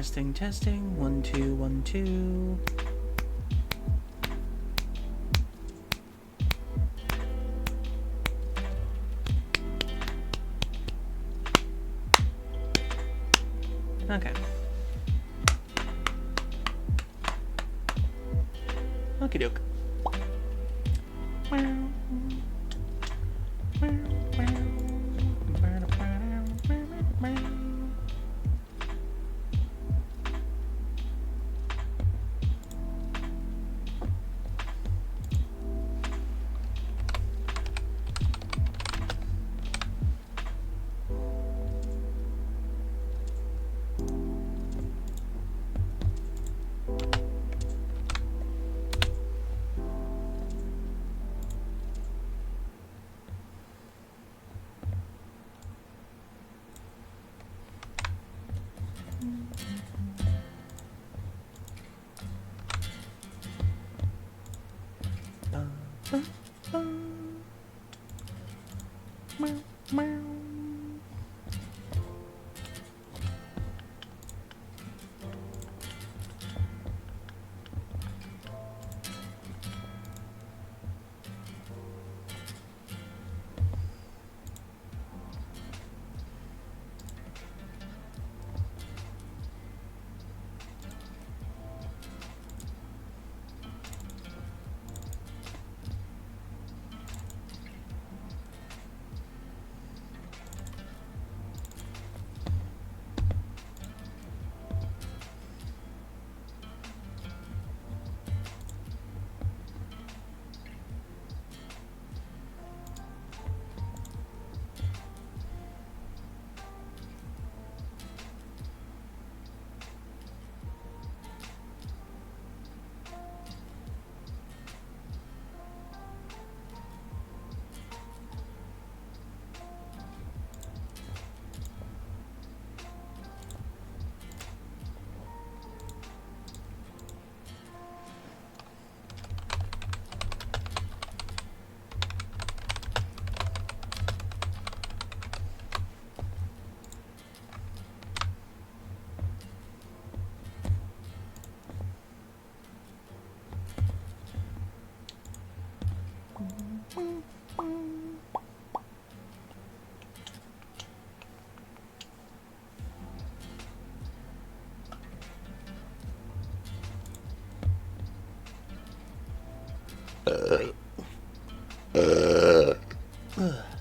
Testing, testing. 1, 2, 1, 2. Okay. Okie doke.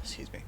Excuse me.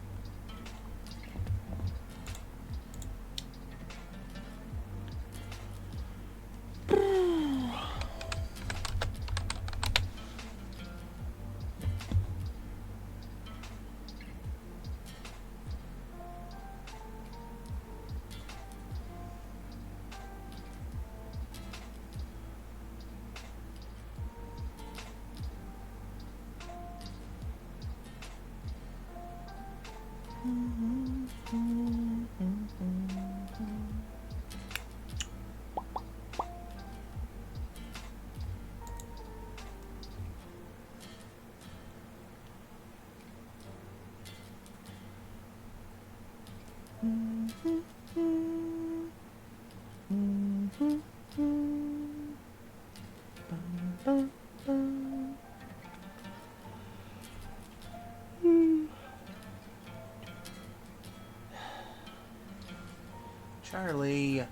Charlie.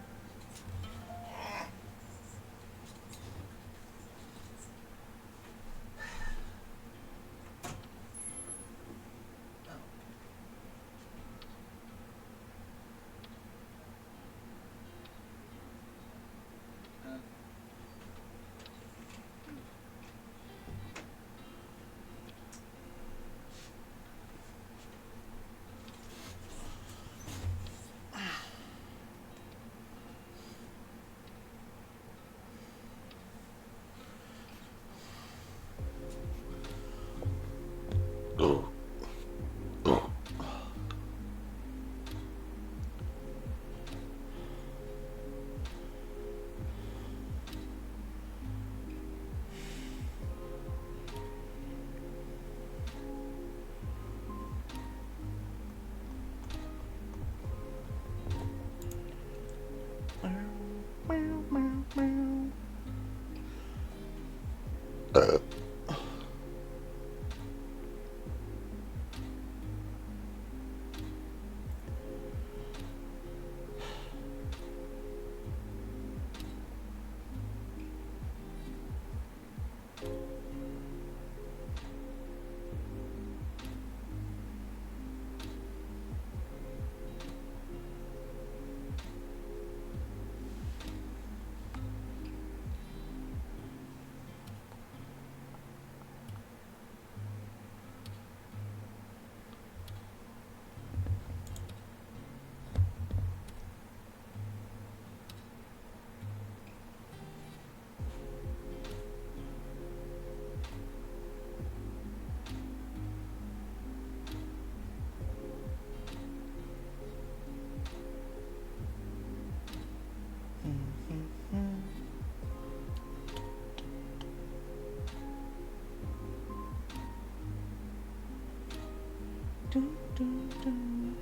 Dun, dun, dun.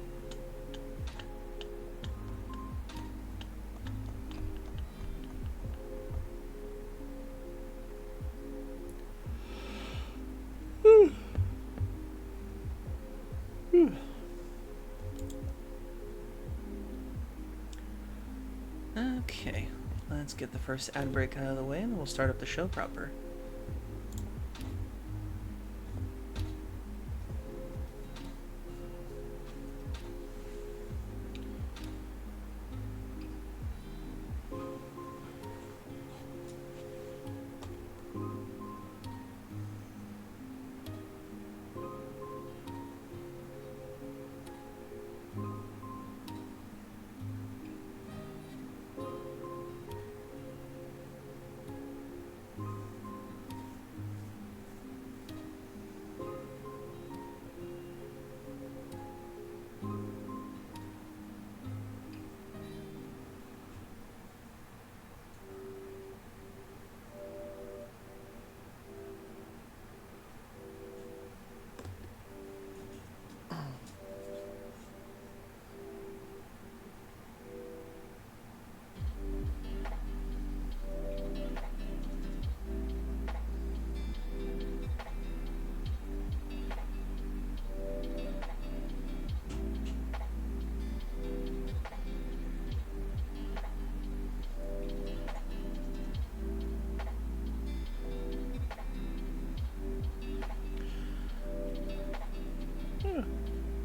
Okay, let's get the first ad break out of the way and then we'll start up the show proper.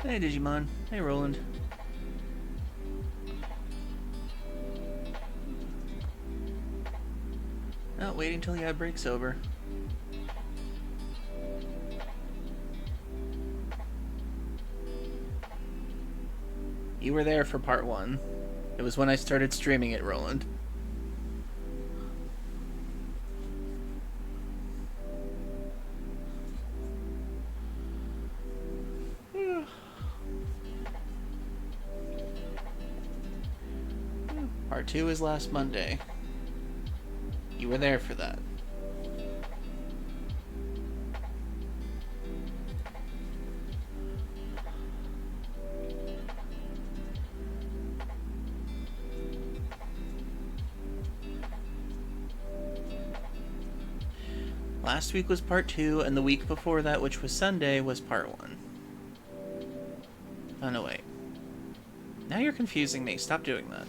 Hey Digimon, hey Roland. Oh, waiting until the ad break's over. You were there for part 1. It was when I started streaming it, Roland. Part 2 is last Monday. You were there for that. Last week was part 2, and the week before that, which was Sunday, was part 1. Oh, no, wait. Now you're confusing me. Stop doing that.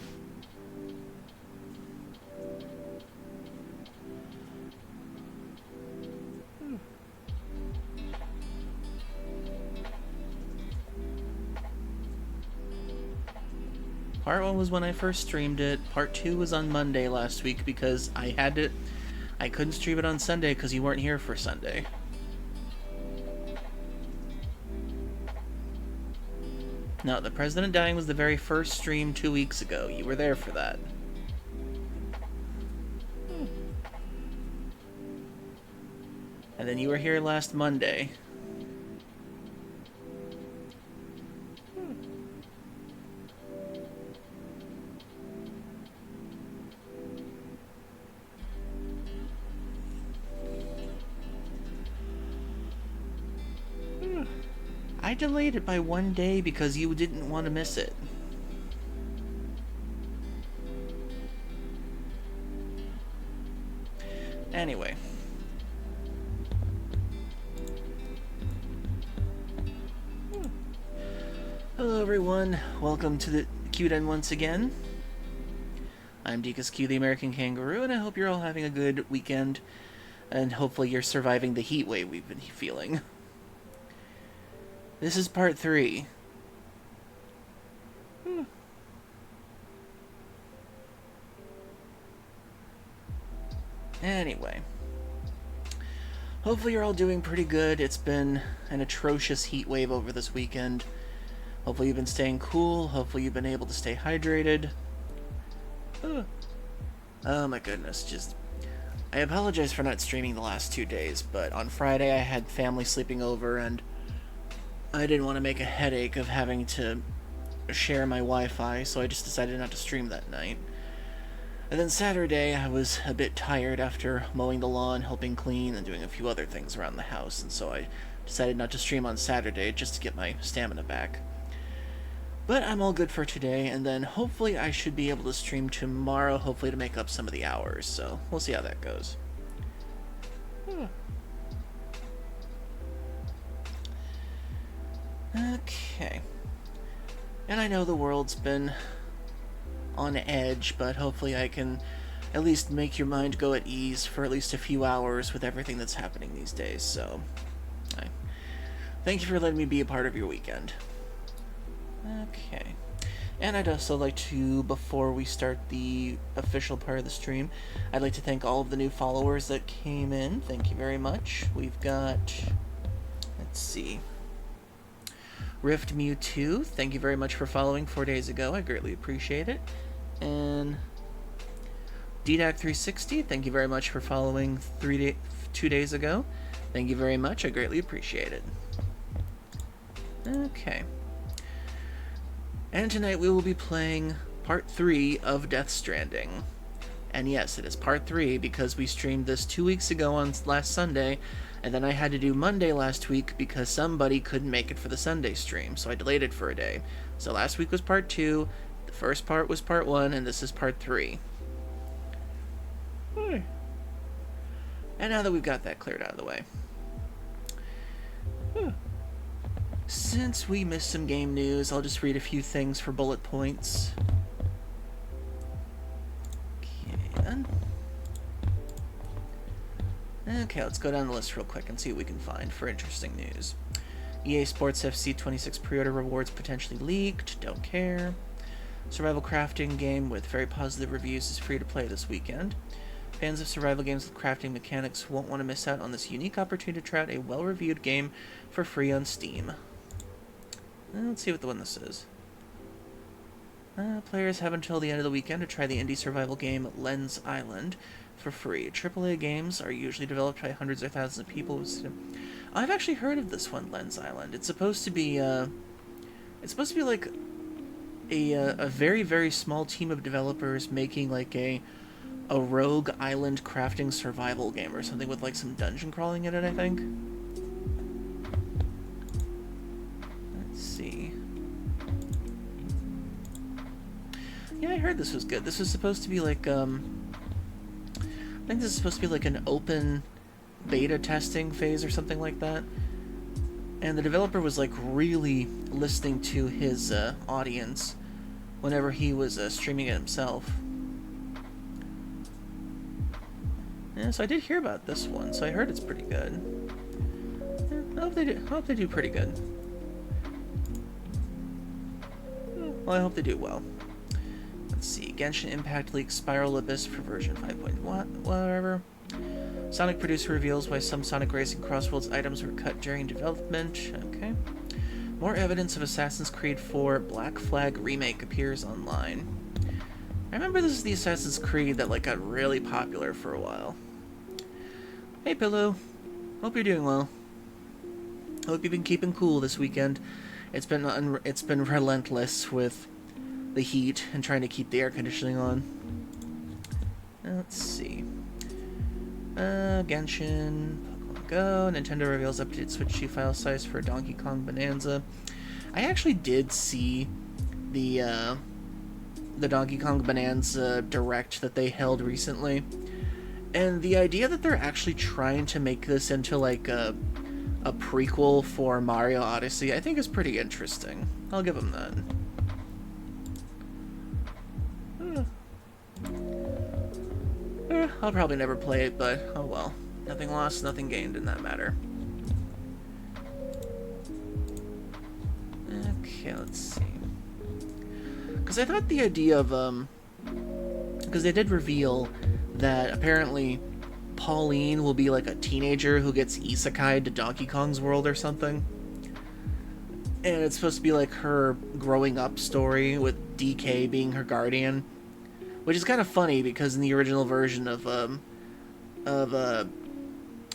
Part 1 was when I first streamed it. Part 2 was on Monday last week because I couldn't stream it on Sunday because you weren't here for Sunday. No, the President dying was the very first stream 2 weeks ago. You were there for that. And then you were here last Monday. I delayed it by 1 day because you didn't want to miss it. Anyway. everyone, welcome to the Q-Den once again. I'm Dekus Q, the American Kangaroo, and I hope you're all having a good weekend, and hopefully you're surviving the heat wave we've been feeling. This is part 3. Anyway. Hopefully you're all doing pretty good. It's been an atrocious heat wave over this weekend. Hopefully you've been staying cool. Hopefully you've been able to stay hydrated. Oh my goodness, I apologize for not streaming the last 2 days, but on Friday I had family sleeping over and I didn't want to make a headache of having to share my Wi-Fi, so I just decided not to stream that night. And then Saturday, I was a bit tired after mowing the lawn, helping clean, and doing a few other things around the house, and so I decided not to stream on Saturday just to get my stamina back. But I'm all good for today, and then hopefully I should be able to stream tomorrow, hopefully to make up some of the hours, so we'll see how that goes. Okay. And I know the world's been on edge, but hopefully I can at least make your mind go at ease for at least a few hours with everything that's happening these days, so thank you for letting me be a part of your weekend. Okay. And I'd also like to, before we start the official part of the stream, I'd like to thank all of the new followers that came in. Thank you very much. We've got, let's see, Rift Mewtwo, thank you very much for following 4 days ago. I greatly appreciate it. And DDAC360, thank you very much for following 2 days ago. Thank you very much. I greatly appreciate it. Okay. And tonight we will be playing part 3 of Death Stranding. And yes, it is part 3 because we streamed this 2 weeks ago on last Sunday, and then I had to do Monday last week because somebody couldn't make it for the Sunday stream, so I delayed it for a day. So last week was part 2, the first part was part 1, and this is part 3. And now that we've got that cleared out of the way. Since we missed some game news, I'll just read a few things for bullet points. Okay, then. Okay, let's go down the list real quick and see what we can find for interesting news. EA Sports FC 26 pre-order rewards potentially leaked. Don't care. Survival crafting game with very positive reviews is free to play this weekend. Fans of survival games with crafting mechanics won't want to miss out on this unique opportunity to try out a well-reviewed game for free on Steam. Let's see what the one this is. Players have until the end of the weekend to try the indie survival game Lens Island for free. AAA games are usually developed by hundreds or thousands of people. I've actually heard of this one, Lens Island. It's supposed to be like a very, very small team of developers making like a rogue island crafting survival game or something with like some dungeon crawling in it, I think. Let's see. Yeah, I heard this was good. This was supposed to be like, I think this is supposed to be like an open beta testing phase or something like that. And the developer was like really listening to his audience whenever he was streaming it himself. Yeah, so I did hear about this one, so I heard it's pretty good. Yeah, I hope they do pretty good. Well, I hope they do well. Let's see. Genshin Impact leaks Spiral Abyss for version 5. Whatever. Sonic producer reveals why some Sonic Racing Crossworlds items were cut during development. Okay. More evidence of Assassin's Creed 4 Black Flag remake appears online. I remember this is the Assassin's Creed that like got really popular for a while. Hey Pillow. Hope you're doing well. Hope you've been keeping cool this weekend. It's been relentless with the heat and trying to keep the air conditioning on. Let's see. Genshin, Pokemon Go, Nintendo reveals updated Switch 2 file size for Donkey Kong Bonanza. I actually did see the Donkey Kong Bonanza Direct that they held recently, and the idea that they're actually trying to make this into like a a prequel for Mario Odyssey, I think is pretty interesting. I'll give him that. I'll probably never play it, but oh well. Nothing lost, nothing gained in that matter. Okay, let's see. Because I thought the idea of, because they did reveal that apparently Pauline will be like a teenager who gets isekai'd to Donkey Kong's world or something. And it's supposed to be like her growing up story with DK being her guardian. Which is kind of funny because in the original version of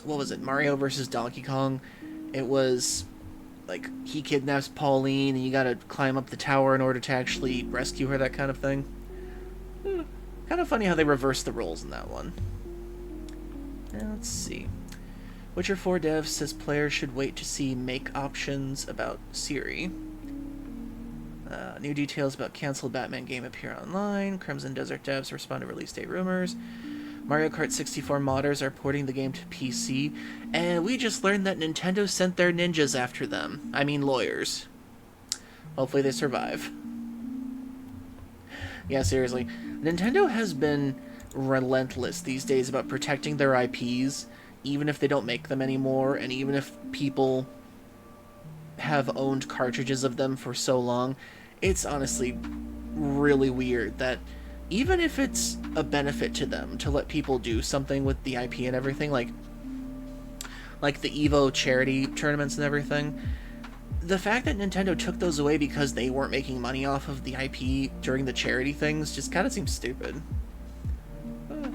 what was it, Mario versus Donkey Kong, it was like he kidnaps Pauline and you gotta climb up the tower in order to actually rescue her, that kind of thing. Kind of funny how they reversed the roles in that one. Now, let's see. Witcher 4 dev says players should wait to see make options about Ciri. New details about canceled Batman game appear online. Crimson Desert devs respond to release date rumors. Mario Kart 64 modders are porting the game to PC. And we just learned that Nintendo sent their ninjas after them. I mean lawyers. Hopefully they survive. Yeah, seriously. Nintendo has been relentless these days about protecting their IPs, even if they don't make them anymore, and even if people have owned cartridges of them for so long. It's honestly really weird that even if it's a benefit to them to let people do something with the IP and everything, like the EVO charity tournaments and everything, the fact that Nintendo took those away because they weren't making money off of the IP during the charity things just kind of seems stupid. But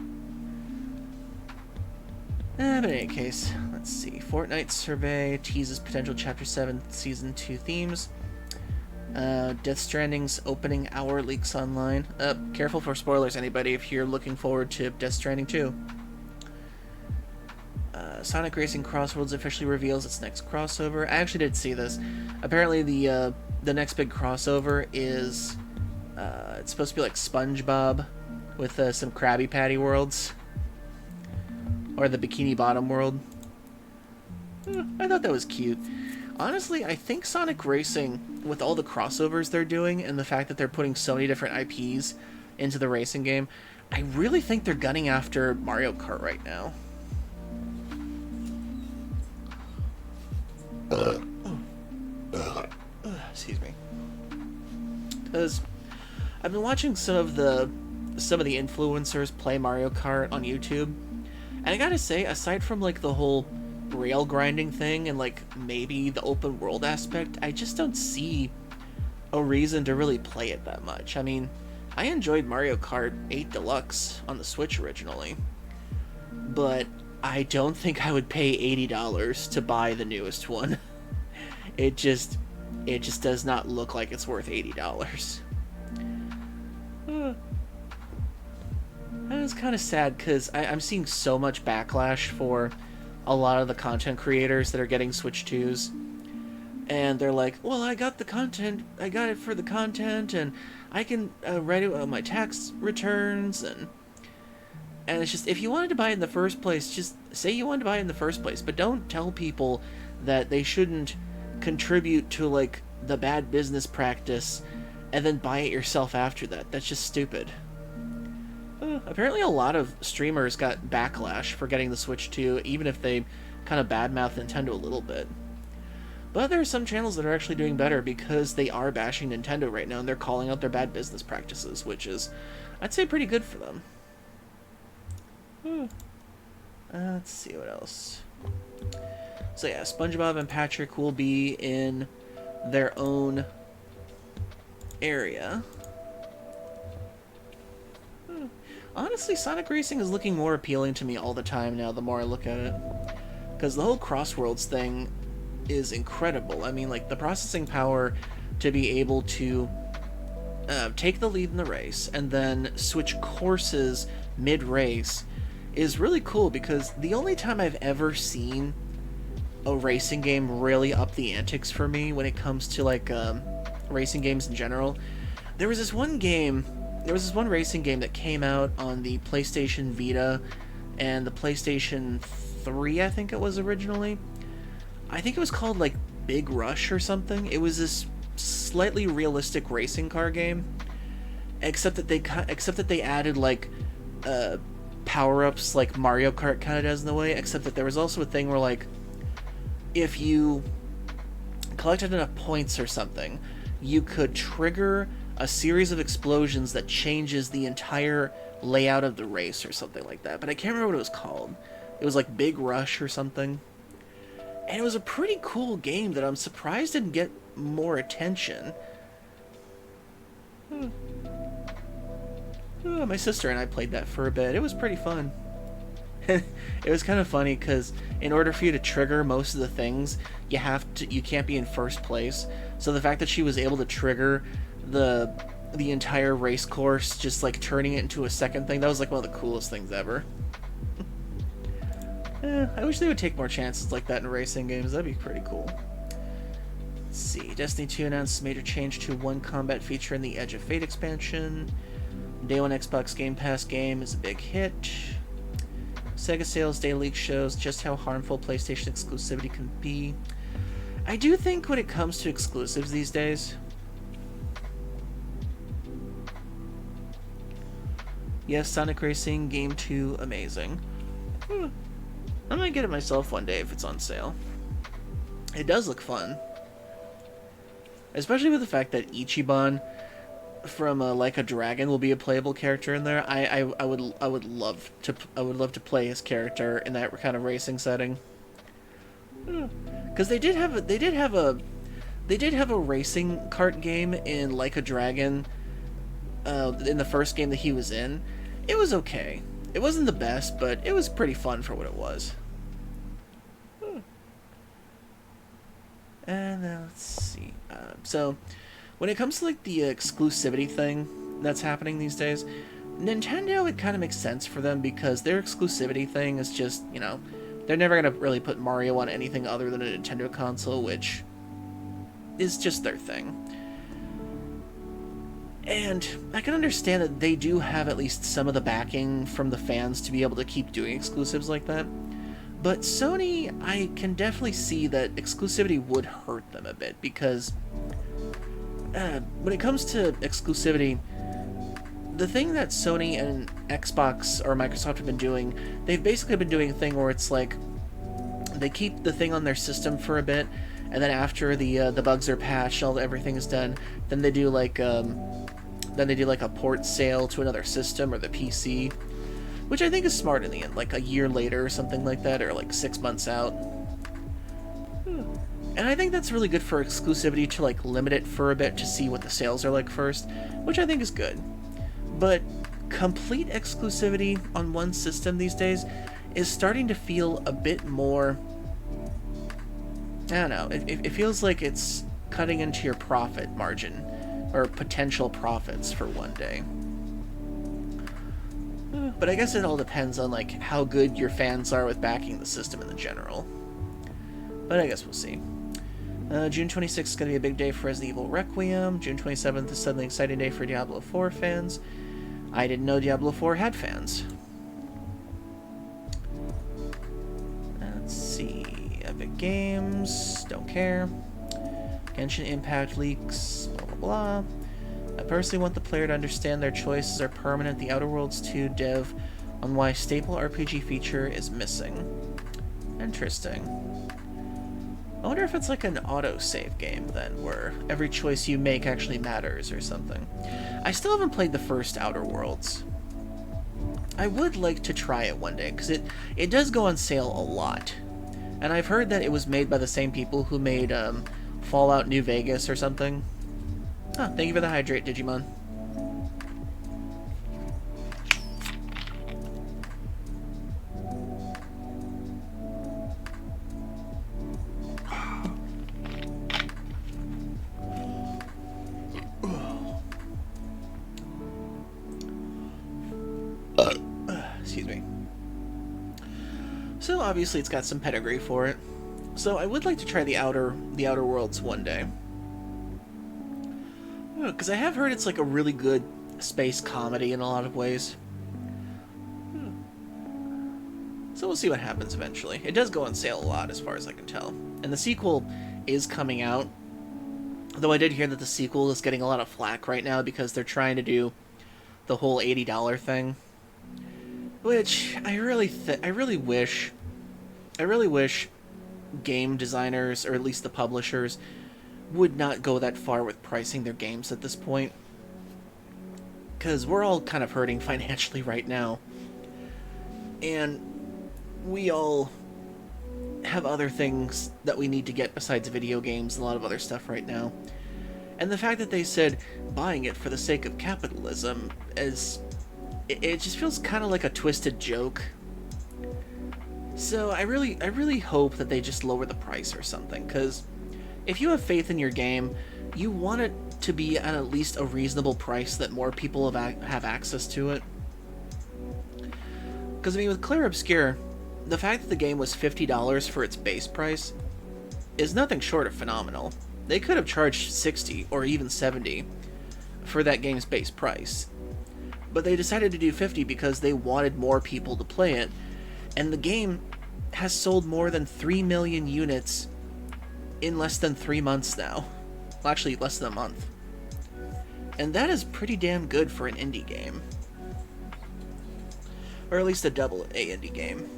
in any case, let's see. Fortnite survey teases potential Chapter 7 Season 2 themes. Death Stranding's opening hour leaks online. Careful for spoilers, anybody, if you're looking forward to Death Stranding 2. Sonic Racing Crossworlds officially reveals its next crossover. I actually did see this. Apparently the next big crossover is it's supposed to be like SpongeBob with some Krabby Patty worlds. Or the Bikini Bottom world. I thought that was cute. Honestly, I think Sonic Racing, with all the crossovers they're doing, and the fact that they're putting so many different IPs into the racing game, I really think they're gunning after Mario Kart right now. Excuse me. Because I've been watching some of the influencers play Mario Kart on YouTube, and I gotta say, aside from like the whole rail grinding thing and like maybe the open world aspect, I just don't see a reason to really play it that much. I mean, I enjoyed Mario Kart 8 Deluxe on the Switch originally, but I don't think I would pay $80 to buy the newest one. It just does not look like it's worth $80. That is kind of sad because I'm seeing so much backlash for a lot of the content creators that are getting Switch 2s. And they're like, well, I got the content, I got it for the content, and I can write it on my tax returns, and it's just, if you wanted to buy it in the first place, just say you wanted to buy it in the first place, but don't tell people that they shouldn't contribute to, like, the bad business practice, and then buy it yourself after that. That's just stupid. Apparently a lot of streamers got backlash for getting the Switch 2, even if they kind of badmouth Nintendo a little bit. But there are some channels that are actually doing better because they are bashing Nintendo right now, and they're calling out their bad business practices, which is, I'd say, pretty good for them. Let's see what else. So yeah, SpongeBob and Patrick will be in their own area. Honestly, Sonic Racing is looking more appealing to me all the time now, the more I look at it. Because the whole Crossworlds thing is incredible. I mean, like, the processing power to be able to take the lead in the race and then switch courses mid-race is really cool, because the only time I've ever seen a racing game really up the antics for me when it comes to, like, racing games in general, there was this one racing game that came out on the PlayStation Vita and the PlayStation 3, I think it was originally. I think it was called like Big Rush or something. It was this slightly realistic racing car game, except that they added like uh, power ups like Mario Kart kind of does in the way. Except that there was also a thing where like if you collected enough points or something, you could trigger a series of explosions that changes the entire layout of the race or something like that. But I can't remember what it was called. It was like Big Rush or something. And it was a pretty cool game that I'm surprised didn't get more attention. My sister and I played that for a bit. It was pretty fun. It was kind of funny because in order for you to trigger most of the things, you can't be in first place. So the fact that she was able to trigger the entire race course, just like turning it into a second thing, that was like one of the coolest things ever. I wish they would take more chances like that in racing games. That'd be pretty cool. Let's see. Destiny 2 announced a major change to one combat feature in the Edge of Fate expansion. Day 1 Xbox Game Pass game is a big hit. Sega Sales Day leak shows just how harmful PlayStation exclusivity can be. I do think when it comes to exclusives these days... Yes, Sonic Racing Game 2, amazing. I might get it myself one day if it's on sale. It does look fun. Especially with the fact that Ichiban from Like a Dragon will be a playable character in there. I would love to play his character in that kind of racing setting. Because they did have a racing kart game in Like a Dragon in the first game that he was in. It was okay. It wasn't the best, but it was pretty fun for what it was. And then let's see. So, when it comes to like the exclusivity thing that's happening these days, Nintendo, it kind of makes sense for them because their exclusivity thing is just, you know, they're never going to really put Mario on anything other than a Nintendo console, which is just their thing. And I can understand that they do have at least some of the backing from the fans to be able to keep doing exclusives like that. But Sony, I can definitely see that exclusivity would hurt them a bit because when it comes to exclusivity, the thing that Sony and Xbox or Microsoft have been doing, they've basically been doing a thing where it's like they keep the thing on their system for a bit, and then after the bugs are patched, everything is done, then they do like a port sale to another system or the PC, which I think is smart in the end, like a year later or something like that, or like 6 months out. And I think that's really good for exclusivity to like limit it for a bit to see what the sales are like first, which I think is good. But complete exclusivity on one system these days is starting to feel a bit more... I don't know, it feels like it's cutting into your profit margin, or potential profits for one day. But I guess it all depends on like how good your fans are with backing the system in the general. But I guess we'll see. June 26th is going to be a big day for Resident Evil Requiem. June 27th is suddenly an exciting day for Diablo 4 fans. I didn't know Diablo 4 had fans. Let's see. Epic Games. Don't care. Genshin Impact leaks. Blah, blah, blah. I personally want the player to understand their choices are permanent. The Outer Worlds 2 dev on why staple RPG feature is missing. Interesting. I wonder if it's like an autosave game then, where every choice you make actually matters or something. I still haven't played the first Outer Worlds. I would like to try it one day, because it does go on sale a lot. And I've heard that it was made by the same people who made Fallout New Vegas or something. Oh, thank you for the hydrate, Digimon. Excuse me. So obviously it's got some pedigree for it. So I would like to try the Outer Worlds one day. Because I have heard it's like a really good space comedy in a lot of ways. So we'll see what happens eventually. It does go on sale a lot, as far as I can tell. And the sequel is coming out. Though I did hear that the sequel is getting a lot of flack right now because they're trying to do the whole $80 thing. Which, I really wish game designers, or at least the publishers, would not go that far with pricing their games at this point. Because we're all kind of hurting financially right now. And we all have other things that we need to get besides video games and a lot of other stuff right now. And the fact that they said buying it for the sake of capitalism it just feels kind of like a twisted joke. So I really hope that they just lower the price or something, because if you have faith in your game, you want it to be at least a reasonable price that more people have access to it. Because, I mean, with Clair Obscur, the fact that the game was $50 for its base price is nothing short of phenomenal. They could have charged $60 or even $70 for that game's base price. But they decided to do $50 because they wanted more people to play it. And the game has sold more than 3 million units in less than 3 months now. Well, actually, less than a month. And that is pretty damn good for an indie game. Or at least a double A indie game.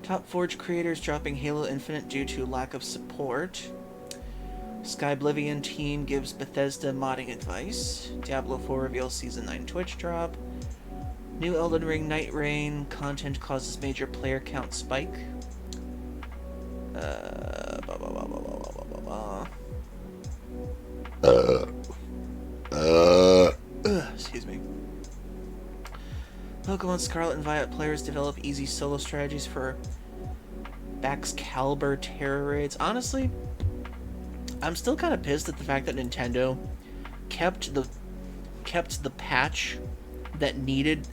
Top Forge creators dropping Halo Infinite due to lack of support. Skyblivion team gives Bethesda modding advice. Diablo 4 reveals Season 9 Twitch drop. New Elden Ring Night Rain content causes major player count spike. Excuse me. Pokemon Scarlet and Violet players develop easy solo strategies for Baxcalibur Terror Raids. Honestly, I'm still kind of pissed at the fact that Nintendo kept the patch that needed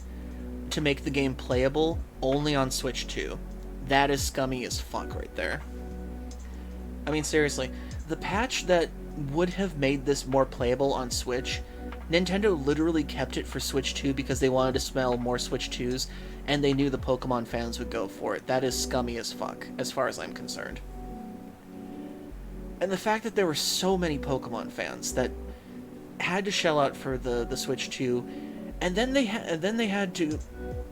to make the game playable only on Switch 2. That is scummy as fuck right there. I mean, seriously, the patch that would have made this more playable on Switch, Nintendo literally kept it for Switch 2 because they wanted to sell more Switch 2s, and they knew the Pokemon fans would go for it. That is scummy as fuck, as far as I'm concerned. And the fact that there were so many Pokemon fans that had to shell out for the Switch 2, and then they had to...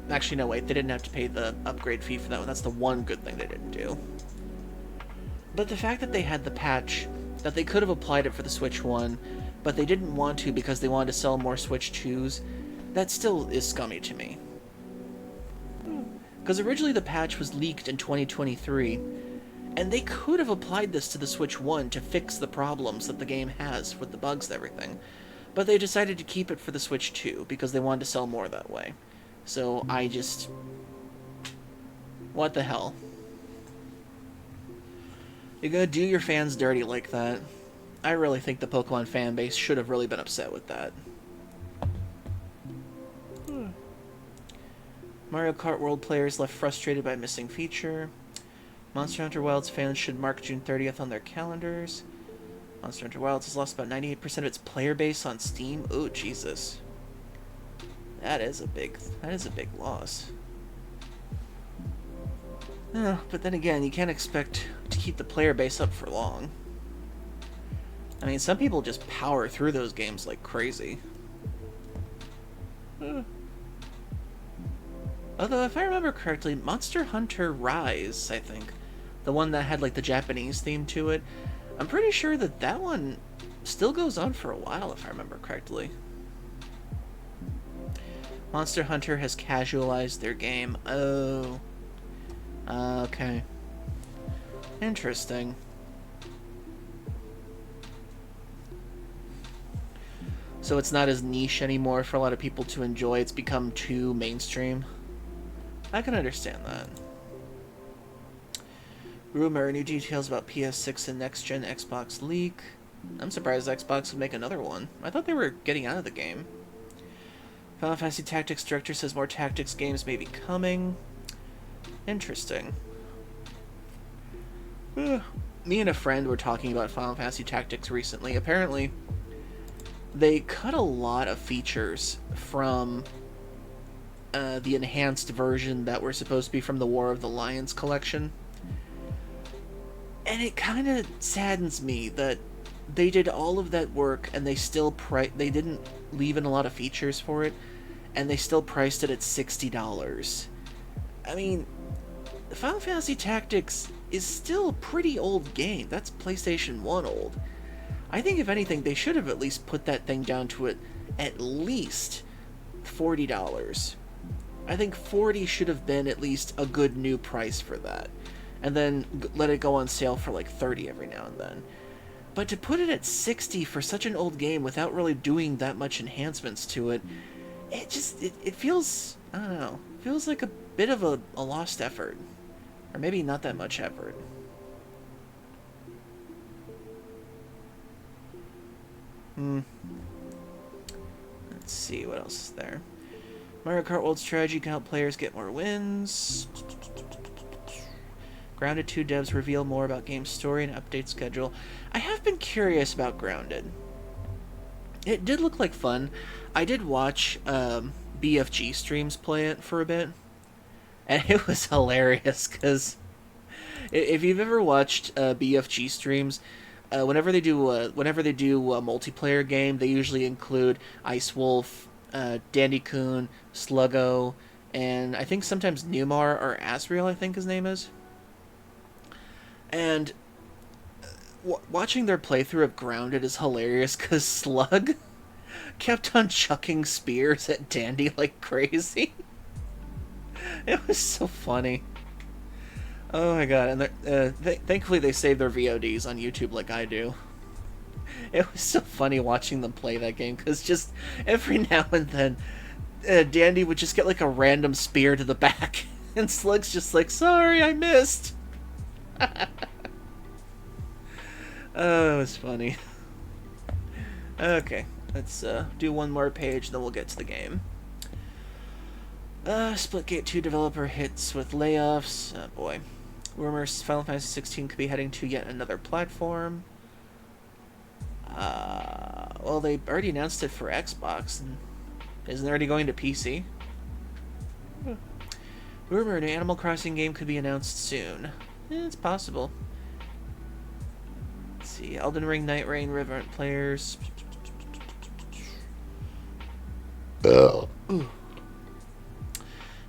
Actually, no, wait, they didn't have to pay the upgrade fee for that one. That's the one good thing they didn't do. But the fact that they had the patch, that they could have applied it for the Switch 1, but they didn't want to because they wanted to sell more Switch 2s, that still is scummy to me. Because originally the patch was leaked in 2023, and they could have applied this to the Switch 1 to fix the problems that the game has with the bugs and everything. But they decided to keep it for the Switch 2 because they wanted to sell more that way. So I just... What the hell? You're gonna do your fans dirty like that. I really think the Pokemon fan base should have really been upset with that. Mario Kart World players left frustrated by missing feature. Monster Hunter Wilds fans should mark June 30th on their calendars. Monster Hunter Wilds has lost about 98% of its player base on Steam. Oh, Jesus. That is a big loss. But then again, you can't expect to keep the player base up for long. I mean, some people just power through those games like crazy. Although, if I remember correctly, Monster Hunter Rise, I think, the one that had like the Japanese theme to it, I'm pretty sure that one still goes on for a while, if I remember correctly. Monster Hunter has casualized their game. Oh. Okay. Interesting. So it's not as niche anymore for a lot of people to enjoy. It's become too mainstream. I can understand that. Rumor, new details about PS6 and next-gen Xbox leak. I'm surprised Xbox would make another one. I thought they were getting out of the game. Final Fantasy Tactics director says more tactics games may be coming. Interesting. Me and a friend were talking about Final Fantasy Tactics recently. Apparently, they cut a lot of features from the enhanced version that were supposed to be from the War of the Lions collection. And it kind of saddens me that they did all of that work and they still they didn't leave in a lot of features for it, and they still priced it at $60. I mean, Final Fantasy Tactics is still a pretty old game. That's PlayStation 1 old. I think if anything, they should have at least put that thing down to it at least $40. I think 40 should have been at least a good new price for that. And then let it go on sale for like 30 every now and then. But to put it at 60 for such an old game without really doing that much enhancements to it, it feels, I don't know, feels like a bit of a lost effort. Or maybe not that much effort. Let's see, what else is there? Mario Kart World Strategy can help players get more wins. Grounded 2 devs reveal more about game story and update schedule. I have been curious about Grounded. It did look like fun. I did watch BFG streams play it for a bit, and it was hilarious because if you've ever watched BFG streams, whenever they do a multiplayer game, they usually include Ice Wolf, Dandy Coon, Sluggo, and I think sometimes Newmar or Asriel, I think his name is. And watching their playthrough of Grounded is hilarious because Slug kept on chucking spears at Dandy like crazy. It was so funny. Oh my god, and thankfully they saved their VODs on YouTube like I do. It was so funny watching them play that game, because just every now and then, Dandy would just get like a random spear to the back, and Slug's just like, sorry, I missed. Oh, it was funny. Okay, let's do one more page, then we'll get to the game. Splitgate 2 developer hits with layoffs. Oh boy. Rumors Final Fantasy 16 could be heading to yet another platform. Well, they already announced it for Xbox, and isn't it already going to PC? Rumored an Animal Crossing game could be announced soon. It's possible. Let's see. Elden Ring, Night Rain, Revenant players.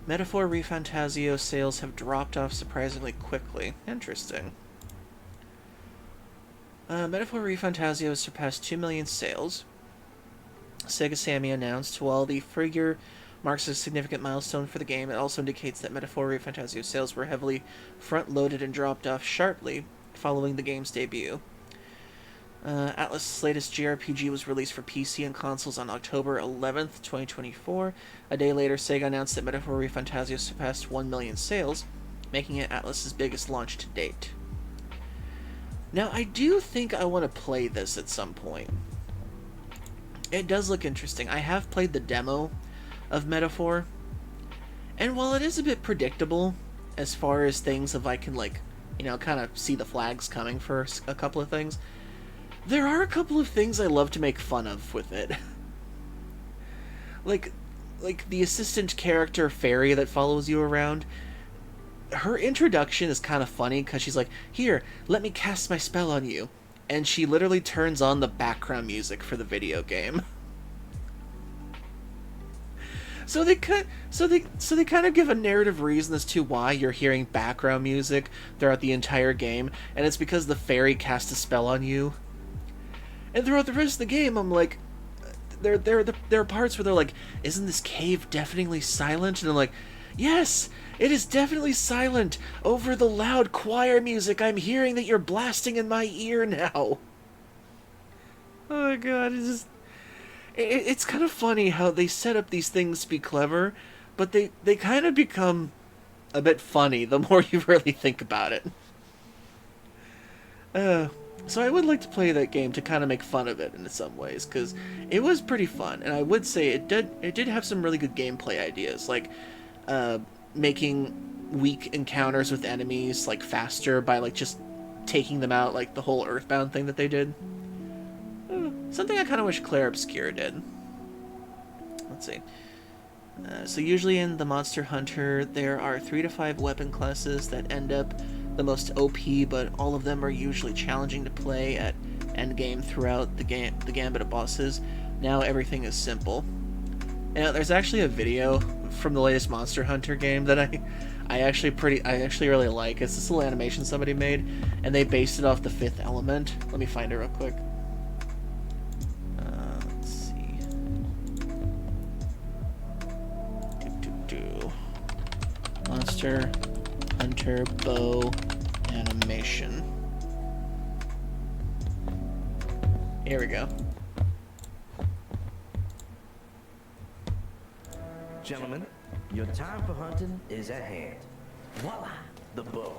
Metaphor ReFantazio sales have dropped off surprisingly quickly. Interesting. Metaphor ReFantazio has surpassed 2 million sales. Sega Sammy announced, while the figure marks a significant milestone for the game, it also indicates that Metaphor ReFantazio sales were heavily front-loaded and dropped off sharply following the game's debut. Atlas' latest JRPG was released for PC and consoles on October 11th, 2024. A day later, Sega announced that Metaphor ReFantazio surpassed 1 million sales, making it Atlas' biggest launch to date. Now, I do think I want to play this at some point. It does look interesting. I have played the demo of Metaphor, and while it is a bit predictable as far as things if I can, like, you know, kind of see the flags coming for a couple of things, there are a couple of things I love to make fun of with it. like the assistant character Fairy that follows you around. Her introduction is kind of funny because she's like, here, let me cast my spell on you. And she literally turns on the background music for the video game. So they kind of give a narrative reason as to why you're hearing background music throughout the entire game, and it's because the fairy cast a spell on you. And throughout the rest of the game, I'm like, there are parts where they're like, isn't this cave deafeningly silent? And I'm like, yes, it is definitely silent over the loud choir music I'm hearing that you're blasting in my ear now. Oh my god, it's kind of funny how they set up these things to be clever, but they kind of become a bit funny the more you really think about it. So I would like to play that game to kind of make fun of it in some ways, because it was pretty fun, and I would say it did have some really good gameplay ideas, like making weak encounters with enemies like faster by like just taking them out, like the whole Earthbound thing that they did. Something I kind of wish Claire Obscure did. Let's see. So usually in the Monster Hunter, there are 3 to 5 weapon classes that end up the most OP, but all of them are usually challenging to play at endgame throughout the gambit of bosses. Now everything is simple. And there's actually a video from the latest Monster Hunter game that I actually really like. It's this little animation somebody made, and they based it off the Fifth Element. Let me find it real quick. Let's see. Monster Hunter bow animation. Here we go. Gentlemen, your time for hunting is at hand. Voila, the bow.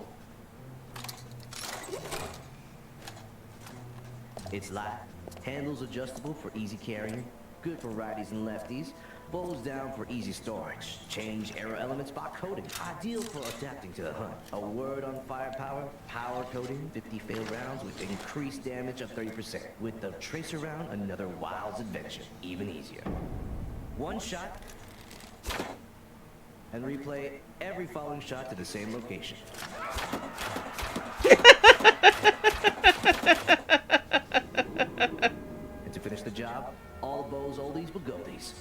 It's light, handles adjustable for easy carrying, good for righties and lefties, bows down for easy storage, change arrow elements by coating, ideal for adapting to the hunt. A word on firepower, power coating, 50 failed rounds with increased damage of 30%. With the tracer round, another Wild's adventure, even easier. One shot, and replay every following shot to the same location. And to finish the job, all bows oldies but goldies.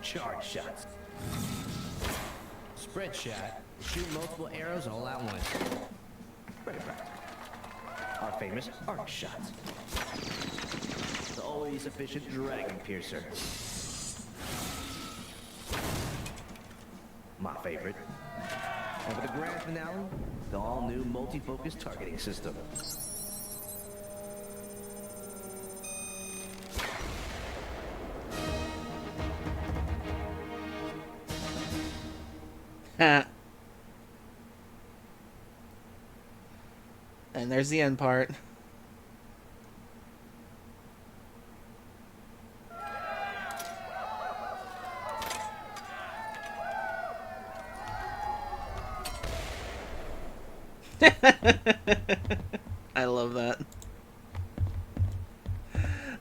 Charge shots. Spread shot. Shoot multiple arrows all at once. Very practical. Our famous arc shots. The always efficient dragon piercer. My favorite. And for the grand finale, the all-new multi-focus targeting system. And there's the end part. I love that.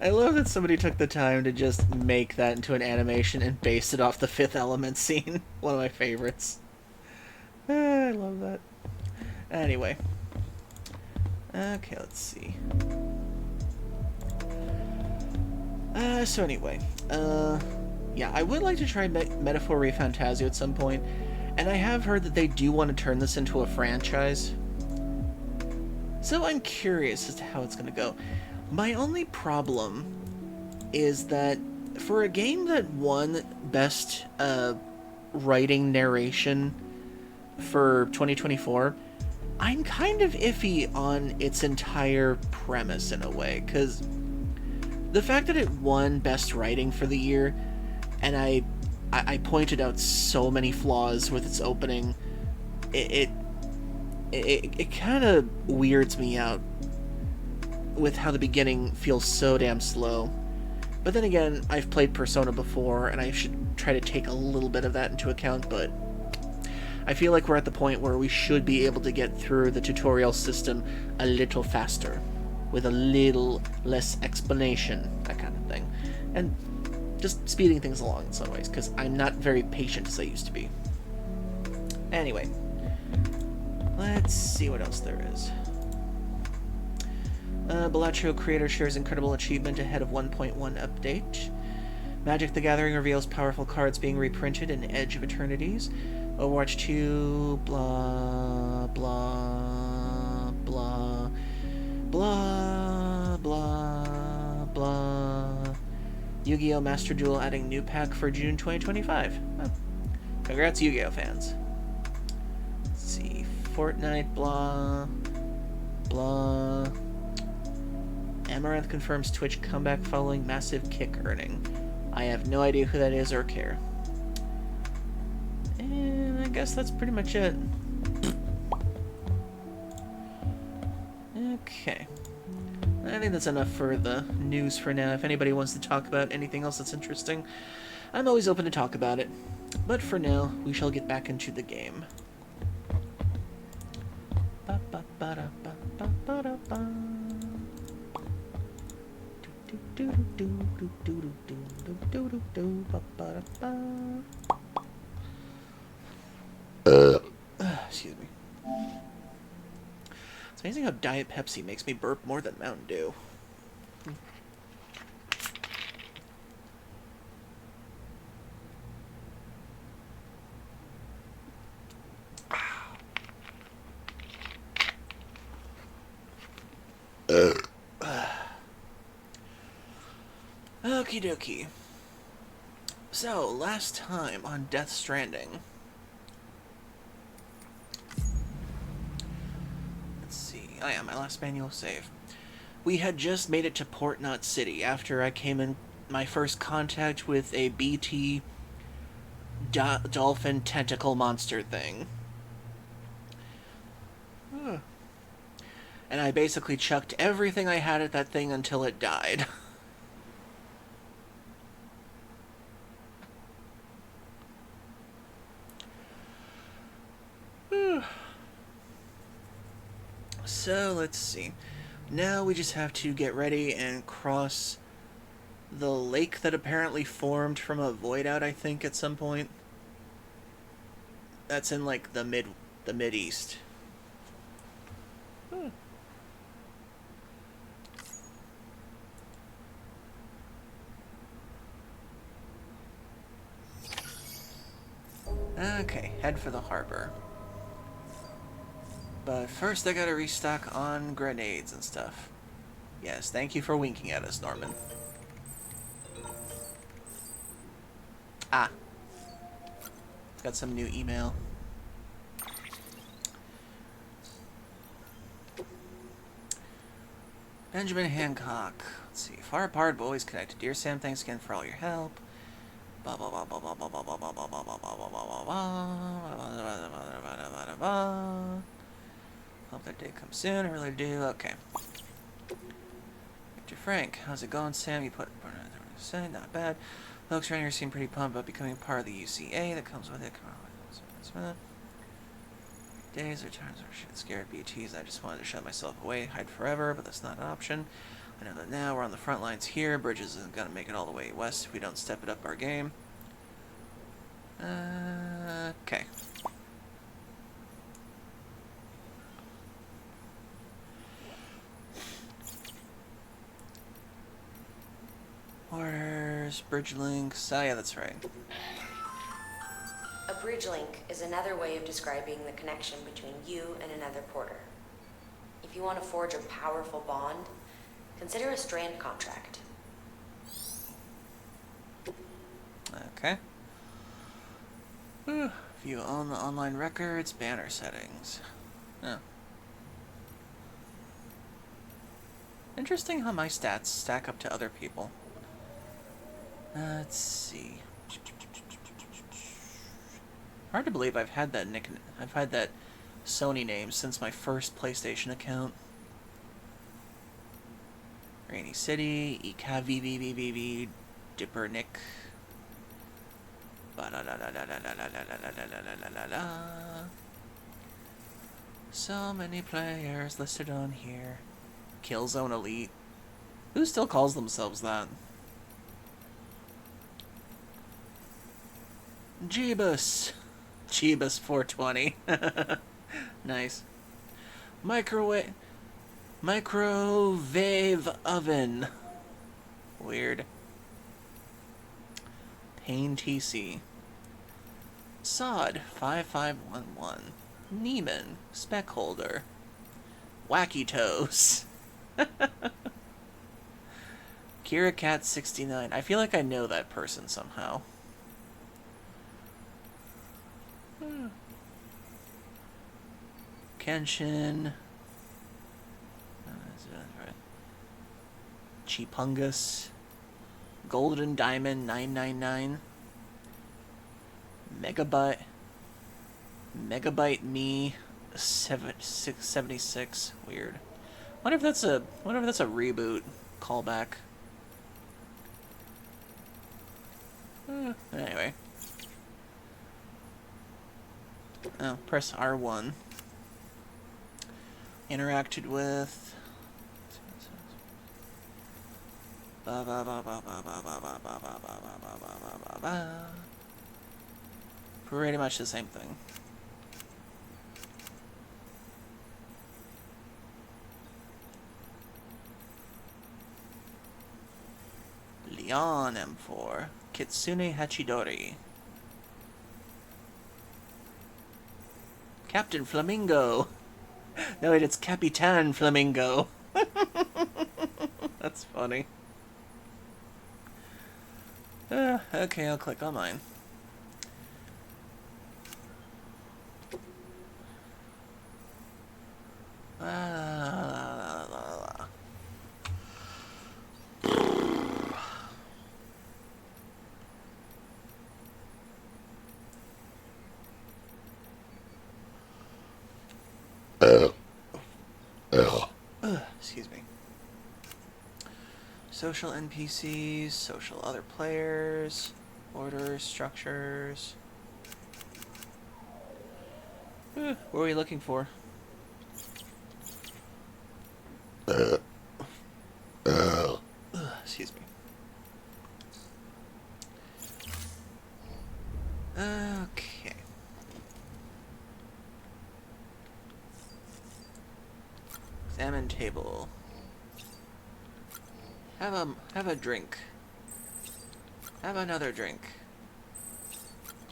I love that somebody took the time to just make that into an animation and based it off the Fifth Element scene. One of my favorites. I love that. Anyway. Okay, let's see. So anyway. Yeah, I would like to try Metaphor ReFantazio at some point. And I have heard that they do want to turn this into a franchise. So I'm curious as to how it's going to go. My only problem is that for a game that won Best Writing Narration for 2024, I'm kind of iffy on its entire premise in a way, because the fact that it won Best Writing for the year, and I pointed out so many flaws with its opening, it kind of weirds me out with how the beginning feels so damn slow. But then again, I've played Persona before, and I should try to take a little bit of that into account, but I feel like we're at the point where we should be able to get through the tutorial system a little faster, with a little less explanation, that kind of thing. And just speeding things along in some ways, because I'm not very patient as I used to be. Anyway, let's see what else there is. Balatro creator shares incredible achievement ahead of 1.1 update. Magic the Gathering reveals powerful cards being reprinted in Edge of Eternities. Overwatch 2, blah, blah, blah, blah, blah, blah. Yu-Gi-Oh! Master Duel adding new pack for June 2025. Oh. Congrats, Yu-Gi-Oh! Fans. Let's see. Fortnite, blah, blah. Amaranth confirms Twitch comeback following massive kick earning. I have no idea who that is or care. And I guess that's pretty much it. Okay. I think that's enough for the news for now. If anybody wants to talk about anything else that's interesting, I'm always open to talk about it. But for now, we shall get back into the game. Excuse me. It's amazing how Diet Pepsi makes me burp more than Mountain Dew. Okie dokie. So, last time on Death Stranding. Let's see. Oh yeah, my last manual save. We had just made it to Port Knot City after I came in my first contact with a BT dolphin tentacle monster thing. And I basically chucked everything I had at that thing until it died. So, let's see. Now we just have to get ready and cross the lake that apparently formed from a void out, I think, at some point. That's in, like, the mid-east. Okay, head for the harbor. But first I gotta restock on grenades and stuff. Yes, thank you for winking at us, Norman. Ah. Got some new email. Benjamin Hancock. Let's see. Far apart but always connected. Dear Sam, thanks again for all your help. Blah blah blah blah blah blah blah blah blah blah blah blah blah blah blah blah. Hope that day comes soon. I really do. Okay. Victor Frank, how's it going, Sam? You put say not bad. Folks around here seem pretty pumped about becoming part of the UCA that comes with it. Days or times where shit scared BTs. I just wanted to shut myself away, hide forever, but that's not an option. I know that now. We're on the front lines here. Bridges isn't gonna make it all the way west if we don't step it up our game. Okay. Orders, bridge links. Oh yeah, that's right. A bridge link is another way of describing the connection between you and another porter. If you want to forge a powerful bond, consider a strand contract. Okay. View on the online records, banner settings. Oh. Interesting how my stats stack up to other people. Let's see. Hard to believe I've had that Sony name since my first PlayStation account. Rainy City, EKVVVVV, Dipper Nick. So many players listed on here. Killzone Elite. Who still calls themselves that? Jeebus. Jeebus 420. Nice. Microwave oven. Weird. Pain TC. Sod 5511. Neiman. Spec holder. Wacky Toes. Kira Cat 69. I feel like I know that person somehow. Kenshin. Cheepungus. Golden Diamond 999. Megabyte Me 676. Weird. Wonder if that's a reboot callback. Anyway. Oh, press R1. Interacted with. Pretty much the same thing. Yawn M4. Kitsune Hachidori. Captain Flamingo. No, wait, it's Capitan Flamingo. That's funny. Okay, I'll click on mine. Excuse me. Social NPCs, social other players, orders, structures. What are we looking for? Excuse me. Okay. Examine table. Have a drink. Have another drink.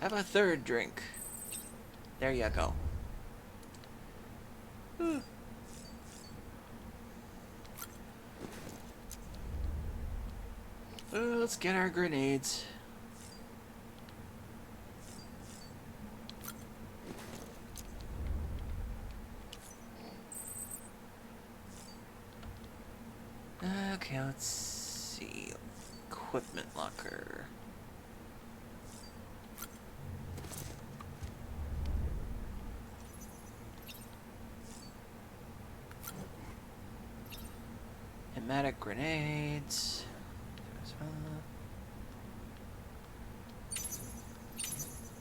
Have a third drink. There you go. Let's get our grenades. Okay, let's see. Equipment locker. Hematic grenades.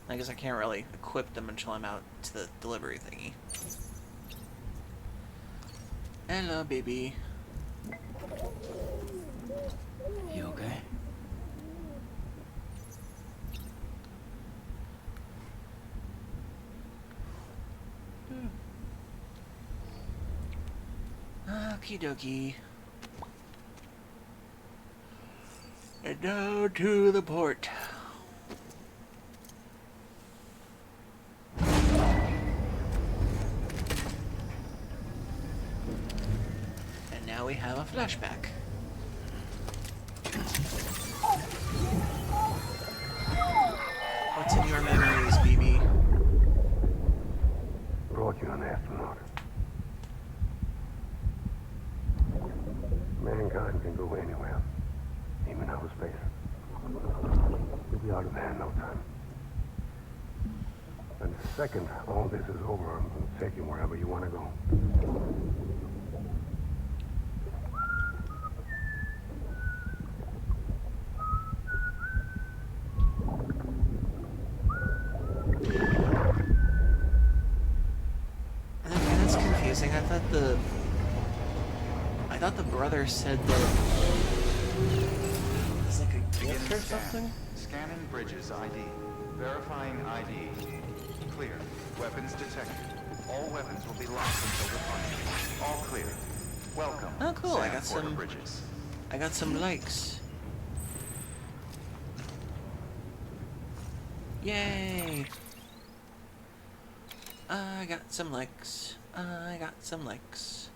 I guess I can't really equip them until I'm out to the delivery thingy. Hello, baby. You okay? Okie dokie. And now to the port. And now we have a flashback. What's in your memories, BB? Brought you an astronaut. Mankind can go anywhere, even outer space. You'll be out of there in no time. And the second all this is over, I'm going to take you wherever you want to go. Okay, that's confusing. I thought the brother said that it's like a gift or something? Scanning Bridges ID. Verifying ID. Clear. Weapons detected. All weapons will be locked until departure. All clear. Welcome. Oh, cool. I got Porter some. Bridges. I got some likes. Yay! I got some likes. I got some likes.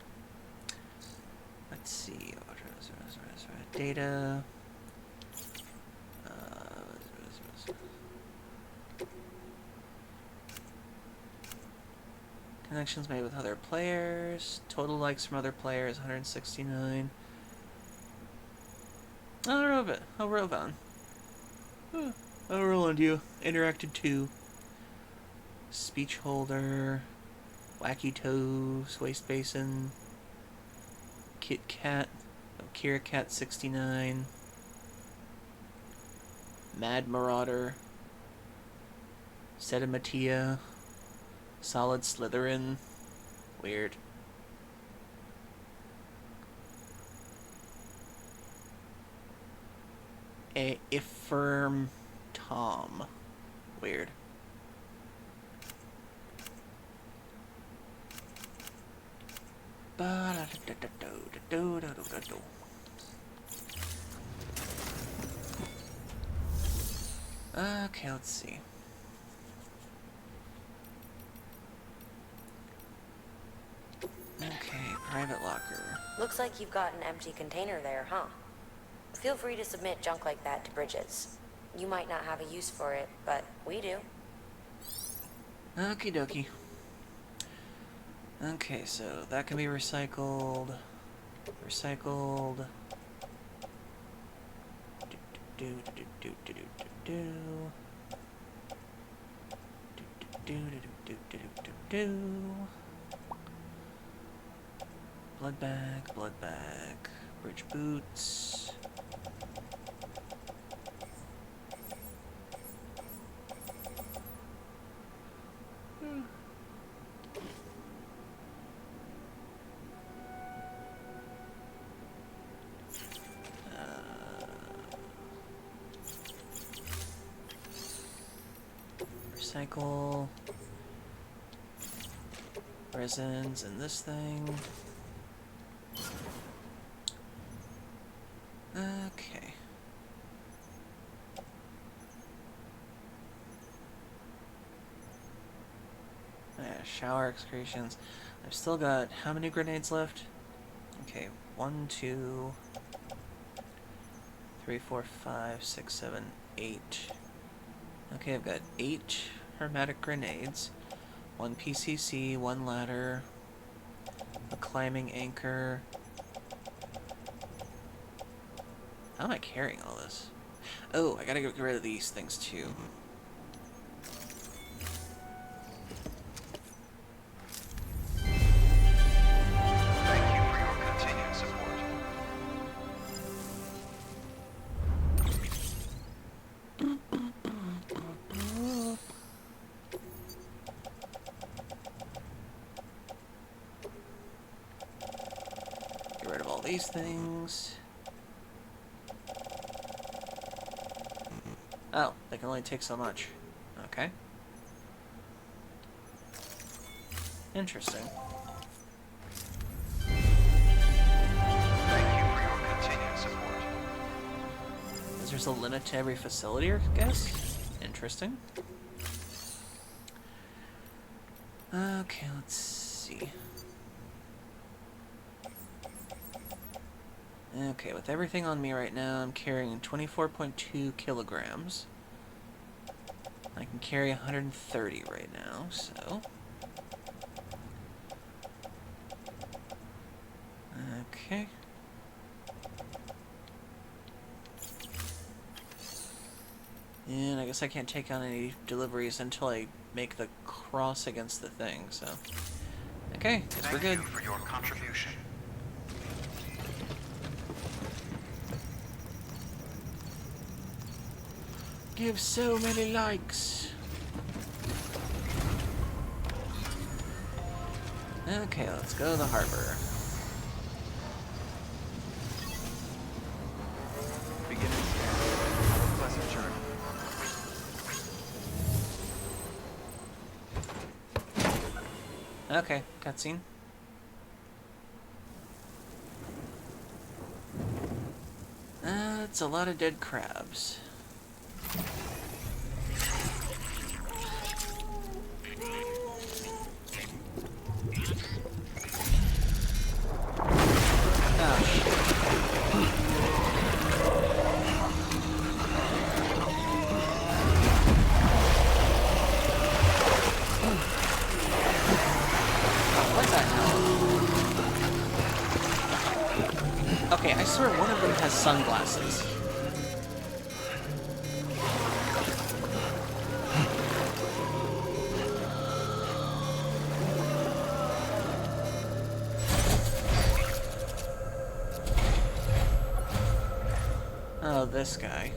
Let's see. Data. Connections made with other players. Total likes from other players, 169. Oh, Rovan. Oh, Rovan. Oh, Roland, you interacted too. Speech holder. Wacky Toes. Waste Basin. Kit Kat. Oh, Kira Cat 69. Mad Marauder. Sedematia. Solid Slytherin. Weird. Ifirm Tom. Weird. Okay, let's see. Okay, private locker. Looks like you've got an empty container there, huh? Feel free to submit junk like that to Bridges. You might not have a use for it, but we do. Okie dokie. Okay, so that can be recycled. Recycled. Do do do do do do do do. Do do do do do do do. Blood bag, bridge boots. Recycle. Resins and this thing. Okay. Shower excretions. I've still got how many grenades left? Okay, 1, 2, 3, 4, 5, 6, 7, 8. Okay, I've got 8 hermetic grenades, 1 PCC, 1 ladder, a climbing anchor. How am I carrying all this? Oh, I gotta get rid of these things too. Thank you for your continued support. Get rid of all these things. Oh, they can only take so much. Okay. Interesting. Thank you for your continued support. Is there a limit to every facility, I guess? Interesting. Okay, let's see. Okay, with everything on me right now, I'm carrying 24.2 kilograms. I can carry 130 right now, so... Okay. And I guess I can't take on any deliveries until I make the cross against the thing, so... Okay, guess we're good. Thank you for your contribution. Give so many likes. Okay, let's go to the harbor. Beginning scan. Have a pleasant journey. Okay, cutscene. It's a lot of dead crabs. Okay, I swear one of them has sunglasses. Oh, this guy.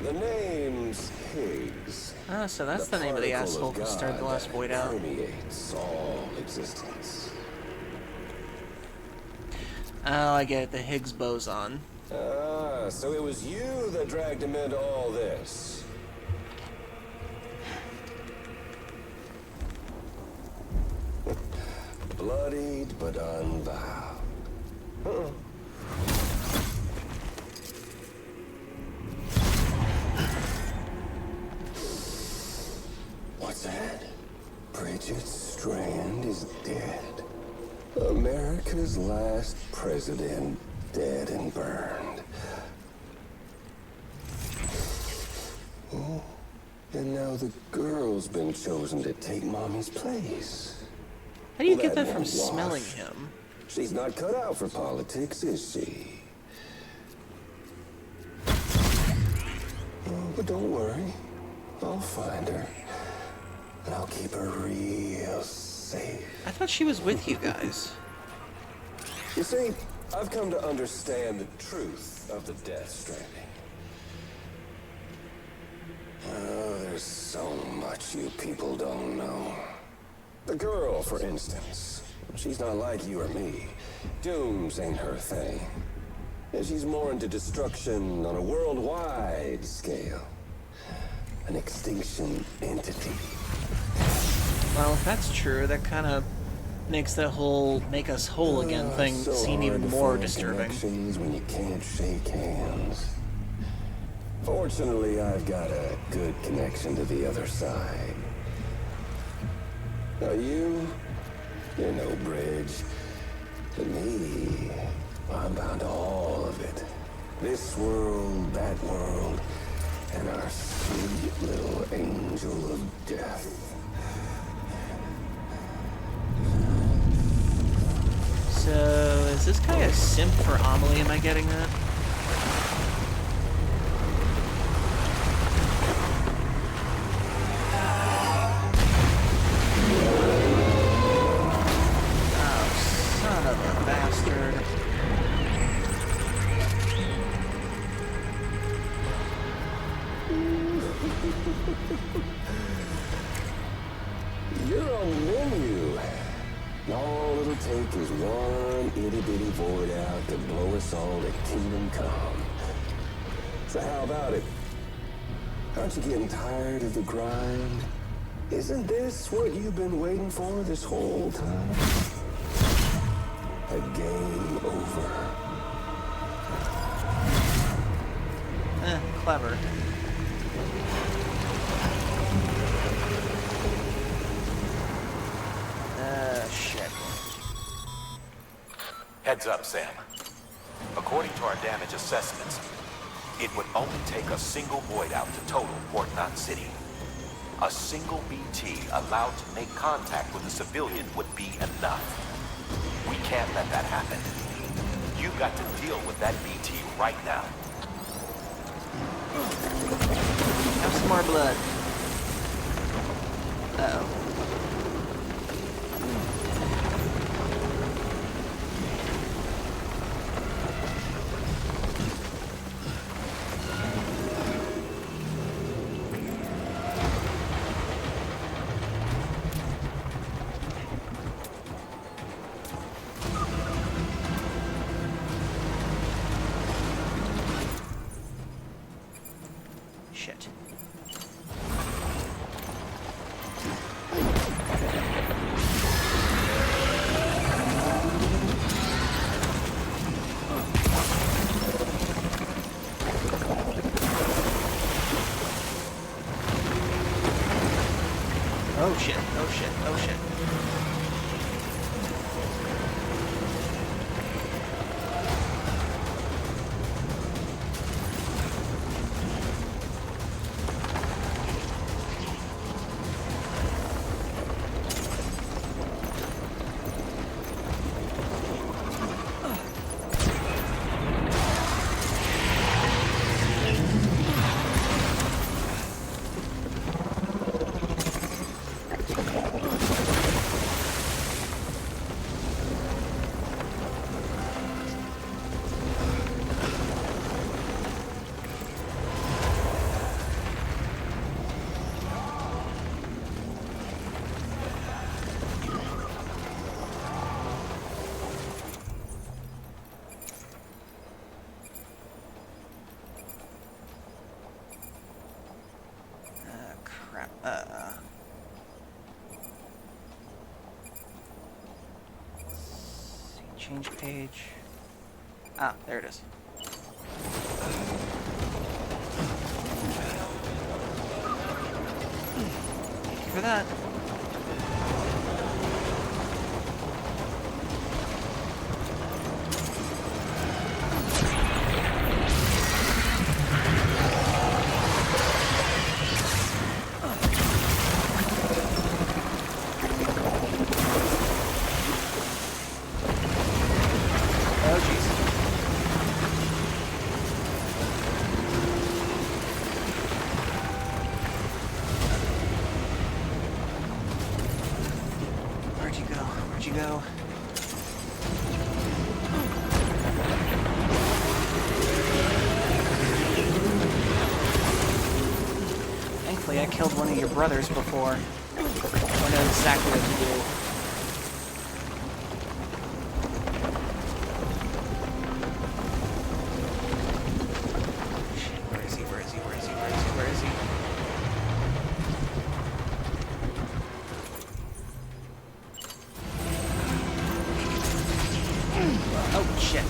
The name's Higgs. Oh, so that's the name of the particle asshole who started the God last that void out. permeates all existence. Oh, I get it, the Higgs boson. Ah, so it was you that dragged him into all this. Bloodied but unvowed. What's that? Bridget Strand is dead. America's last president dead and burned. Oh, and now the girl's been chosen to take Mommy's place. How do you Well, get that that from won't smelling wash. him? She's not cut out for politics, is she? Oh, but don't worry. I'll find her. And I'll keep her real safe. I thought she was with you guys. You see, I've come to understand the truth of the Death Stranding. Oh, there's so much you people don't know. The girl, for instance. She's not like you or me. Dooms ain't her thing. And she's more into destruction on a worldwide scale. An extinction entity. Well, if that's true, that kind of makes that whole "make us whole again" thing So seem hard even to more find disturbing. connections when you can't shake hands. Fortunately, I've got a good connection to the other side. Now you're no bridge. But me, I'm bound to all of it. This world, that world, and our sweet little angel of death. So, is this guy a simp for Amelie? Am I getting that? Oh, son of a bastard. You're on the menu. All it'll take is one itty-bitty void out to blow us all to kingdom come. So how about it? Aren't you getting tired of the grind? Isn't this what you've been waiting for this whole time? A game over. Clever. Shit. Heads up, Sam. According to our damage assessments, it would only take a single void out to total Port Knot City. A single BT allowed to make contact with a civilian would be enough. We can't let that happen. You've got to deal with that BT right now. Have some more blood. Uh-oh. Shit. Oh shit, oh shit, oh shit. change page. Ah, there it is. Thank you for that. Oh, jeez. Where'd you go? Where'd you go? Thankfully, I killed one of your brothers before. I know exactly what to do. Shit, where is he? Where is he? Where is he? Where is he? Where is he? Oh, shit.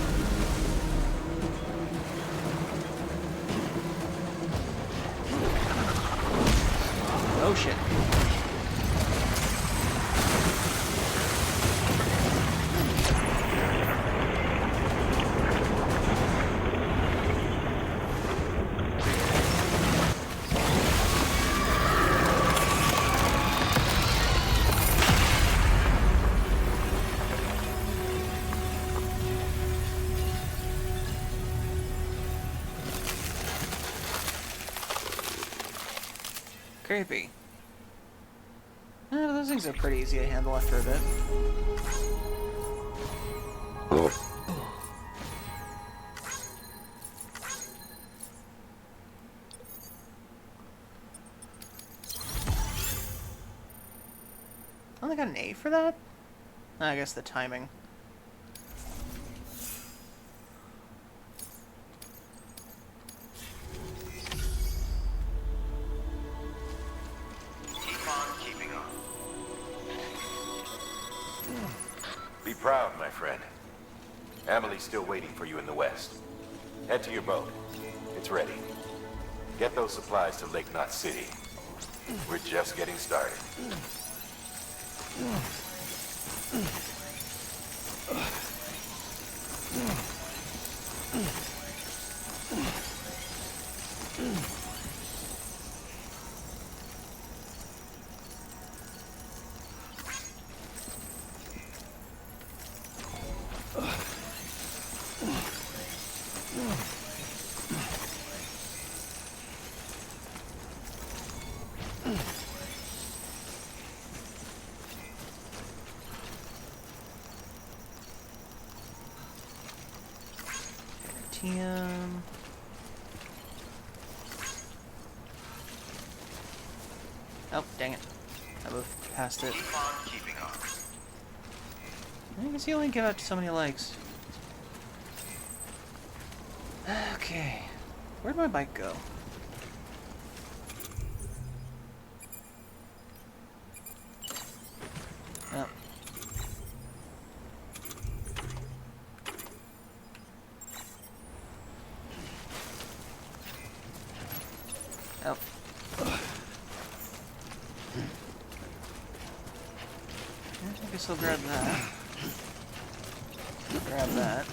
Oh, shit. Creepy. Those things are pretty easy to handle after a bit. I only got an A for that? I guess the timing. Keep on keeping on. Be proud, my friend. Emily's still waiting for you in the west. Head to your boat. It's ready. Get those supplies to Lake Knot City. We're just getting started. TM. Oh, dang it. I moved past it. Keep on keeping on. I guess you only give out so many likes. Okay. Where'd my bike go? Oh. Oh. I guess I'll grab that. Grab that.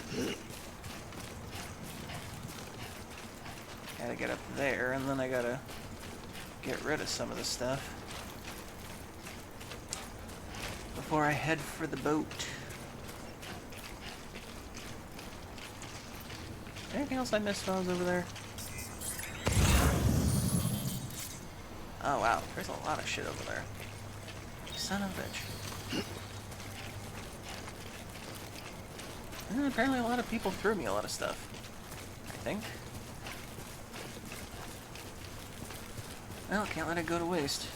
Gotta get up there, and then I gotta get rid of some of the stuff before I head for the boat. Anything else I missed while I was over there? Oh wow, there's a lot of shit over there. Son of a bitch. Apparently a lot of people threw me a lot of stuff. I think. Well, can't let it go to waste.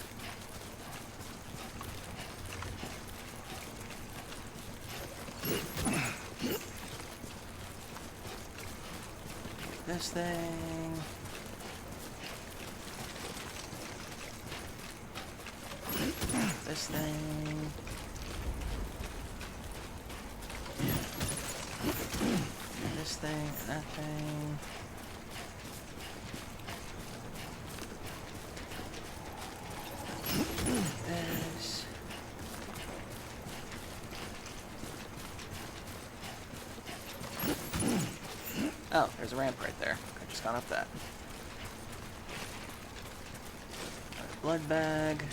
This thing. This thing. this thing and that thing. This. Oh, there's a ramp right there. I just gone up that. Another blood bag.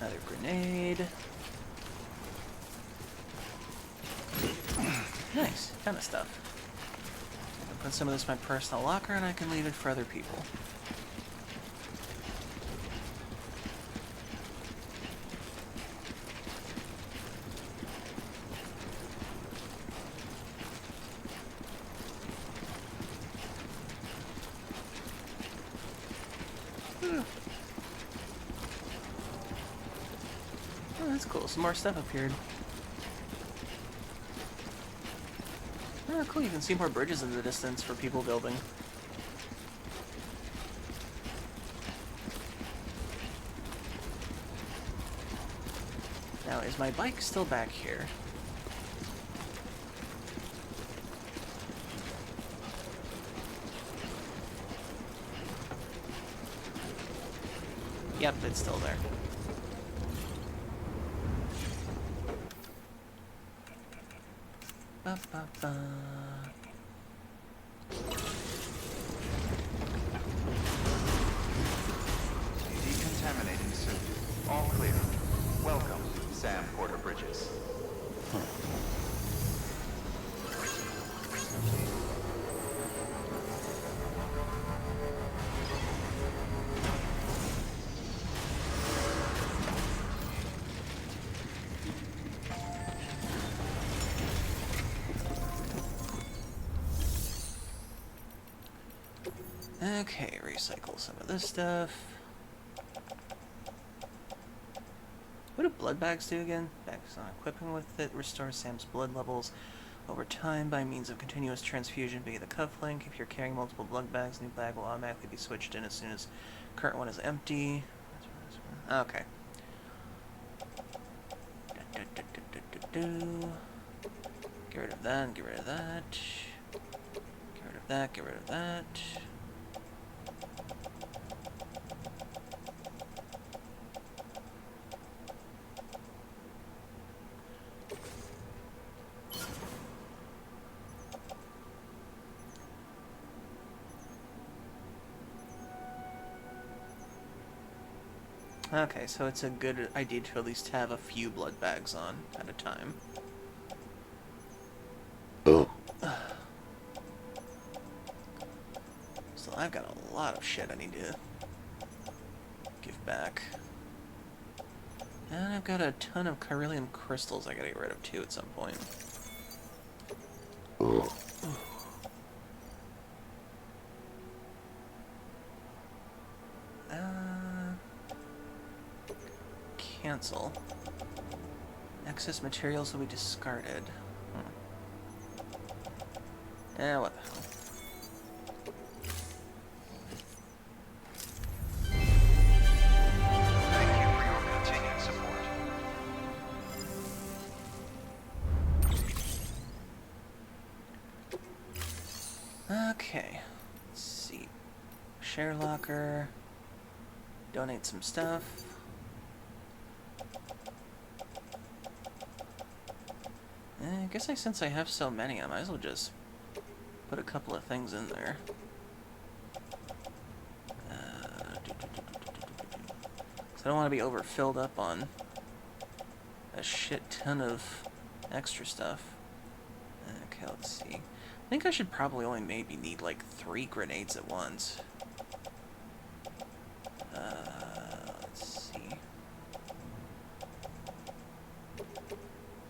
Another grenade. Nice, kind of stuff. I'll put some of this in my personal locker and I can leave it for other people. Oh, that's cool. Some more stuff appeared. Oh, cool. You can see more bridges in the distance for people building. Now, is my bike still back here? Yep, it's still there. Ba, ba, ba. Decontaminating suit. All clear. Welcome, Sam Porter Bridges. Okay, recycle some of this stuff. What do blood bags do again? Bags on equipping with it restores Sam's blood levels over time by means of continuous transfusion via the cufflink. If you're carrying multiple blood bags, new bag will automatically be switched in as soon as current one is empty. Okay. Get rid of that, get rid of that. Get rid of that, get rid of that. Okay, so it's a good idea to at least have a few blood bags on at a time. Oh. So I've got a lot of shit I need to give back. And I've got a ton of Carillium crystals I gotta get rid of too at some point. Oh. Cancel. Excess materials will be discarded. What the hell. Thank you for your continued support. Okay. Let's see. Share locker. Donate some stuff. I guess since I have so many, I might as well just put a couple of things in there. So I don't want to be overfilled up on a shit ton of extra stuff. Okay, let's see. I think I should probably only maybe need like 3 grenades at once. Let's see.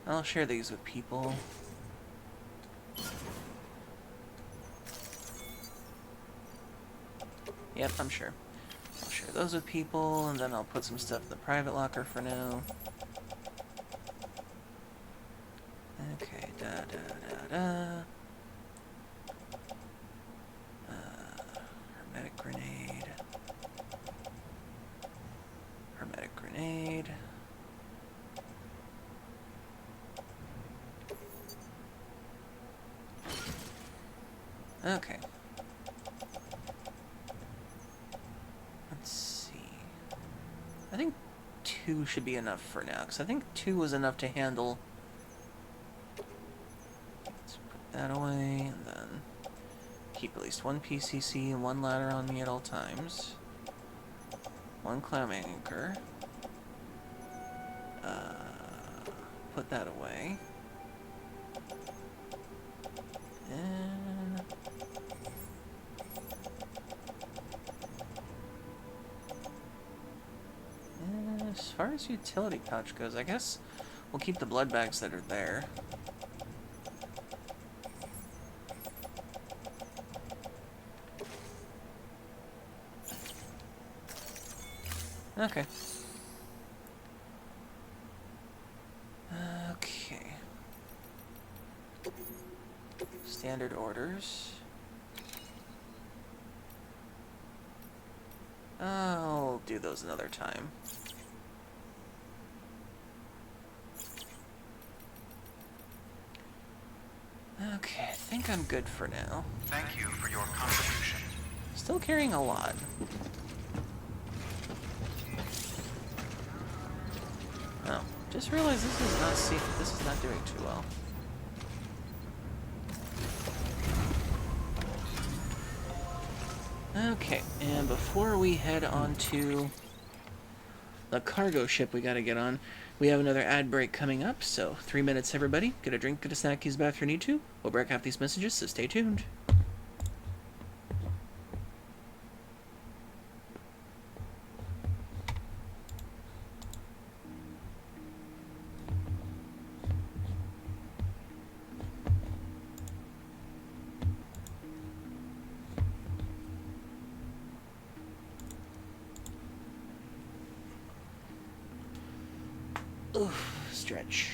I'll share these with people. Yep, I'm sure. I'll share those with people, and then I'll put some stuff in the private locker for now. Okay, hermetic grenade. Hermetic grenade. Okay. Let's see. I think 2 should be enough for now, because I think 2 was enough to handle. Let's put that away, and then keep at least 1 PCC and 1 ladder on me at all times. 1 clam anchor. Put that away. And as far as utility pouch goes, I guess we'll keep the blood bags that are there. Okay. Okay. Standard orders. I'll do those another time. Okay, I think I'm good for now. Thank you for your contribution. Still carrying a lot. Oh, just realized this is not safe. This is not doing too well. Okay, and before we head on to the cargo ship we gotta get on, we have another ad break coming up, so 3 minutes everybody. Get a drink, get a snack, use the bathroom if you need to. We'll break out these messages, so stay tuned. Oof, stretch.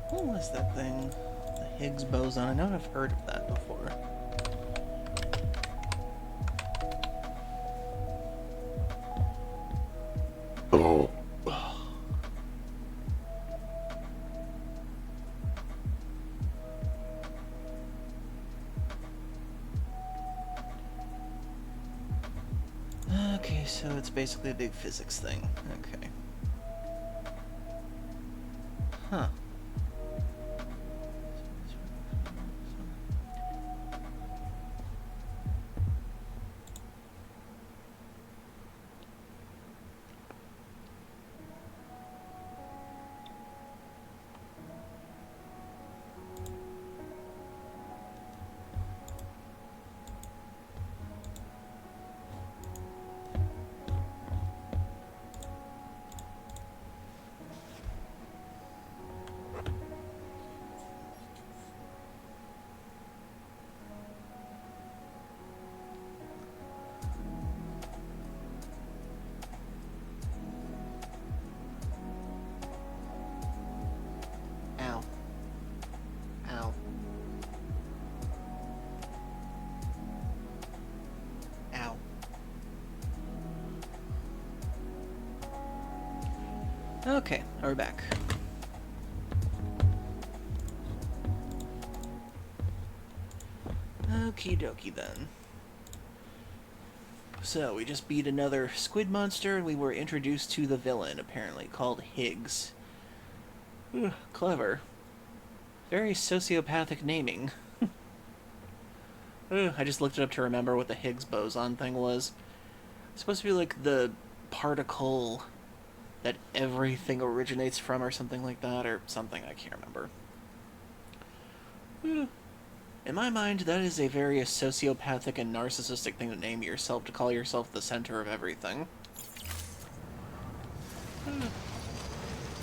What was that thing? The Higgs boson. I know I've heard of that before. Oh. Okay, so it's basically a big physics thing. Okay. Huh. Okay, we're back. Okie dokie then. So, we just beat another squid monster, and we were introduced to the villain, apparently, called Higgs. Ugh, clever. Very sociopathic naming. Ugh, I just looked it up to remember what the Higgs boson thing was. It's supposed to be like the particle that everything originates from, or something like that, or something, I can't remember. In my mind, that is a very sociopathic and narcissistic thing to name yourself, to call yourself the center of everything.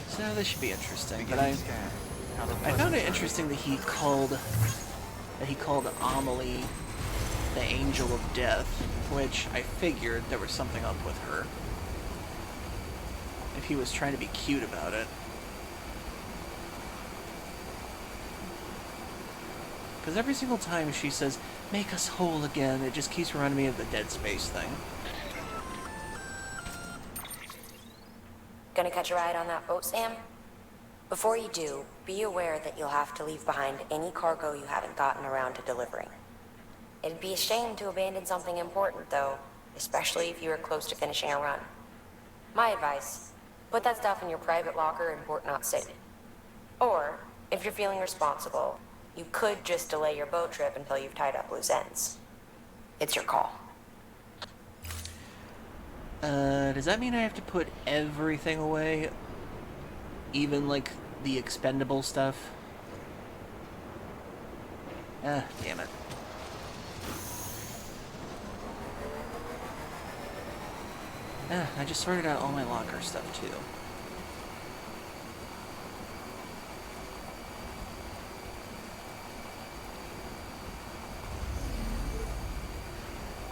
So this should be interesting, but I found it interesting that he called Amelie the Angel of Death, which I figured there was something up with her. If he was trying to be cute about it. Because every single time she says, "Make us whole again," it just keeps reminding me of the Dead Space thing. Gonna catch a ride on that boat, Sam? Before you do, be aware that you'll have to leave behind any cargo you haven't gotten around to delivering. It'd be a shame to abandon something important, though, especially if you are close to finishing a run. My advice, put that stuff in your private locker in Port Knot City. Or, if you're feeling responsible, you could just delay your boat trip until you've tied up loose ends. It's your call. Does that mean I have to put everything away? Even, like, the expendable stuff? Ah, damn it. Ah, I just sorted out all my locker stuff, too.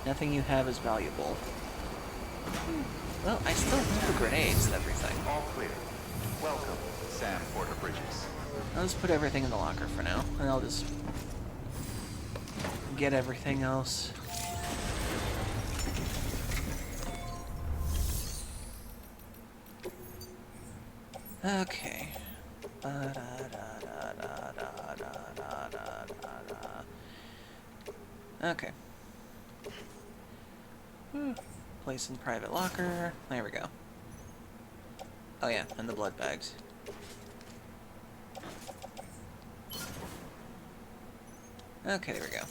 Nothing you have is valuable. Well, I still have the grenades and everything. All clear. Welcome, Sam Porter Bridges. I'll just put everything in the locker for now, and I'll just get everything else. Okay. Okay. Place in private locker. There we go. Oh yeah, and the blood bags. Okay, there we go.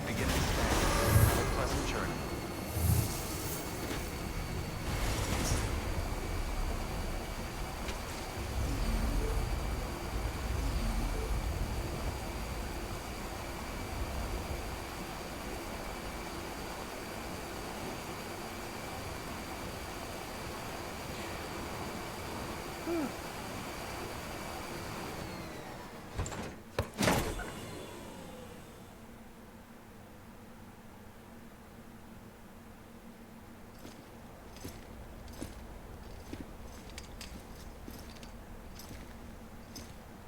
Beginning scan. Have a pleasant journey.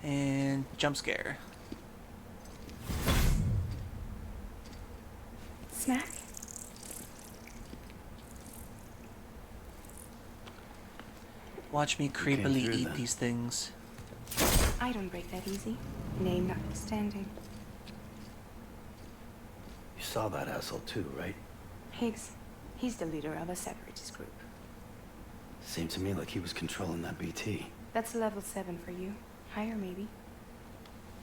And jump scare. Snack? Watch me came creepily through eat then. these things. I don't break that easy. Name notwithstanding. You saw that asshole too, right? Higgs, he's the leader of a separatist group. Seemed to me like he was controlling that BT. That's level 7 for you. Higher, maybe.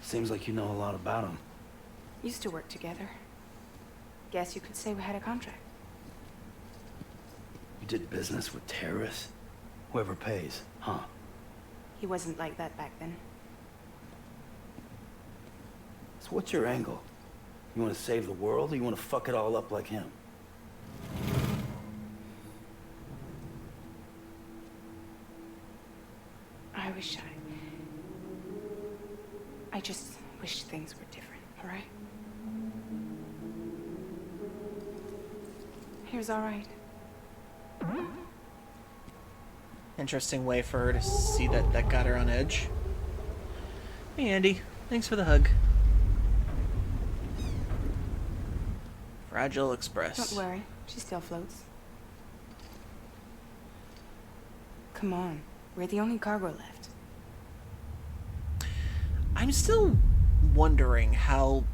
Seems like you know a lot about him. Used to work together. Guess you could say we had a contract. You did business with terrorists? Whoever pays, huh? He wasn't like that back then. So what's your angle? You want to save the world, or you want to fuck it all up like him? I wish I just wish things were different, all right? Here's all right. Interesting way for her to see that got her on edge. Hey, Andy. Thanks for the hug. Fragile Express. Don't worry, she still floats. Come on, we're the only cargo left. I'm still wondering how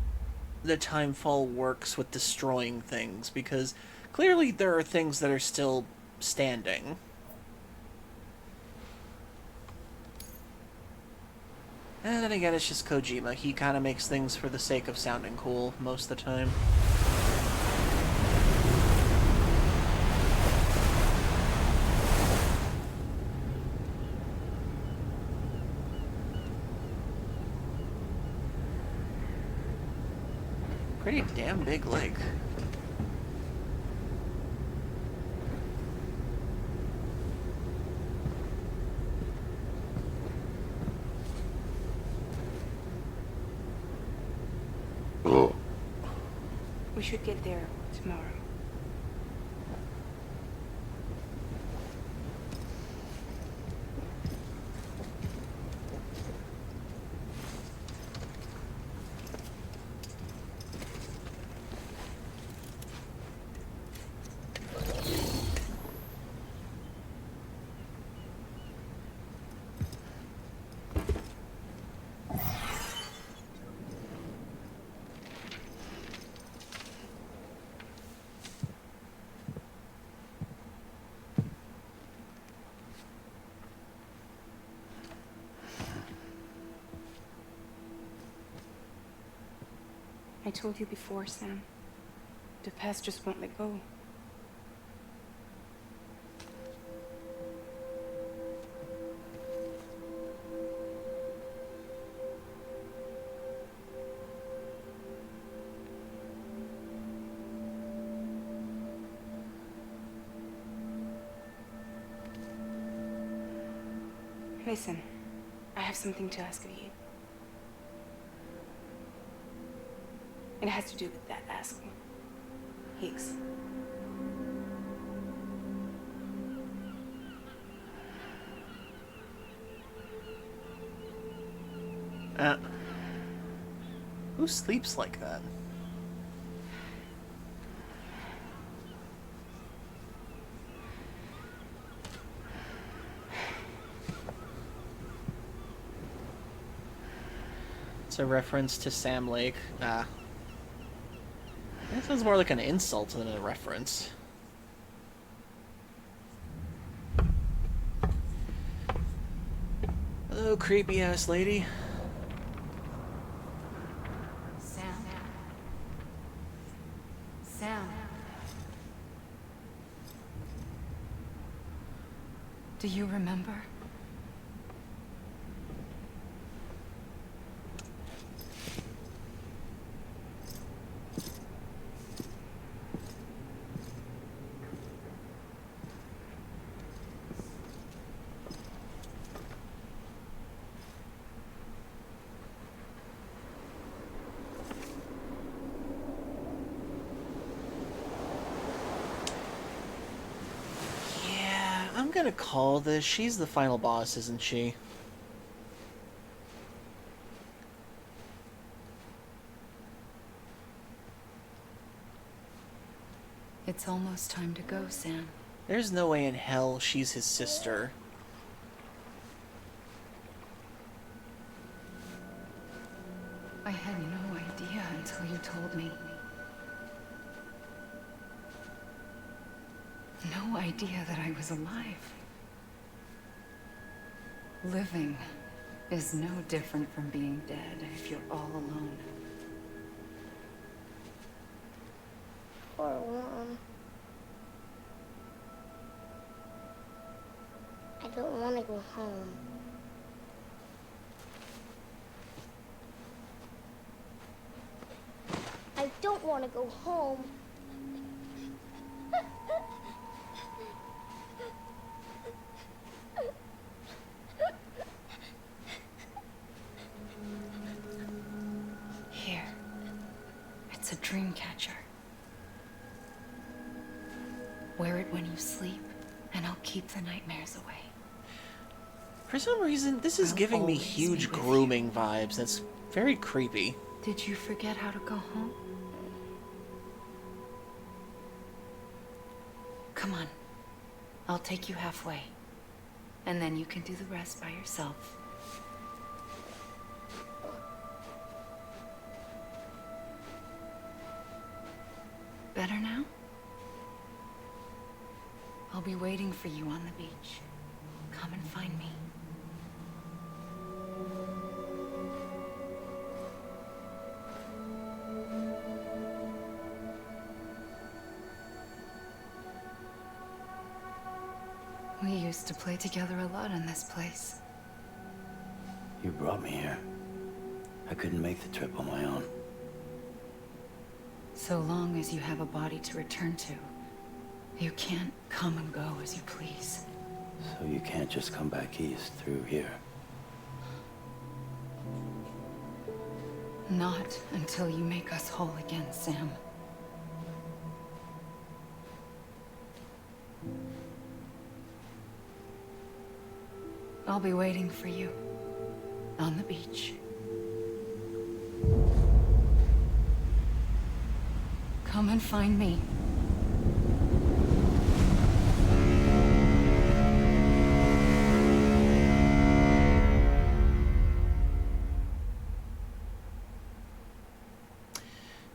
the timefall works with destroying things, because clearly there are things that are still standing. And then again, it's just Kojima. He kind of makes things for the sake of sounding cool most of the time. Pretty damn big lake. We should get there tomorrow. I told you before, Sam. The past just won't let go. Listen, I have something to ask of you. It has to do with that asshole, Higgs. Who sleeps like that? It's a reference to Sam Lake. That sounds more like an insult than a reference. Hello, creepy ass lady. Sam. Sam. Do you remember? I'm gonna call this. She's the final boss, isn't she? It's almost time to go, Sam. There's no way in hell she's his sister. I had no idea until you told me. No idea that I was alive. Living is no different from being dead if you're all alone. Poor Mom. I don't want to go home. I don't want to go home. Here. It's a dream catcher. Wear it when you sleep, and I'll keep the nightmares away. For some reason, this is I'll giving me always huge be with grooming vibes. That's very creepy. Did you forget how to go home? Come on. I'll take you halfway. And then you can do the rest by yourself. Better now? I'll be waiting for you on the beach. Come and find me. We used to play together a lot in this place. You brought me here. I couldn't make the trip on my own. So long as you have a body to return to, you can't come and go as you please. So you can't just come back east through here. Not until you make us whole again, Sam. I'll be waiting for you on the beach. Come and find me.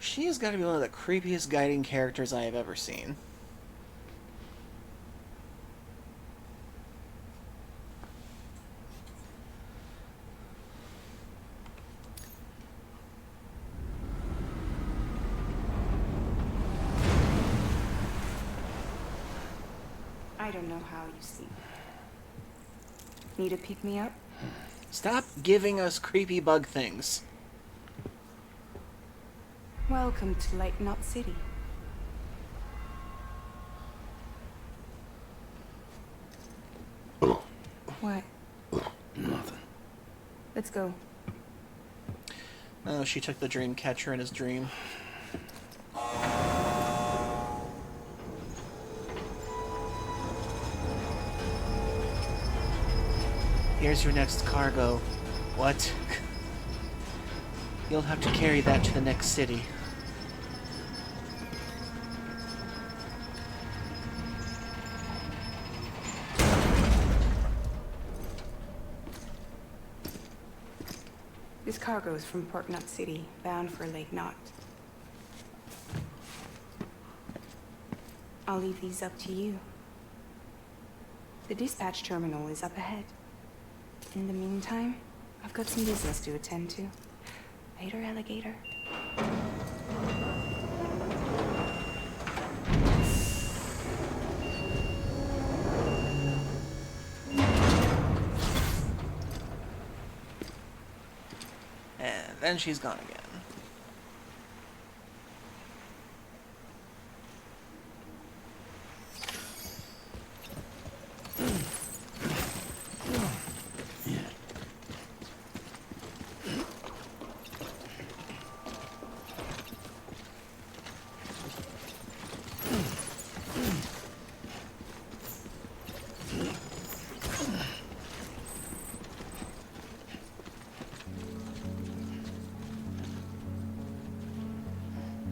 She has got to be one of the creepiest guiding characters I have ever seen. I don't know how you sleep. Need to pick me up? Stop giving us creepy bug things. Welcome to Lake Knot City. What? Nothing. Let's go. Oh, she took the dream catcher in his dream. Here's your next cargo. What? You'll have to carry that to the next city. This cargo is from Port Knot City, bound for Lake Knot. I'll leave these up to you. The dispatch terminal is up ahead. In the meantime, I've got some business to attend to. Later, alligator. And then she's gone again.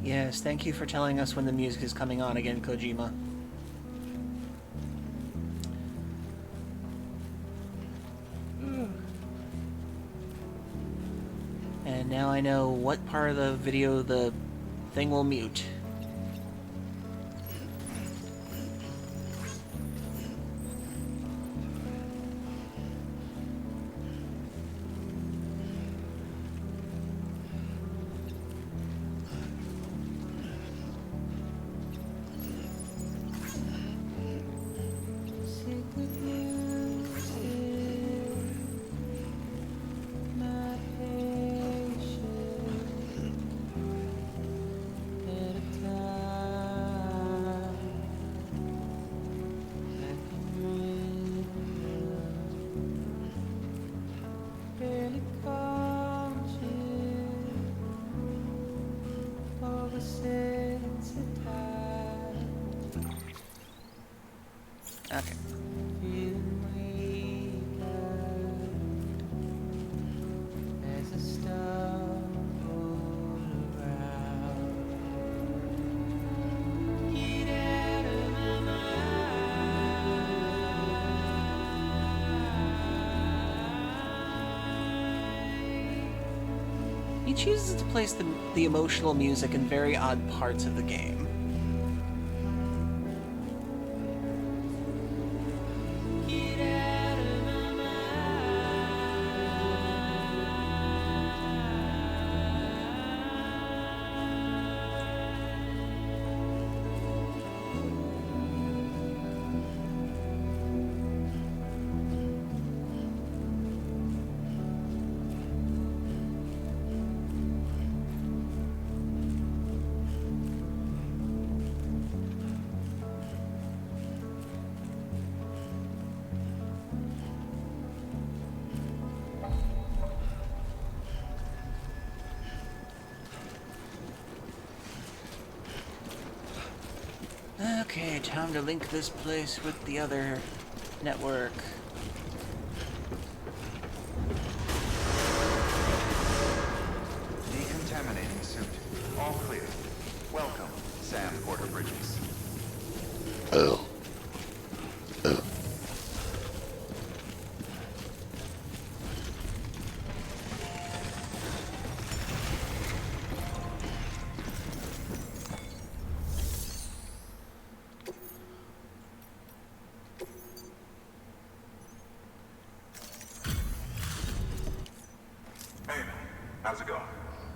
Yes, thank you for telling us when the music is coming on again, Kojima. And now I know what part of the video the thing will mute. He chooses to place the emotional music in very odd parts of the game. Okay, time to link this place with the other network. Decontaminating suit. All clear. Welcome, Sam Porter Bridges. Hey man, how's it going?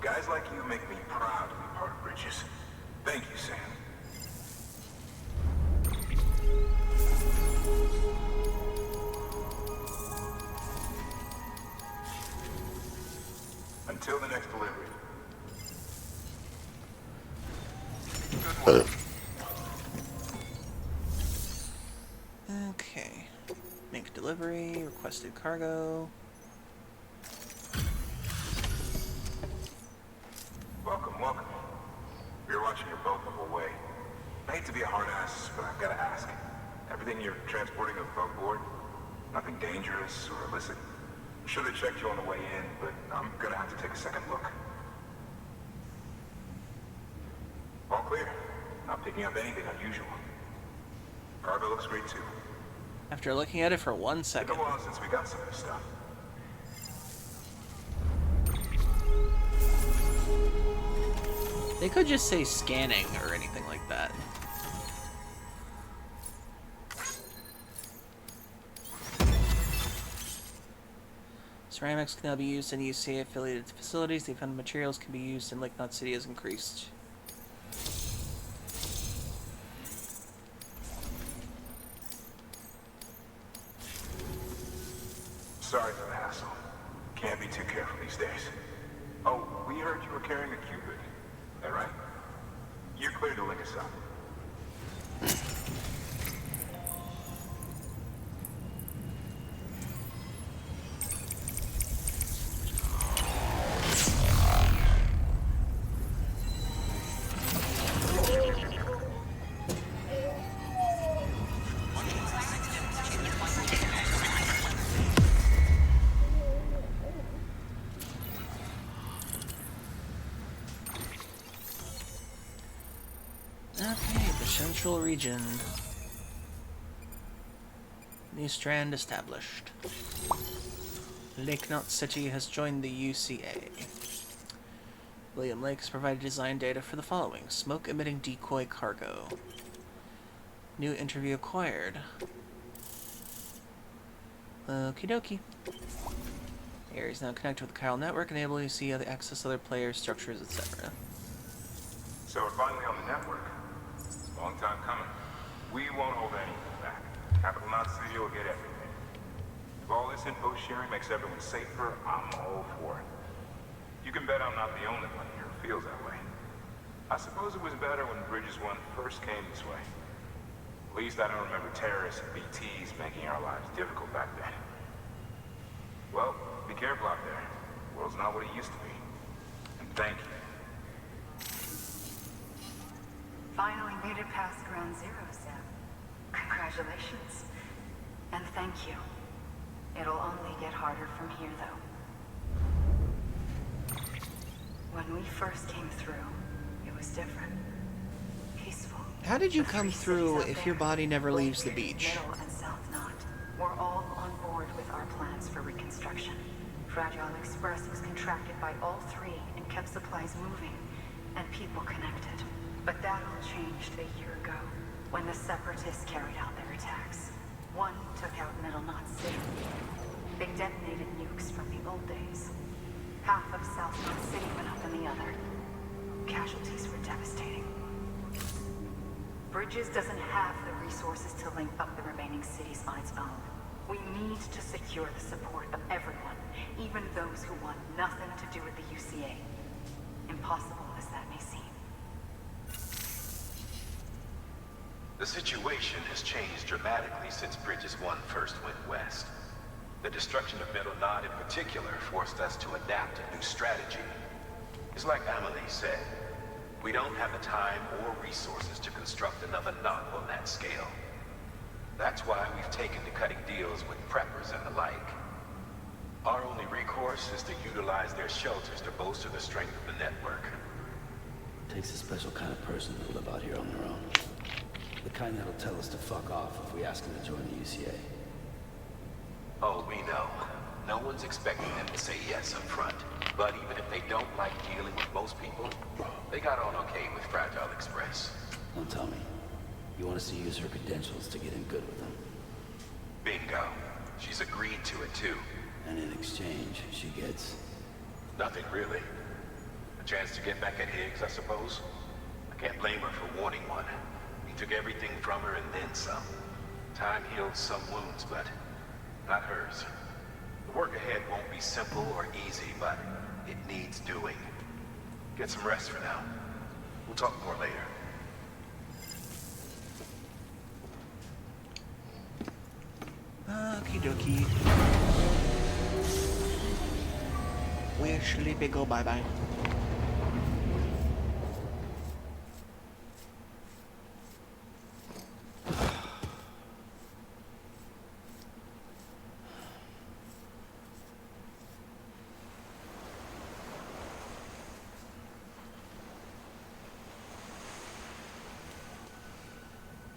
Guys like you make me proud to be part of Bridges. Thank you, Sam. Until the next delivery. Good work. Okay. Make delivery, requested cargo. Welcome. You're watching your boat the whole way. I hate to be a hard ass, but I've got to ask. Everything you're transporting above board? Nothing dangerous or illicit? I'm sure they checked you on the way in, but I'm gonna have to take a second look. All clear. Not picking up anything unusual. Cargo looks great too. After looking at it for 1 It's been second. a while since we got some of this stuff. They could just say scanning or anything like that. Ceramics can now be used in UCA affiliated facilities. The found materials can be used in Lake Knot City as increased. Sorry for the hassle. Can't be too careful these days. Oh, we heard you were carrying a Cupid. Is that right? You're clear to link us up. Okay, the central region. New strand established. Lake Knot City has joined the UCA. William Lake has provided design data for the following. Smoke-emitting decoy cargo. New interview acquired. Okie dokie. Area is now connected with the Chiral network, enabling you to see how to access other players, structures, etc. So we're finally on the network. Long time coming. We won't hold anything back. Capital Knot City will get everything. If all this info sharing makes everyone safer, I'm all for it. You can bet I'm not the only one here who feels that way. I suppose it was better when Bridges 1 first came this way. At least I don't remember terrorists and BTs making our lives difficult back then. Well, be careful out there. The world's not what it used to be. And thank you. Finally made it past ground zero, Sam. Congratulations. And thank you. It'll only get harder from here, though. When we first came through, it was different. Peaceful. How did you The come 3 cities through out if there, your body never leaves the Blakebeard, beach? Middle and South Knot, we're all on board with our plans for reconstruction. Fragile Express was contracted by all three and kept supplies moving and people connected. But that all changed a year ago when the Separatists carried out their attacks. One took out Middle Knot City. They detonated nukes from the old days. Half of South Knot City went up in the other. Casualties were devastating. Bridges doesn't have the resources to link up the remaining cities on its own. We need to secure the support of everyone, even those who want nothing to do with the UCA. Impossible as that may seem. The situation has changed dramatically since Bridges 1 first went west. The destruction of Middle Knot in particular forced us to adapt a new strategy. It's like Amelie said, we don't have the time or resources to construct another knot on that scale. That's why we've taken to cutting deals with preppers and the like. Our only recourse is to utilize their shelters to bolster the strength of the network. Takes a special kind of person to live out here on their own. The kind that'll tell us to fuck off if we ask them to join the UCA. Oh, we know. No one's expecting them to say yes up front. But even if they don't like dealing with most people, they got on okay with Fragile Express. Don't tell me. You want us to use her credentials to get in good with them? Bingo. She's agreed to it too. And in exchange, she gets... Nothing really. A chance to get back at Higgs, I suppose. I can't blame her for wanting one. He took everything from her and then some. Time healed some wounds, but not hers. The work ahead won't be simple or easy, but it needs doing. Get some rest for now. We'll talk more later. Okie dokie. We're sleepy, go bye-bye.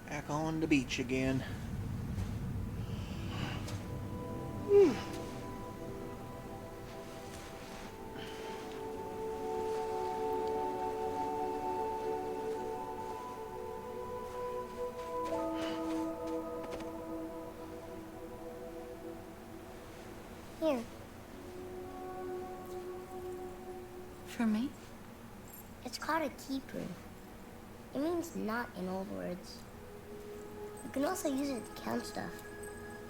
Back on the beach again. Here. For me? It's called a keeper. It means knot in old words. You can also use it to count stuff.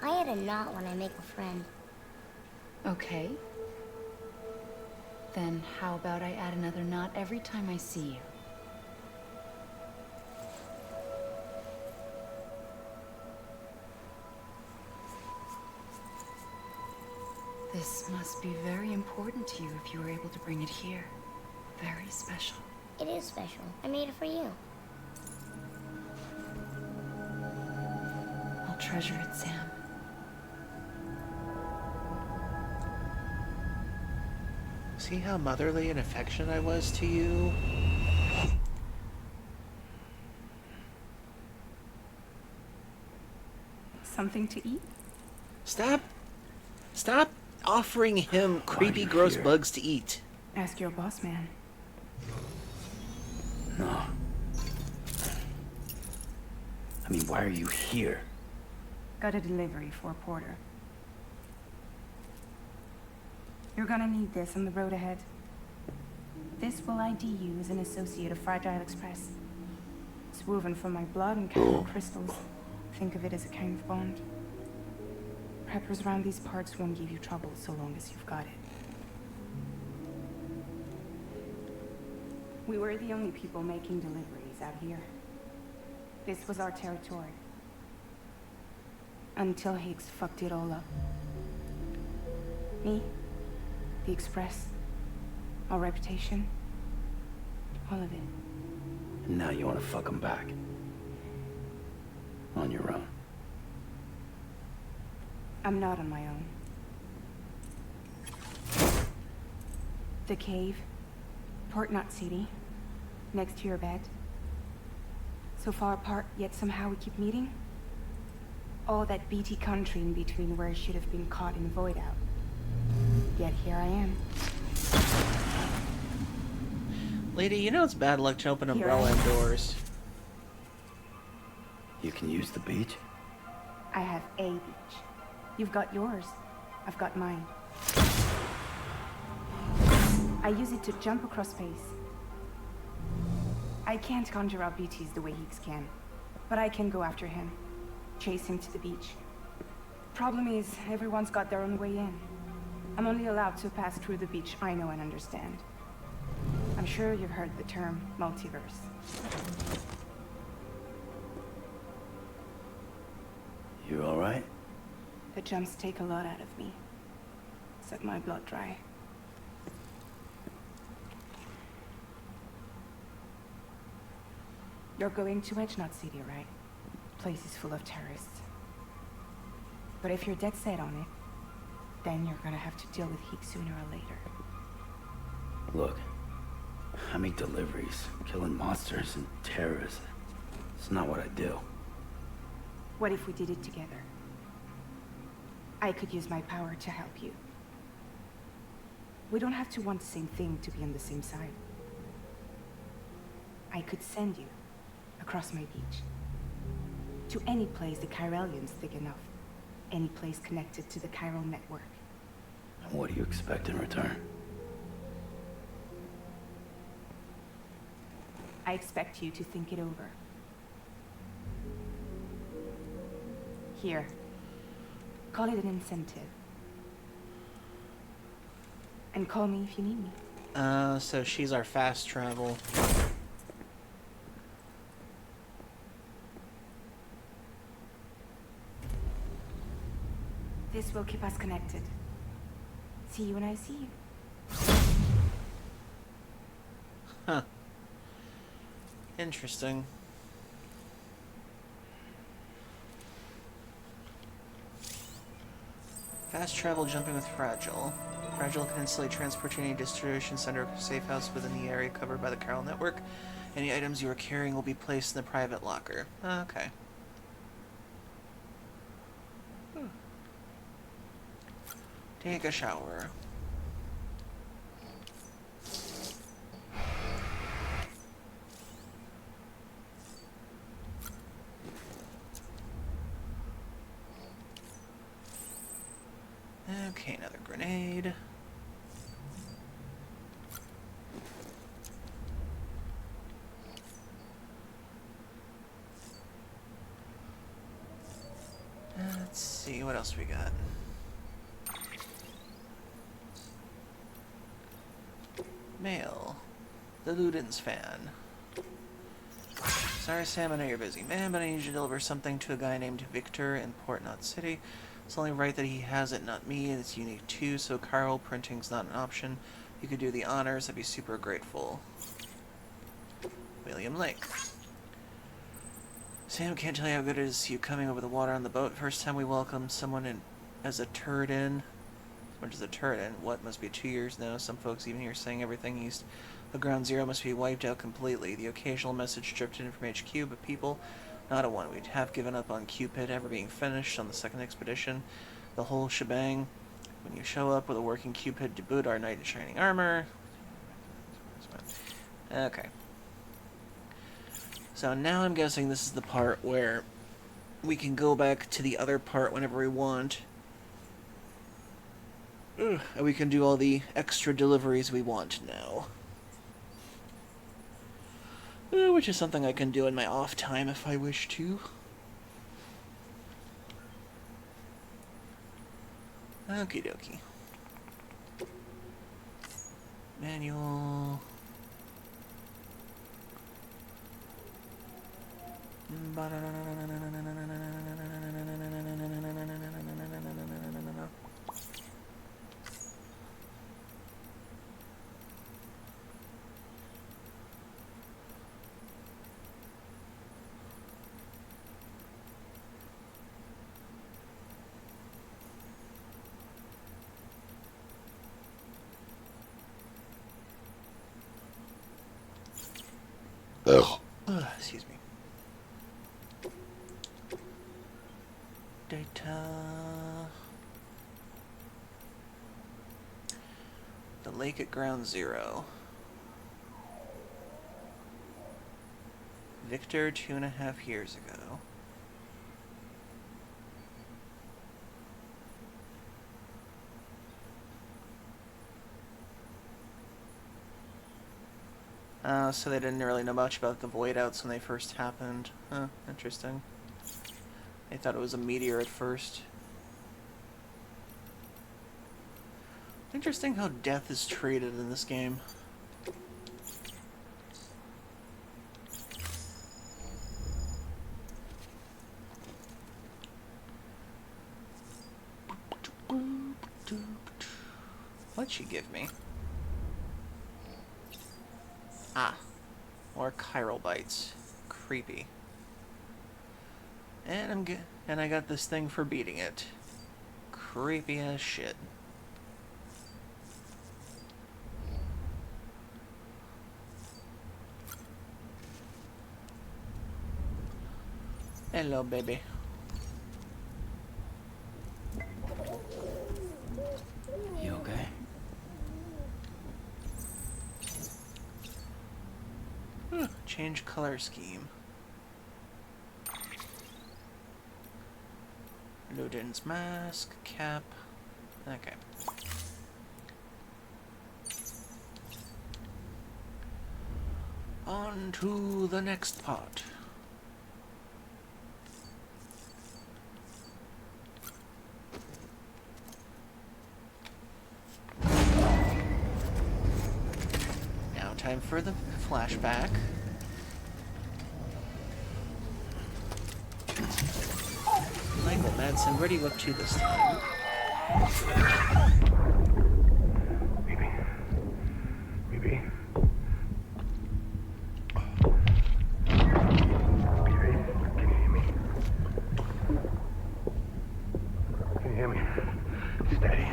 I add a knot when I make a friend. Okay. Then how about I add another knot every time I see you? This must be very important to you if you were able to bring it here. Very special. It is special. I made it for you. I'll treasure it, Sam. See how motherly and affectionate I was to you? Something to eat? Stop offering him creepy, gross bugs to eat. Ask your boss man. No. I mean, why are you here? Got a delivery for a porter. You're gonna need this on the road ahead. This will ID you as an associate of Fragile Express. It's woven from my blood and covered crystals. Think of it as a kind of bond. Preppers around these parts won't give you trouble so long as you've got it. We were the only people making deliveries out here. This was our territory. Until Higgs fucked it all up. Me, the Express, our reputation, all of it. And now you want to fuck him back. On your own. I'm not on my own. The cave, Port Knot City, next to your bed. So far apart, yet somehow we keep meeting. All that BT country in between where I should have been caught in Void Out. Yet here I am. Lady, you know it's bad luck to open Here I umbrella am. indoors. You can use the beach? I have a beach. You've got yours. I've got mine. I use it to jump across space. I can't conjure up beauties the way Higgs can, but I can go after him, chase him to the beach. Problem is, everyone's got their own way in. I'm only allowed to pass through the beach I know and understand. I'm sure you've heard the term multiverse. You alright? The jumps take a lot out of me. Set my blood dry. You're going to Edgenut City, right? Place is full of terrorists. But if you're dead set on it, then you're gonna have to deal with Higgs sooner or later. Look, I make deliveries, killing monsters and terrorists. It's not what I do. What if we did it together? I could use my power to help you. We don't have to want the same thing to be on the same side. I could send you across my beach. To any place the Chiralian's thick enough. Any place connected to the chiral network. And what do you expect in return? I expect you to think it over. Here. Call it an incentive. And call me if you need me. So she's our fast travel. This will keep us connected. See you when I see you. Huh. Interesting. Fast travel jumping with Fragile. Fragile can instantly transport to any distribution center or safe house within the area covered by the chiral network. Any items you are carrying will be placed in the private locker. Okay. Take a shower. Okay, another grenade. Let's see, what else we got? Mail. The Ludens fan. Sorry, Sam, I know you're busy, man, but I need you to deliver something to a guy named Victor in Port Knot City. It's only right that he has it, not me. It's unique too, so chiral printing's not an option. If you could do the honors, I'd be super grateful. William Lake. Sam, can't tell you how good it is to see you coming over the water on the boat. First time we welcomed someone in as a turret in. Which is a turret in. What, must be 2 years now? Some folks even here saying everything east of Ground Zero must be wiped out completely. The occasional message dripped in from HQ, but people, not a one. We'd have given up on Cupid ever being finished on the second expedition. The whole shebang. When you show up with a working Cupid to boot, our knight in shining armor. Okay. So now I'm guessing this is the part where we can go back to the other part whenever we want. And we can do all the extra deliveries we want now. Which is something I can do in my off time if I wish to. Okie dokie. Manual. Excuse me. Data. Lake at Ground Zero. Victor 2.5 years ago. So they didn't really know much about the void outs when they first happened. Huh, interesting. They thought it was a meteor at first. Interesting how death is treated in this game. What'd she give me? Ah, more chiral bites. Creepy. And I got this thing for beating it. Creepy as shit. Hello, baby. You okay? Change color scheme. Ludin's mask, cap. Okay. On to the next part. Now time for the flashback. Michael Madsen, where do you up to this time? Maybe. Maybe. Can you hear me? Can you hear me? Steady.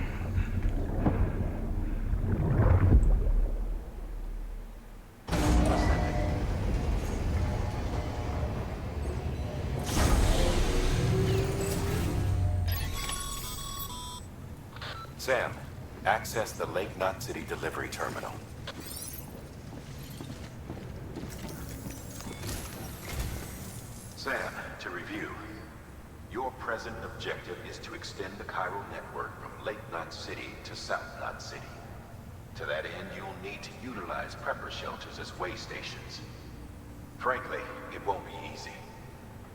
Sam, access the Lake Knot City delivery terminal. Sam, to review, your present objective is to extend the chiral network from Lake Knot City to South Knot City. To that end, you'll need to utilize prepper shelters as way stations. Frankly, it won't be easy.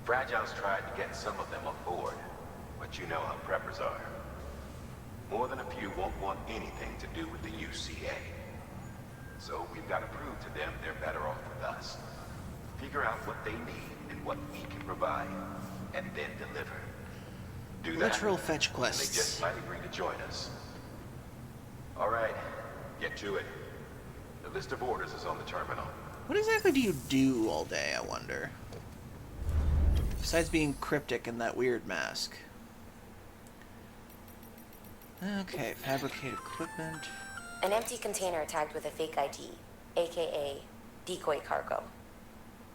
Fragile's tried to get some of them on board, but you know how preppers are. More than a few won't want anything to do with the UCA. So we've got to prove to them they're better off with us. Figure out what they need and what we can provide, and then deliver. Do that, Literal fetch and quests. they just might agree to join us. All right, get to it. The list of orders is on the terminal. What exactly do you do all day, I wonder? Besides being cryptic in that weird mask. Okay, fabricate equipment. An empty container tagged with a fake ID, aka decoy cargo.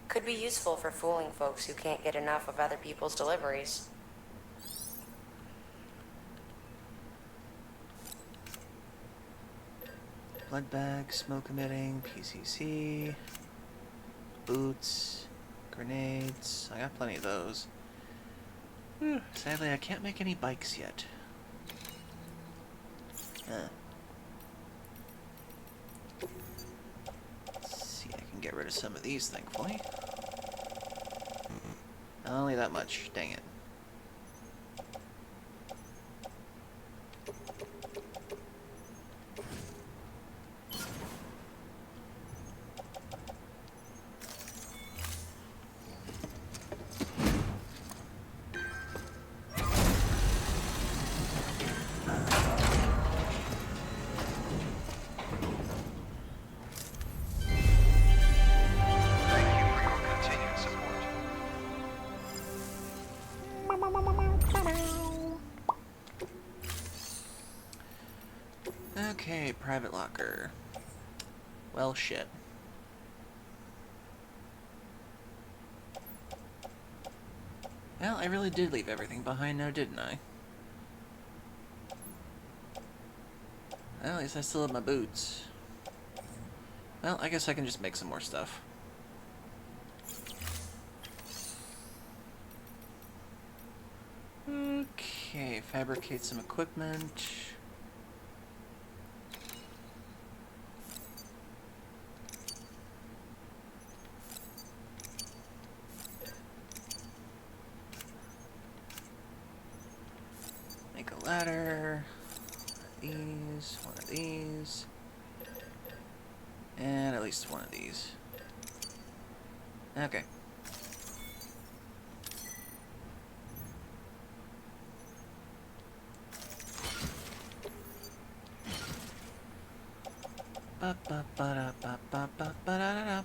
Could be useful for fooling folks who can't get enough of other people's deliveries. Blood bag, smoke emitting, PCC, boots, grenades. I got plenty of those. Sadly, I can't make any bikes yet. Let's see, I can get rid of some of these, thankfully. Only that much, dang it. Okay, private locker. Well, shit. Well, I really did leave everything behind now, didn't I? Well, at least I still have my boots. Well, I guess I can just make some more stuff. Okay, fabricate some equipment. Make a ladder. One of these, and at least one of these. Okay. Ba ba ba da ba ba ba ba da da da.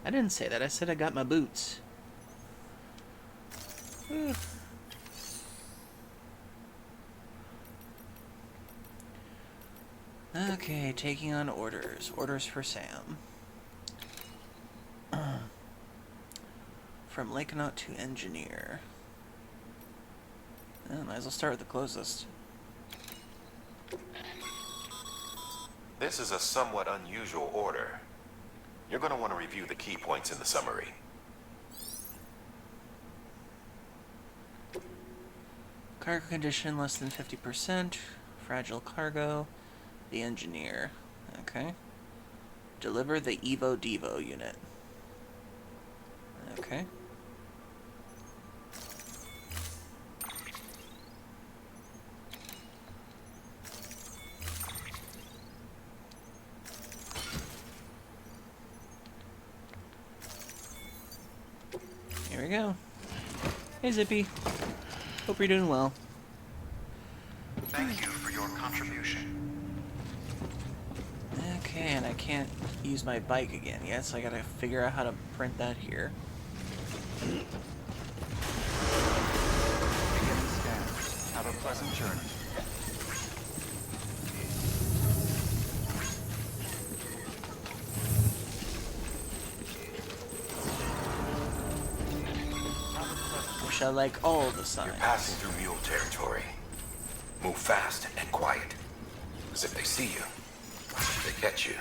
I didn't say that. I said I got my boots. Okay, taking on orders. Orders for Sam. From Lakenaut to Engineer. Might as well start with the closest. This is a somewhat unusual order. You're going to want to review the key points in the summary. Cargo condition less than 50%. Fragile cargo. The engineer. Okay. Deliver the Evo Devo unit. Okay. Here we go. Hey Zippy. Hope you're doing well. Thank you for your contribution. Okay, and I can't use my bike again yet, so I gotta figure out how to print that here. Beginning scan. Have a pleasant journey. Wish I like all the signs. You're passing through mule territory. Move fast and quiet. Because if they see you, they catch you.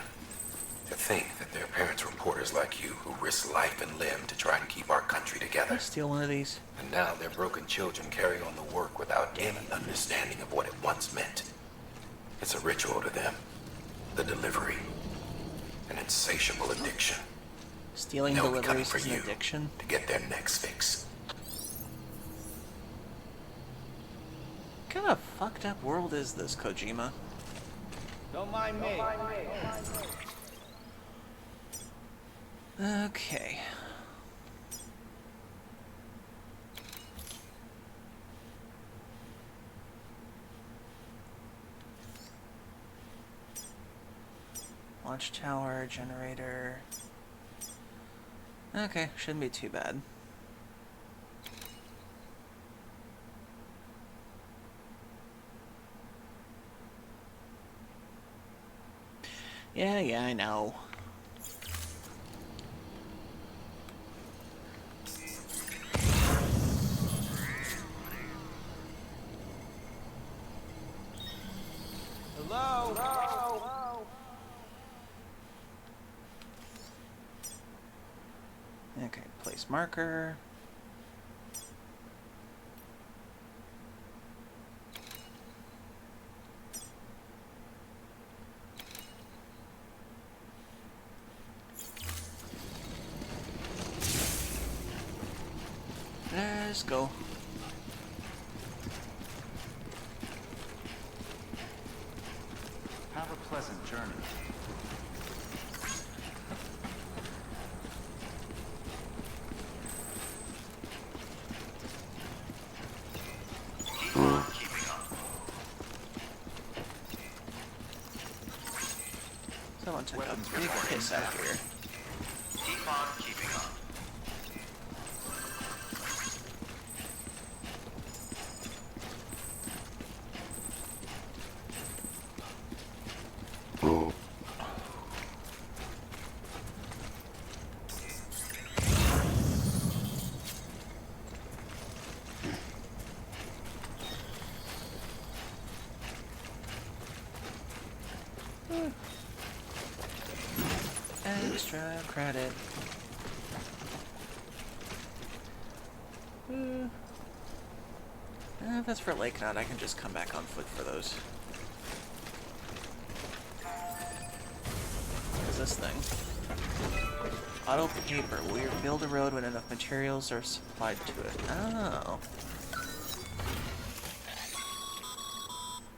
To think that their parents were reporters like you who risked life and limb to try and keep our country together. Let's steal one of these. And now their broken children carry on the work without any understanding of what it once meant. It's a ritual to them. The delivery. An insatiable addiction. Stealing They'll be coming deliveries for is an you addiction. to get their next fix. What kind of fucked up world is this, Kojima? Don't mind me. Okay. Watchtower, generator. Okay, shouldn't be too bad. Yeah, I know. Hello? Okay, place marker. Let's go. Have a pleasant journey. Keep on keeping up. Someone took a big piss out here. Keep on keeping up. extra credit. If that's for Lake Knot, I can just come back on foot for those. What is this thing? Auto paper. Will you build a road when enough materials are supplied to it? Oh.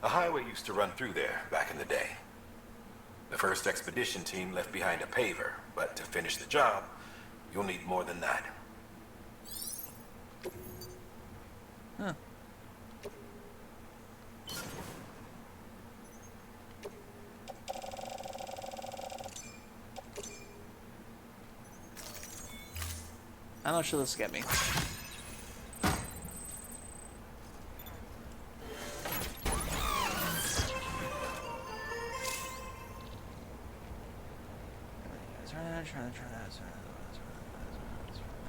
A highway used to run through there back in the day. The first expedition team left behind a paver, but to finish the job, you'll need more than that. Huh. How much will this get me?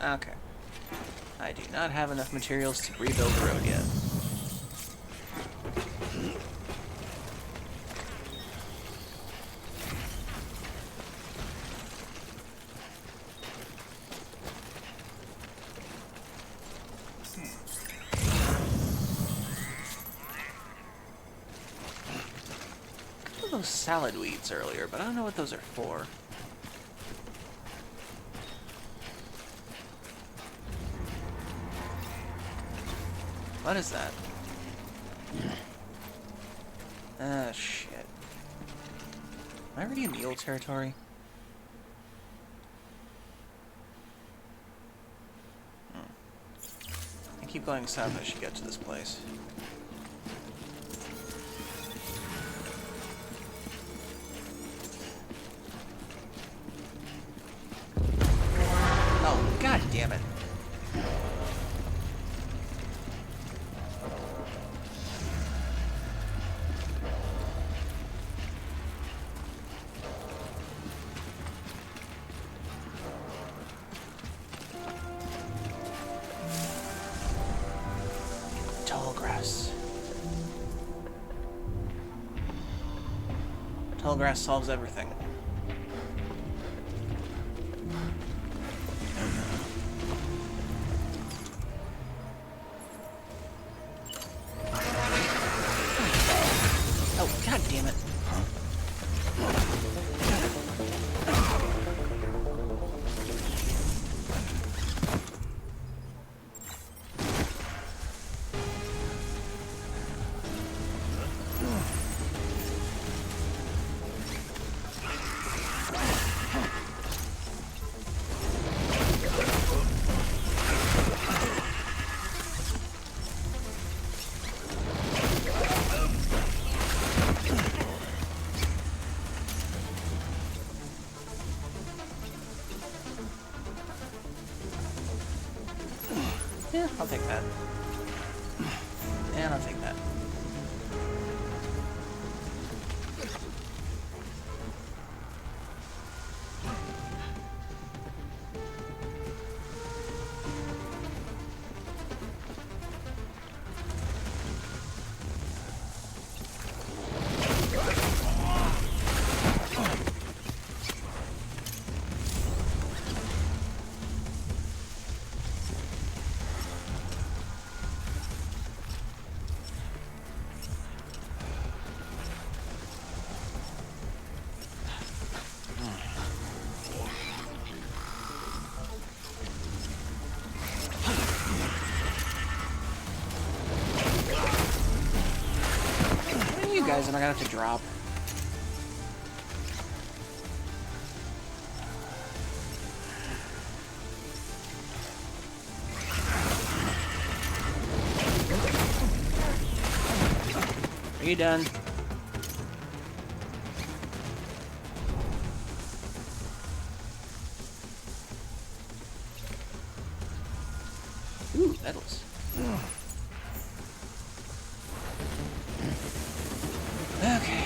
Okay. I do not have enough materials to rebuild the road yet. Those salad weeds earlier, but I don't know what those are for. What is that? Ah, shit. Am I already in mule territory? I keep going south, I should get to this place. Oh, god damn it. Tall grass solves everything. Oh, god damn it. Yeah, I'll take that. And I'll take that. You guys am I gonna have to drop? Are you done? Ooh, medals. Okay.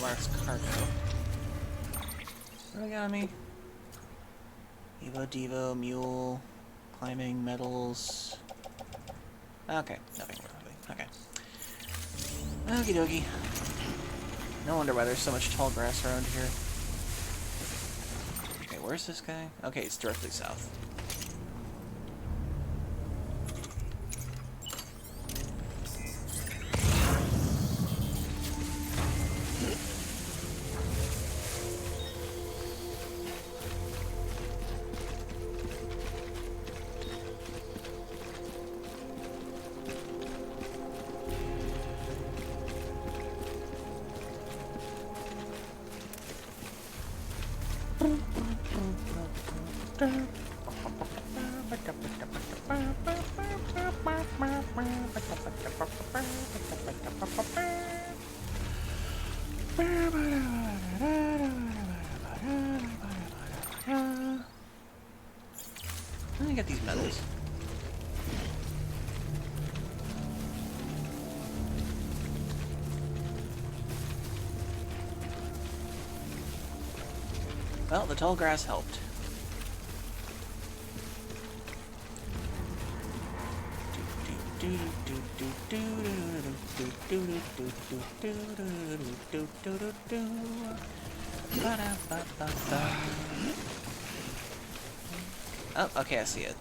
marks cargo. What do we got on me? Evo, Devo, Mule, climbing, metals. Okay, nothing. Okay. Okie dokie. No wonder why there's so much tall grass around here. Okay, where's this guy? Okay, it's directly south. Let me get these medals. Well, the tall grass helped. Oh, okay, I see it.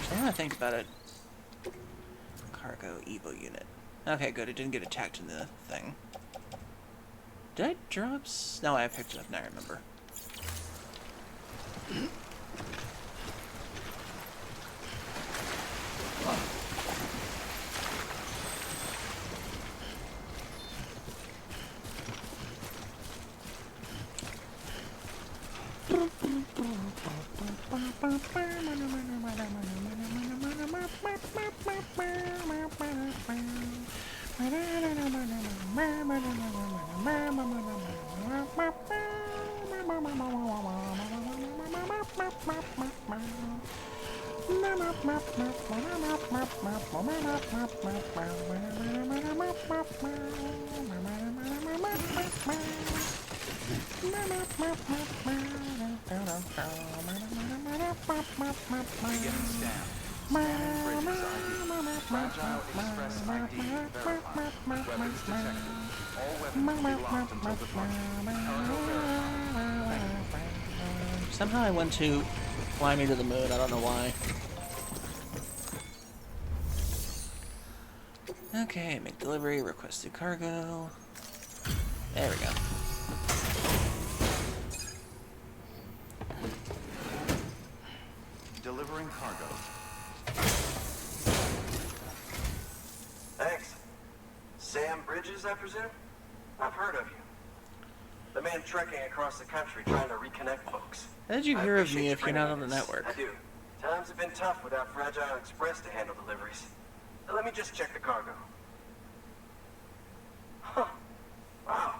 So now I think about it. Cargo Evo unit. Okay, good. It didn't get attacked in the thing. Did I drop? No, I picked it up. Now I remember. Somehow I went to fly me to the moon. I don't know why. Okay, make delivery, requested cargo. There we go. Delivering cargo. Thanks. Sam Bridges, I presume? I've heard of you. The man trekking across the country trying to reconnect folks. How did you hear of me if you're not on the network? I do. Times have been tough without Fragile Express to handle deliveries. Now, let me just check the cargo. Huh. Wow.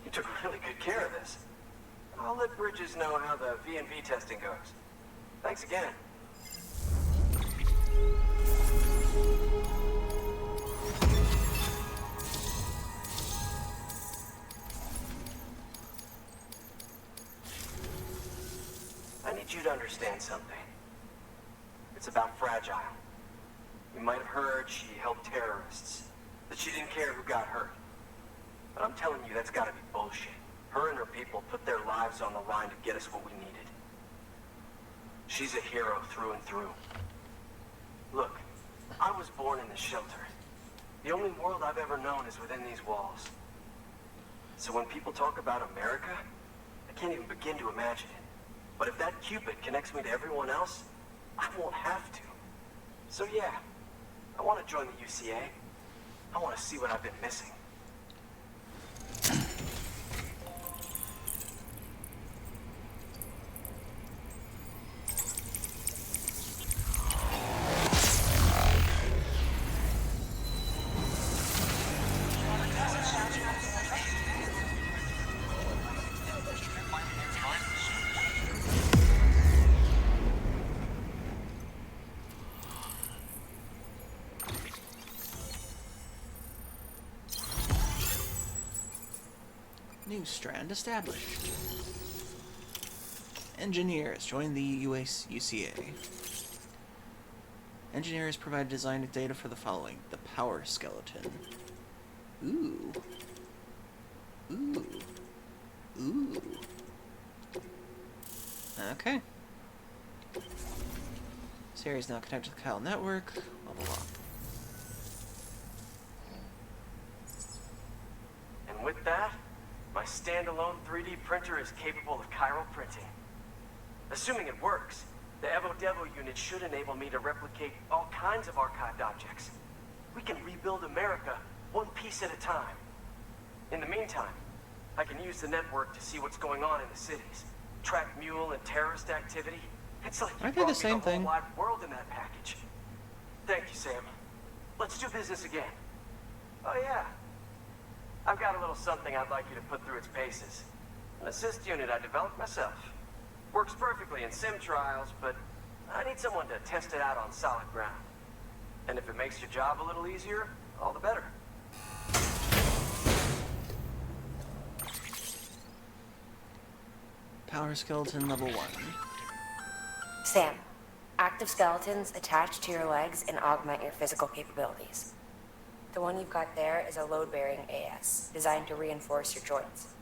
You took really good care of this. I'll let Bridges know how the V&V testing goes. Thanks again. I need you to understand something. It's about Fragile. You might have heard she helped terrorists, that she didn't care who got hurt. But I'm telling you, that's gotta be bullshit. Her and her people put their lives on the line to get us what we needed. She's a hero through and through. Look, I was born in the shelter. The only world I've ever known is within these walls. So when people talk about America, I can't even begin to imagine it. But if that Cupid connects me to everyone else, I won't have to. So yeah, I want to join the UCA. I want to see what I've been missing. New strand established. Engineers join the UCA. Engineers provide design data for the following. The power skeleton. Ooh. Ooh. Ooh. Okay. This area is now connected to the Kyle network. Blah, blah, blah. And with that, my standalone 3D printer is capable of chiral printing. Assuming it works, the Evo Devo unit should enable me to replicate all kinds of archived objects. We can rebuild America one piece at a time. In the meantime, I can use the network to see what's going on in the cities. Track mule and terrorist activity. It's like you Aren't they the brought me same the whole thing? wide world in that package. Thank you, Sam. Let's do business again. Oh yeah. I've got a little something I'd like you to put through its paces. An assist unit I developed myself. Works perfectly in sim trials, but I need someone to test it out on solid ground. And if it makes your job a little easier, all the better. Power skeleton level 1. Sam, active skeletons attach to your legs and augment your physical capabilities. The one you've got there is a load-bearing AS, designed to reinforce your joints.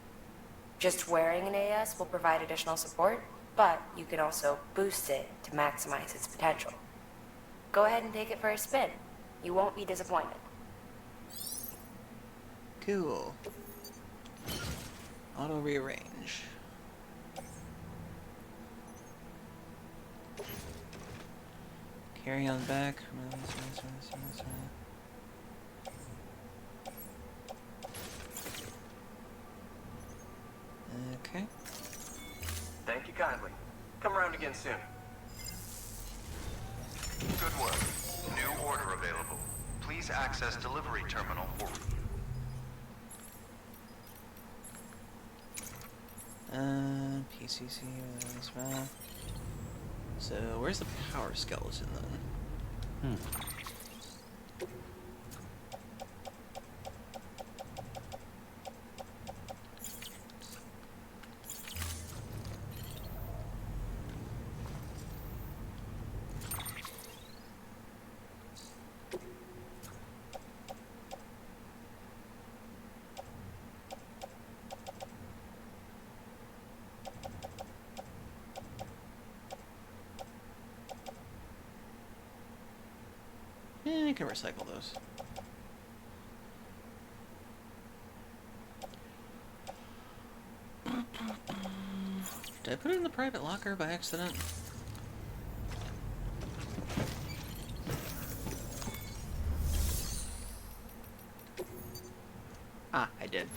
Just wearing an AS will provide additional support, but you can also boost it to maximize its potential. Go ahead and take it for a spin. You won't be disappointed. Cool. Auto rearrange. Carry on back. Okay. Thank you kindly. Come around again soon. Good work. New order available. Please access delivery terminal for review. PCC as well. So, where's the power skeleton then? You can recycle those. Did I put it in the private locker by accident? Ah, I did.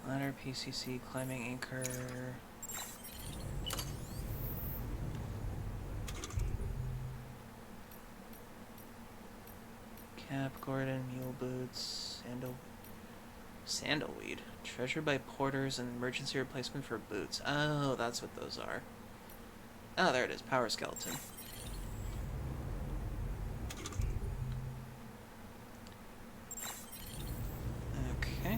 Ladder, PCC, climbing anchor. Cap, Gordon, mule boots, sandalweed. Treasured by porters and emergency replacement for boots. Oh, that's what those are. Oh, there it is. Power skeleton. Okay.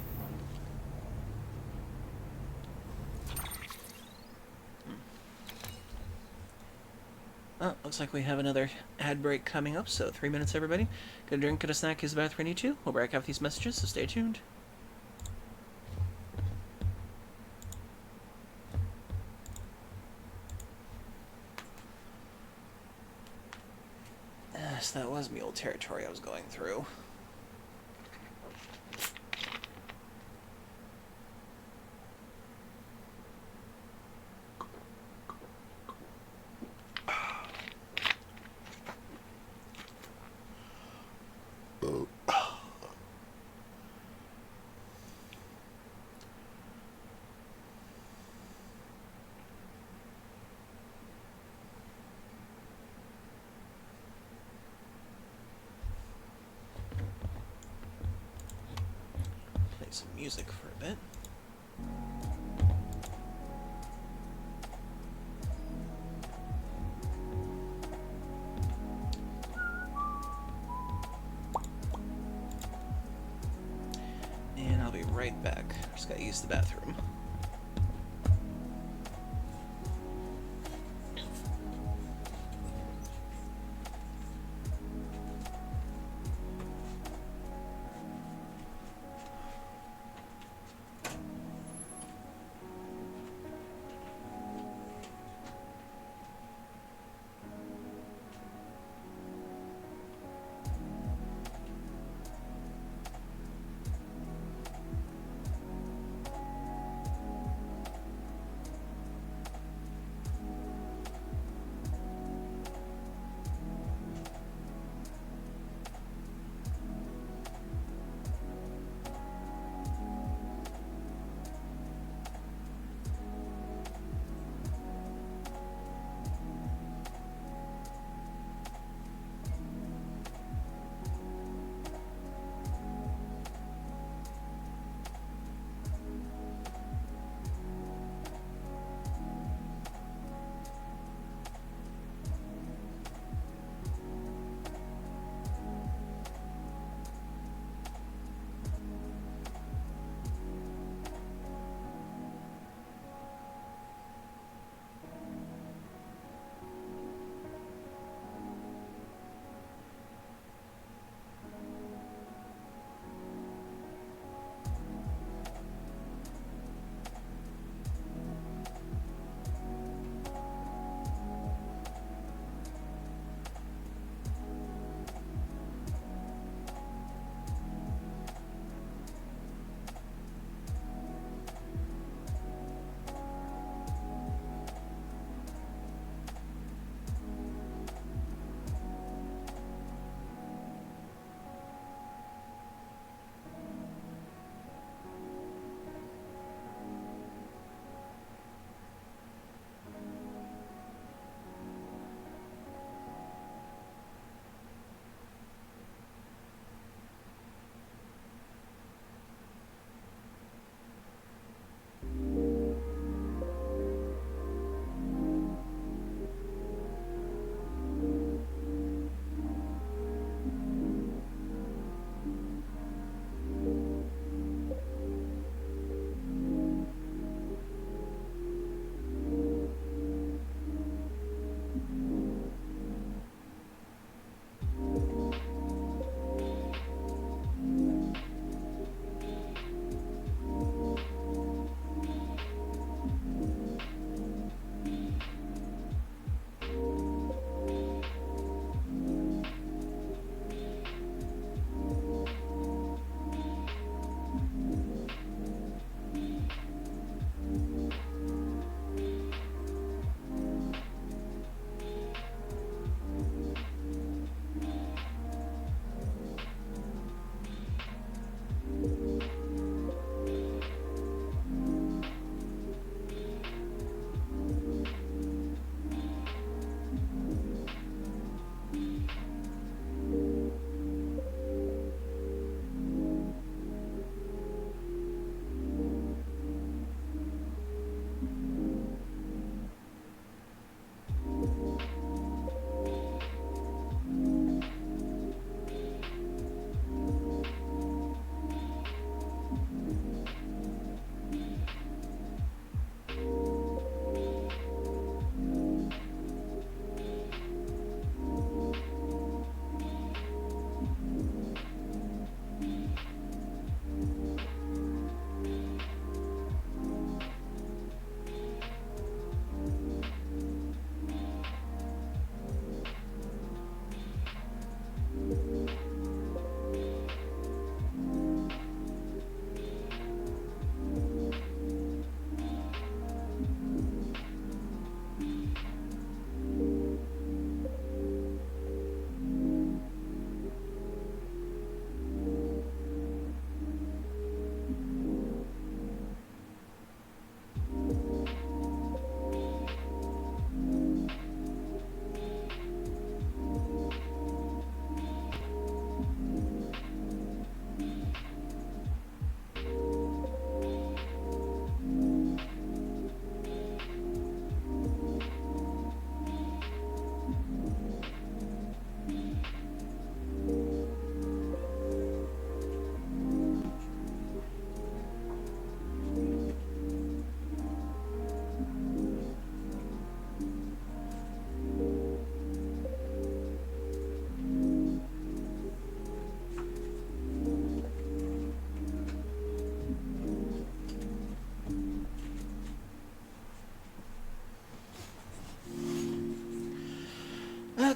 Oh, looks like we have another ad break coming up, so 3 minutes, everybody. Get a drink, get a snack, use the bathroom you need to. We'll break out these messages, so stay tuned. Yes, that was mule territory I was going through. some music for a bit. And I'll be right back. Just gotta use the bathroom.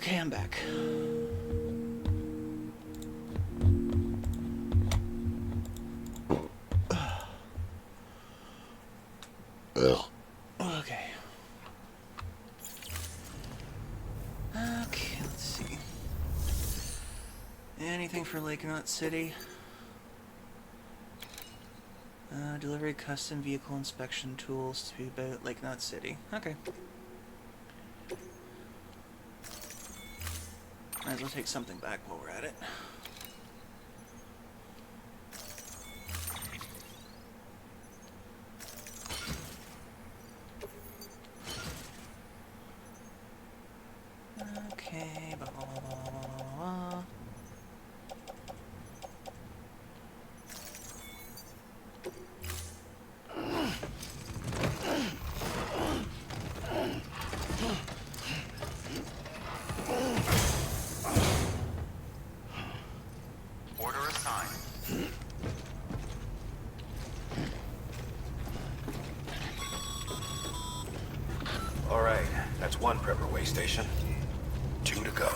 Okay, I'm back. Okay. Okay, let's see. Anything for Lake Knot City? Delivery custom vehicle inspection tools to be about Lake Knot City. Okay. Might as well take something back while we're at it. Okay, blah, blah, blah, blah, blah, blah, blah. Order assigned. All right, that's one prepper way station. 2 to go.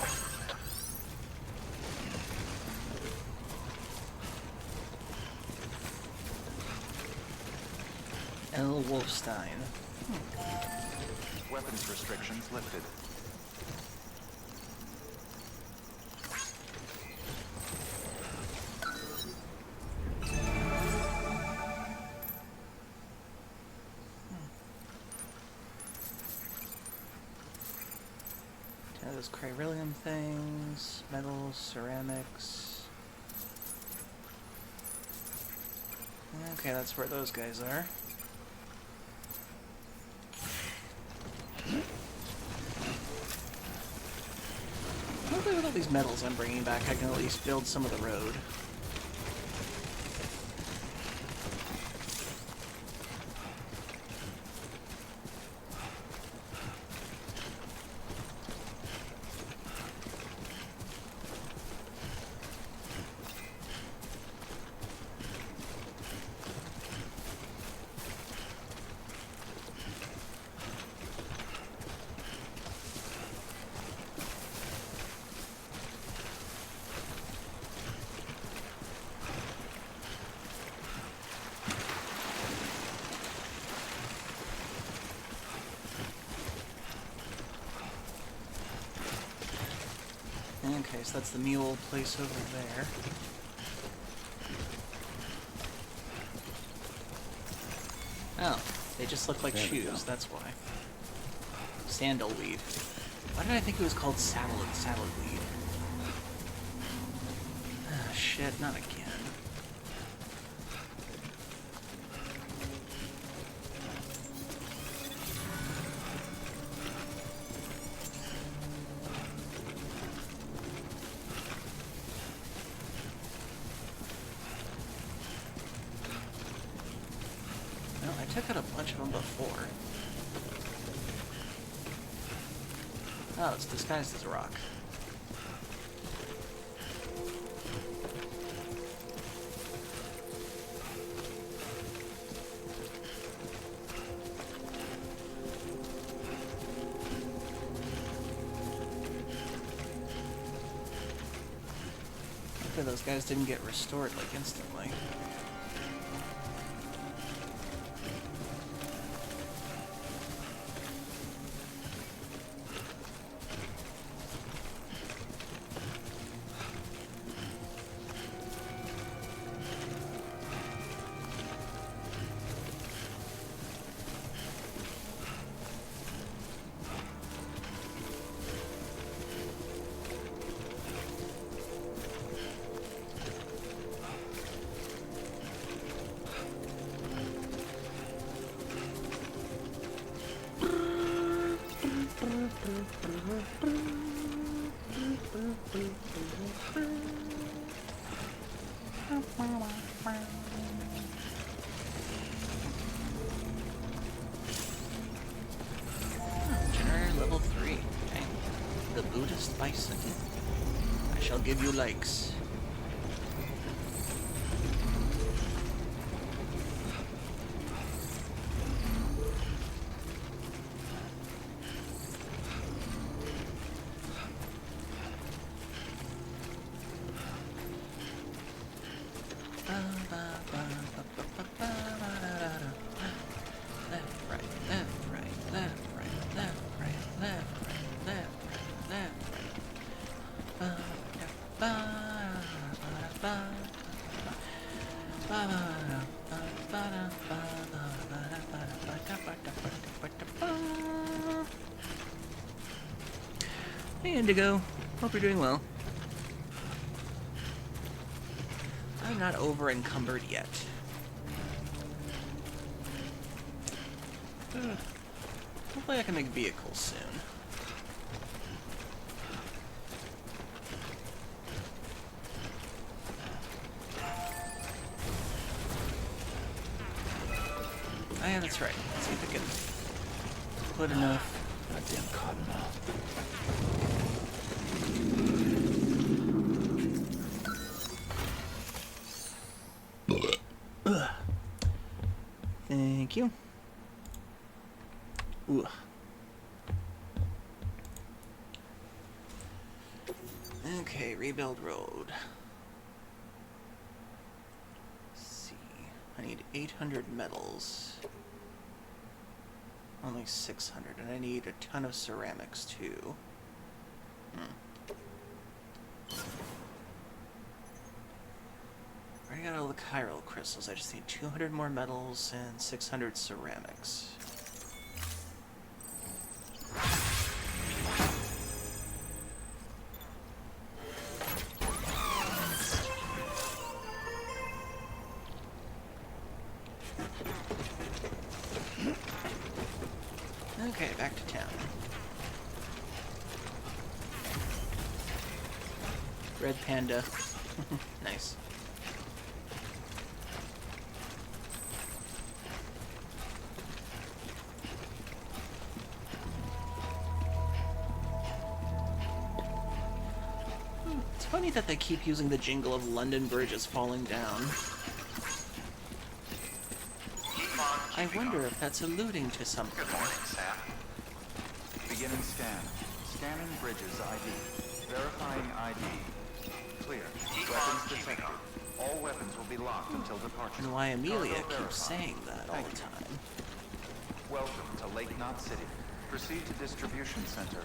L. Wolfstein. Weapons restrictions lifted. Yeah, those Cryrilium things, metals, ceramics. Okay, that's where those guys are. Hopefully with all these metals I'm bringing back, I can at least build some of the road. Okay, so that's the mule place over there. Oh, they just look like shoes, that's why. Sandalweed. Why did I think it was called saddleweed? Ah, shit, not again. I took out a bunch of them before. Oh, it's disguised as a rock. Hopefully those guys didn't get restored like instantly. Generator level 3. Dang. The Buddhist Bison. I shall give you likes. Hey Indigo, hope you're doing well. I'm not over encumbered yet. Hopefully I can make vehicles soon. Oh yeah, that's right. Let's see if I can put enough. Goddamn cottonmouth. Thank you. Ooh. Okay, rebuild road. Let's see. I need 800 metals. Only 600, and I need a ton of ceramics too. Already got all the chiral crystals. I just need 200 more metals and 600 ceramics. Okay, back to town. Red panda. Nice. It's funny that they keep using the jingle of London Bridge as falling down. I wonder if that's alluding to something. Good morning, Sam. Beginning scan. Scanning bridges ID. Verifying ID. Clear. Weapons detected. All weapons will be locked until departure. And why Amelia Cargo verified. keeps saying that all the time. Welcome to Lake Knot City. Proceed to distribution center.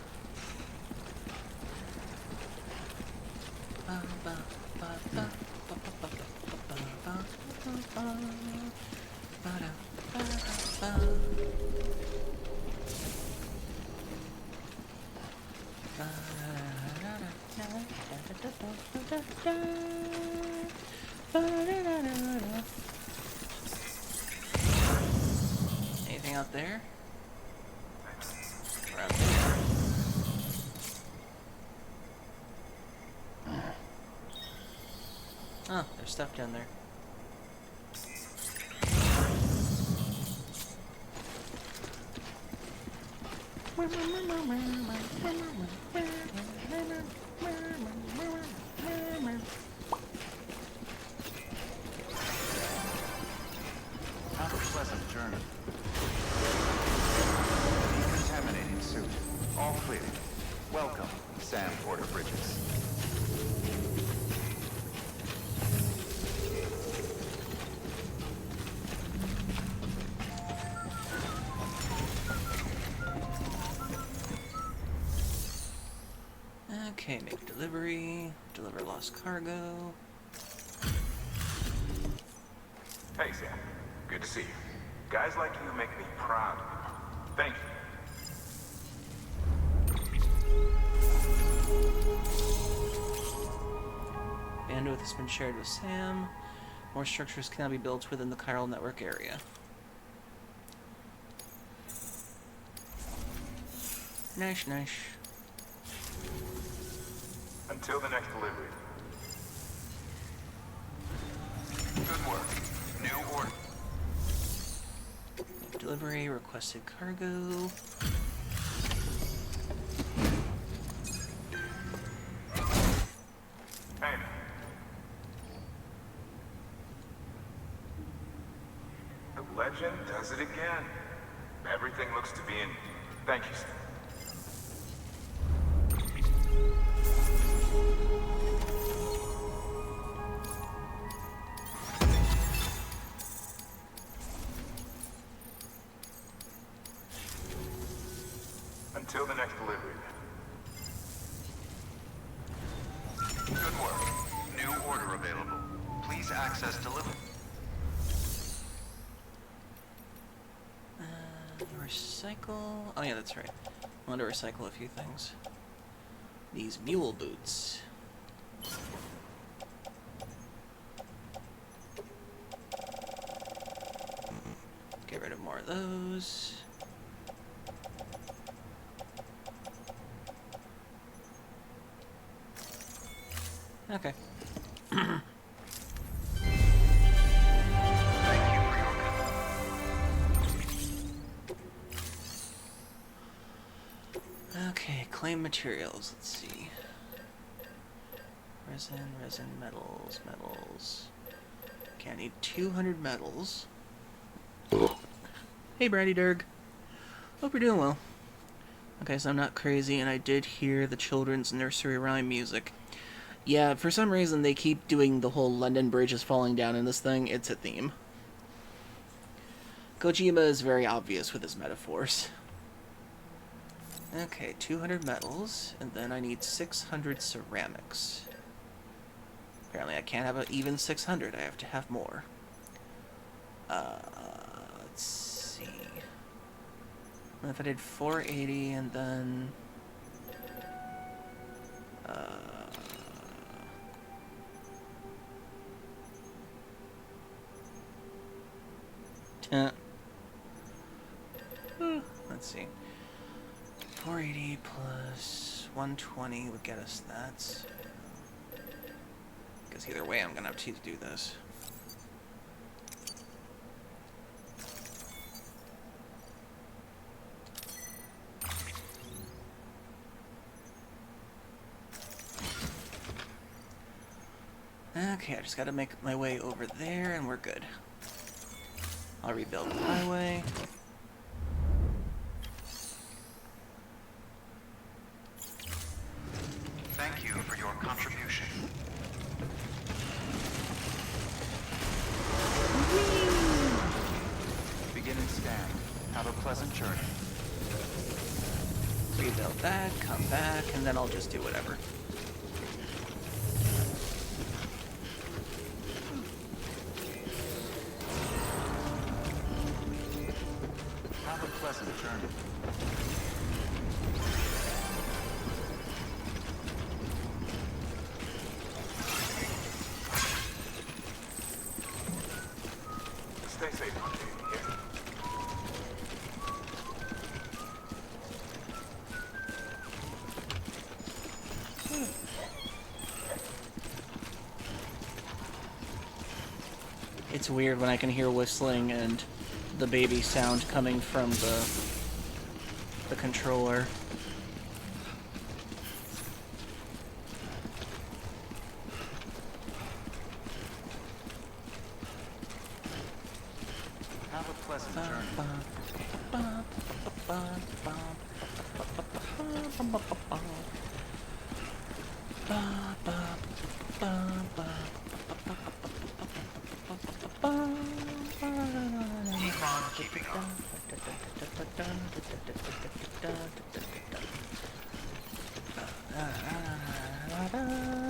Anything out there? Or out there? Oh, there's stuff down there. Have a pleasant journey. Contaminating suit. All clear. Welcome, Sam Porter Bridges. Okay, make delivery. Deliver lost cargo. Hey, Sam. Good to see you. Guys like you make me proud. Thank you. Bandwidth has been shared with Sam. More structures can now be built within the chiral network area. Nice, nice. Until the next delivery. Good work. New order. Delivery, requested cargo. Hey. The legend does it again. Everything looks to be in. Thank you, Sam. Until the next delivery. Good work. New order available. Please access delivery. Recycle. Oh yeah, that's right. I want to recycle a few things. These mule boots. Get rid of more of those. Okay. Okay, claim materials. Let's see. Resin, metals. Okay, I need 200 metals. Hey, Brady Durg. Hope you're doing well. Okay, so I'm not crazy, and I did hear the children's nursery rhyme music. Yeah, for some reason they keep doing the whole London Bridge is falling down in this thing. It's a theme. Kojima is very obvious with his metaphors. Okay, 200 metals, and then I need 600 ceramics. Apparently I can't have an even 600, I have to have more. Let's see. What if I did 480 and then... let's see. 480 plus 120 would get us that. Because either way, I'm gonna have to do this. Okay, I just gotta make my way over there, and we're good. I'll rebuild the highway. Thank you for your contribution. Begin and scan. Have a pleasant journey. Rebuild that, come back, and then I'll just do whatever. Have a pleasant journey. Stay safe, Hunter. Here. It's weird when I can hear whistling and the baby sound coming from the controller. Have a pleasant journey. Keeping up.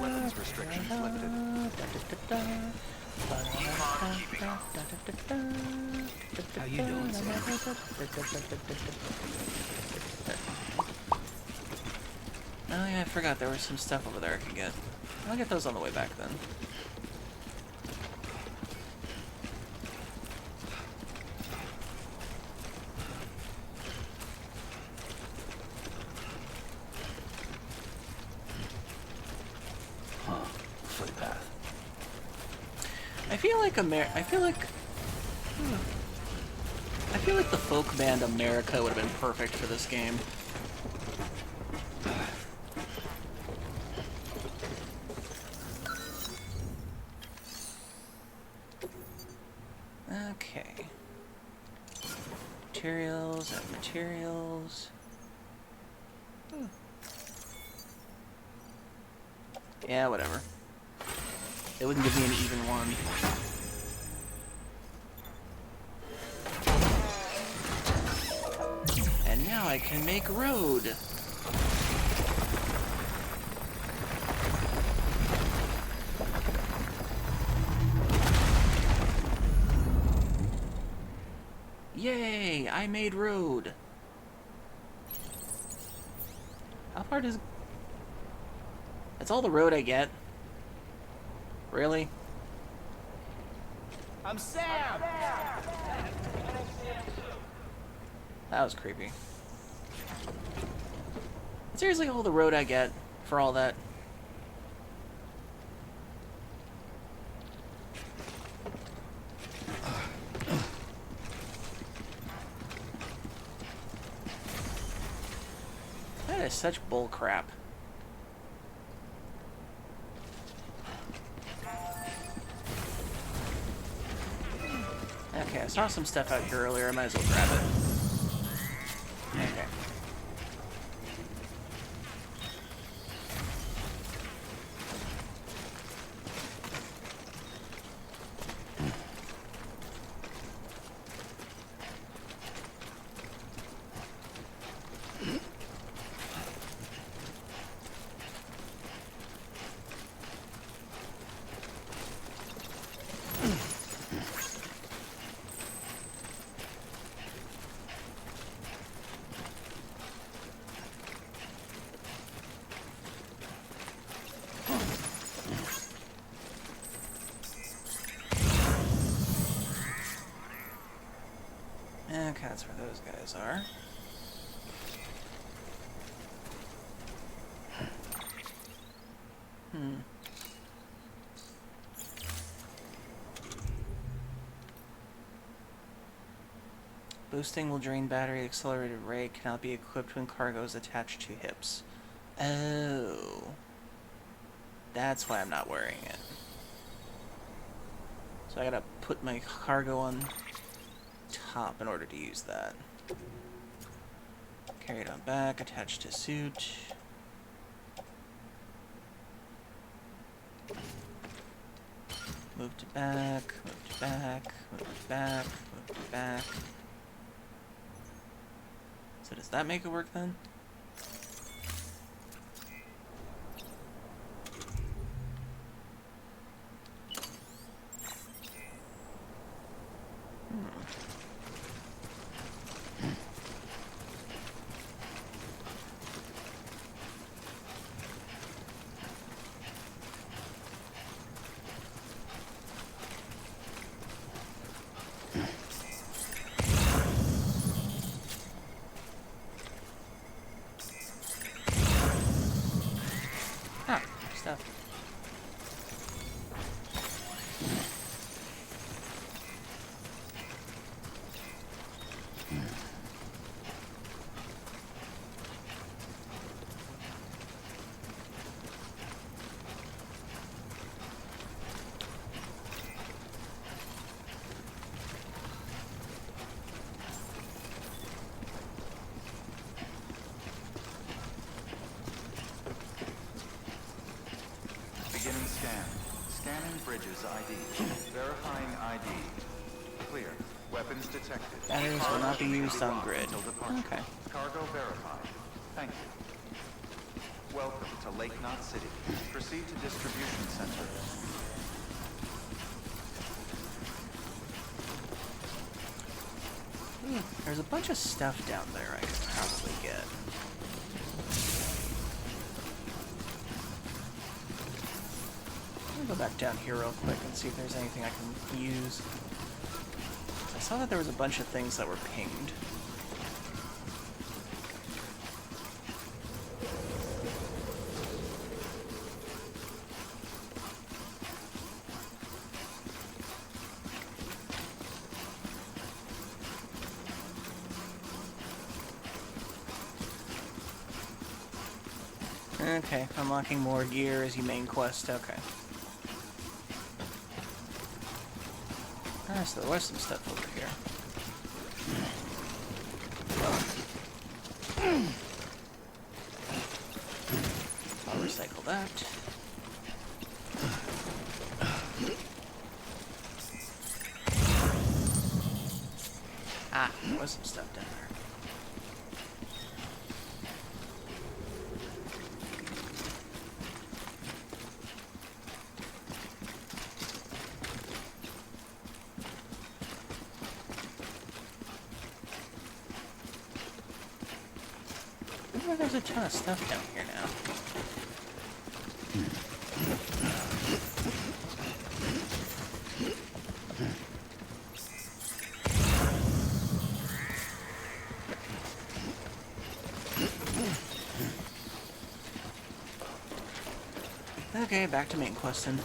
Weapons restrictions lifted. Keeping up. How you doing, Sam? Oh yeah, I forgot there was some stuff over there I can get. I'll get those on the way back then. Footpath. I feel like the folk band America would have been perfect for this game. Okay. Materials and materials. Yeah, whatever. It wouldn't give me an even one. And now I can make road. Yay! I made road. How far does... That's all the road I get? Really? I'm Sam! That was creepy. Seriously, all the road I get for all that? That is such bull crap. Okay, I saw some stuff out here earlier. I might as well grab it. Okay. Okay, that's where those guys are. Boosting will drain battery. Accelerated ray cannot be equipped when cargo is attached to hips. Oh. That's why I'm not wearing it. So I gotta put my cargo on top in order to use that. Carry it on back, attached to suit. Move to back, move to back, move to back, move to back. So does that make it work then? Stuff. Beginning scan. Scanning bridges ID. Verifying ID. Clear. Weapons detected. Batteries will not be used on grid. Okay. Cargo verified. Thank you. Welcome to Lake Knot City. Proceed to distribution center. There's a bunch of stuff down there I could probably get. Go back down here real quick and see if there's anything I can use. I saw that there was a bunch of things that were pinged. Okay, unlocking more gear is your main quest, okay. So there was some stuff over here. I'll recycle that. Ah, there was some stuff down there. There's a ton of stuff down here now. Okay, back to main questing.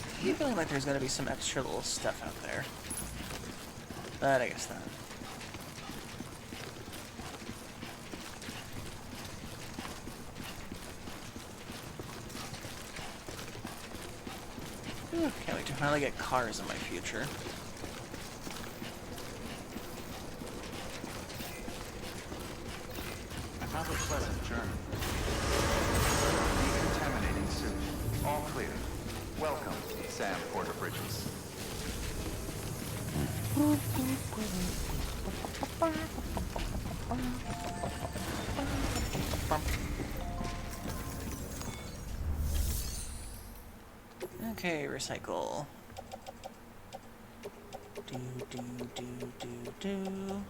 I keep feeling like there's gonna be some extra little stuff out there. But I guess not. Can't wait to finally get cars in my future. Have a pleasant journey. Decontaminating suit. All clear. Welcome, Sam Porter Bridges. Okay, recycle. Do.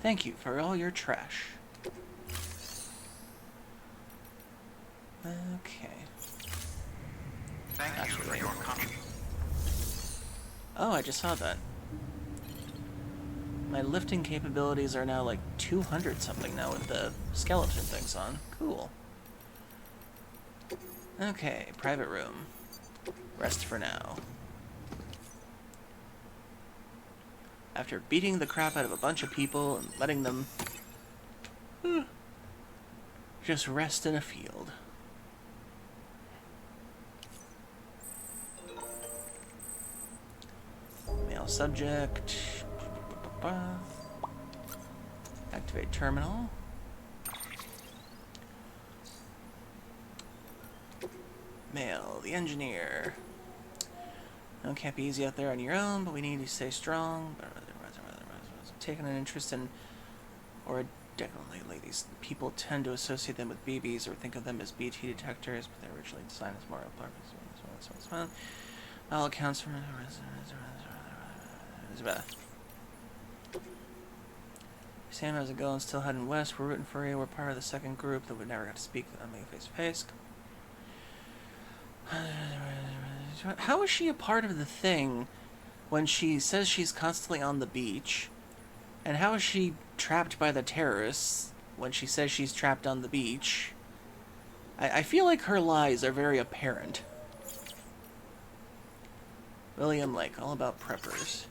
Thank you for all your trash. Okay. Thank you for your comment. Oh, I just saw that. My lifting capabilities are now like 200 something now with the skeleton things on. Cool. Okay, private room. Rest for now. After beating the crap out of a bunch of people and letting them just rest in a field. Male subject. Activate terminal. Male, the engineer. No, can't be easy out there on your own, but we need to stay strong. Taking an interest in, or definitely, these people tend to associate them with BBs or think of them as BT detectors, but they're originally designed as more purpose. All accounts from Sam, how's it going? Still heading west. We're rooting for you. We're part of the second group that we never got to speak on me face to face. How is she a part of the thing when she says she's constantly on the beach? And how is she trapped by the terrorists when she says she's trapped on the beach? I feel like her lies are very apparent. William Lake, all about preppers.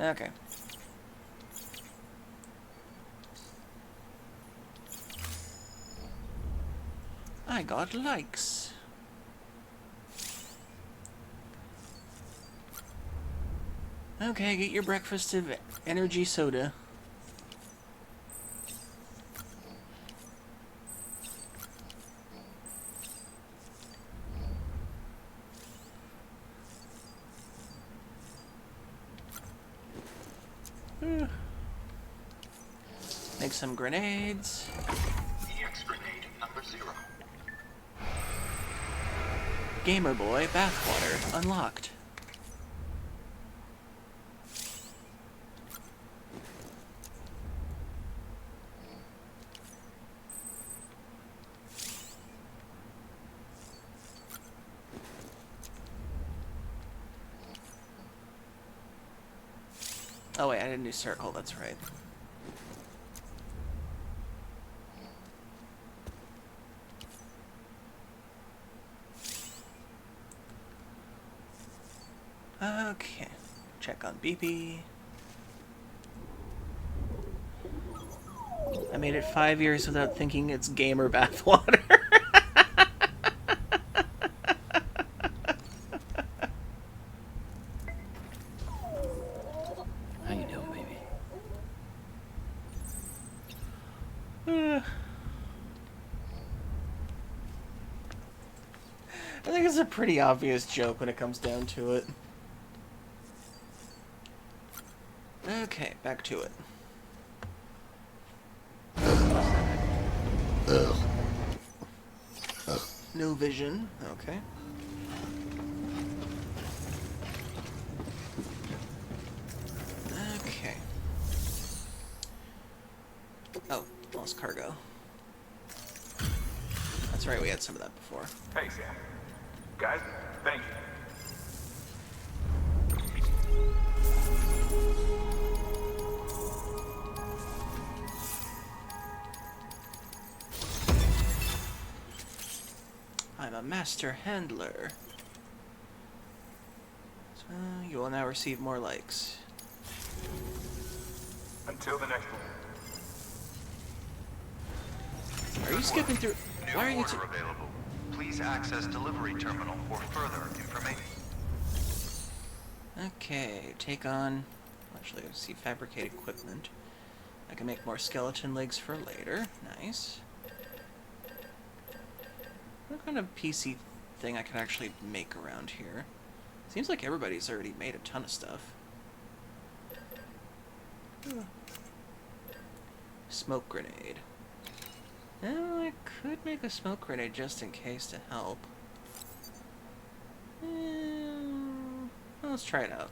Okay. I got likes. Okay, get your breakfast of energy soda. Make some grenades. EX grenade number 0. Gamer Boy bathwater unlocked. Oh wait, I didn't do circle, that's right. Okay. Check on BP. I made it 5 years without thinking it's gamer bathwater. How you doing, baby? I think it's a pretty obvious joke when it comes down to it. Okay, back to it. No vision. Okay. Okay. Oh, lost cargo. That's right, we had some of that before. Hey, Sam. Guys, thank you. I'm a master handler. So you will now receive more likes. Until the next one. Are you skipping through? New Why are you? order available. Please access delivery terminal for further information. Okay, take on. Actually, let's see, fabricate equipment. I can make more skeleton legs for later. Nice. What kind of PC thing I can actually make around here? Seems like everybody's already made a ton of stuff. Smoke grenade. Well, I could make a smoke grenade just in case to help. Well, let's try it out.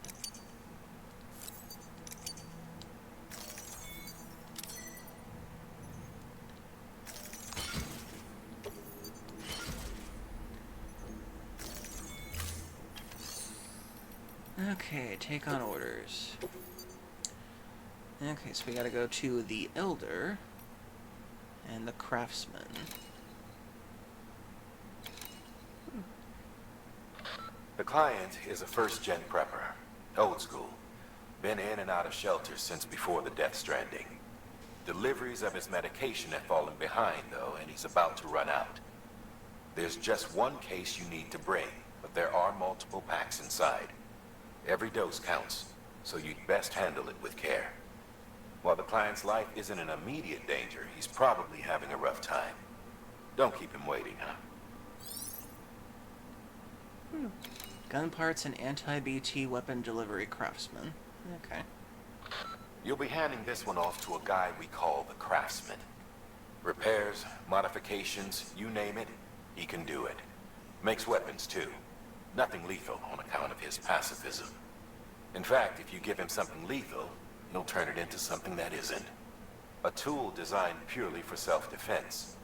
Okay, take on orders. Okay, so we gotta go to the Elder and the Craftsman. The client is a first-gen prepper. Old school. Been in and out of shelters since before the death stranding. Deliveries of his medication have fallen behind, though, and he's about to run out. There's just one case you need to bring, but there are multiple packs inside. Every dose counts, so you'd best handle it with care. While the client's life isn't in immediate danger, he's probably having a rough time. Don't keep him waiting, huh? Gun parts and anti-BT weapon delivery craftsman. Okay. You'll be handing this one off to a guy we call the Craftsman. Repairs, modifications, you name it, he can do it. Makes weapons, too. Nothing lethal on account of his pacifism. In fact, if you give him something lethal, he'll turn it into something that isn't. A tool designed purely for self-defense.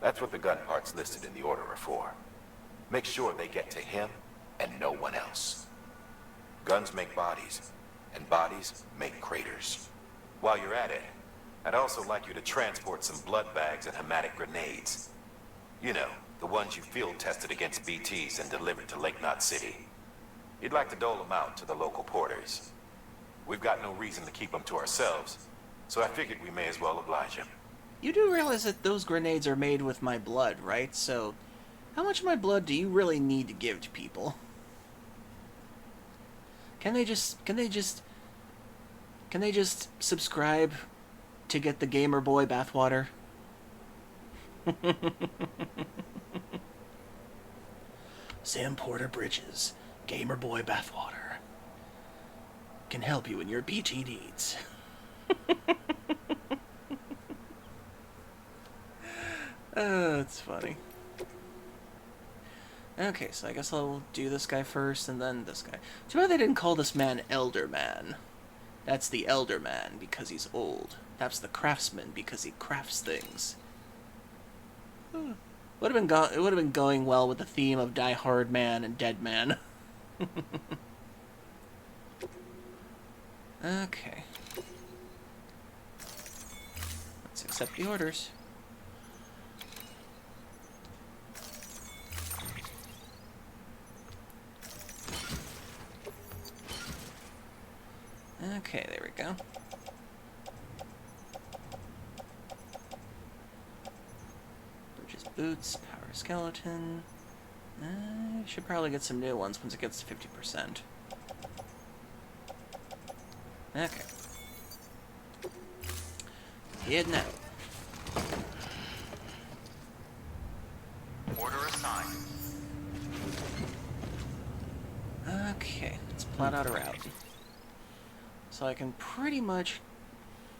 That's what the gun parts listed in the order are for. Make sure they get to him and no one else. Guns make bodies, and bodies make craters. While you're at it, I'd also like you to transport some blood bags and hematic grenades. You know, the ones you field tested against BTs and delivered to Lake Knot City. You'd like to dole them out to the local porters. We've got no reason to keep them to ourselves, so I figured we may as well oblige him. You do realize that those grenades are made with my blood, right? So, how much of my blood do you really need to give to people? Can they just subscribe to get the Gamer Boy bathwater? Sam Porter Bridges, Gamer Boy bathwater. Can help you in your BT needs. That's funny. Okay, so I guess I'll do this guy first and then this guy. Too bad they didn't call this man Elder Man. That's the Elder Man because he's old. That's the Craftsman because he crafts things. It would have been going well with the theme of Die Hard Man and Dead Man. Okay. Let's accept the orders. Okay, there we go. Bridges boots, power skeleton. Should probably get some new ones once it gets to 50%. Okay. Heading out. Order assigned. Okay, let's plot out a route. So I can pretty much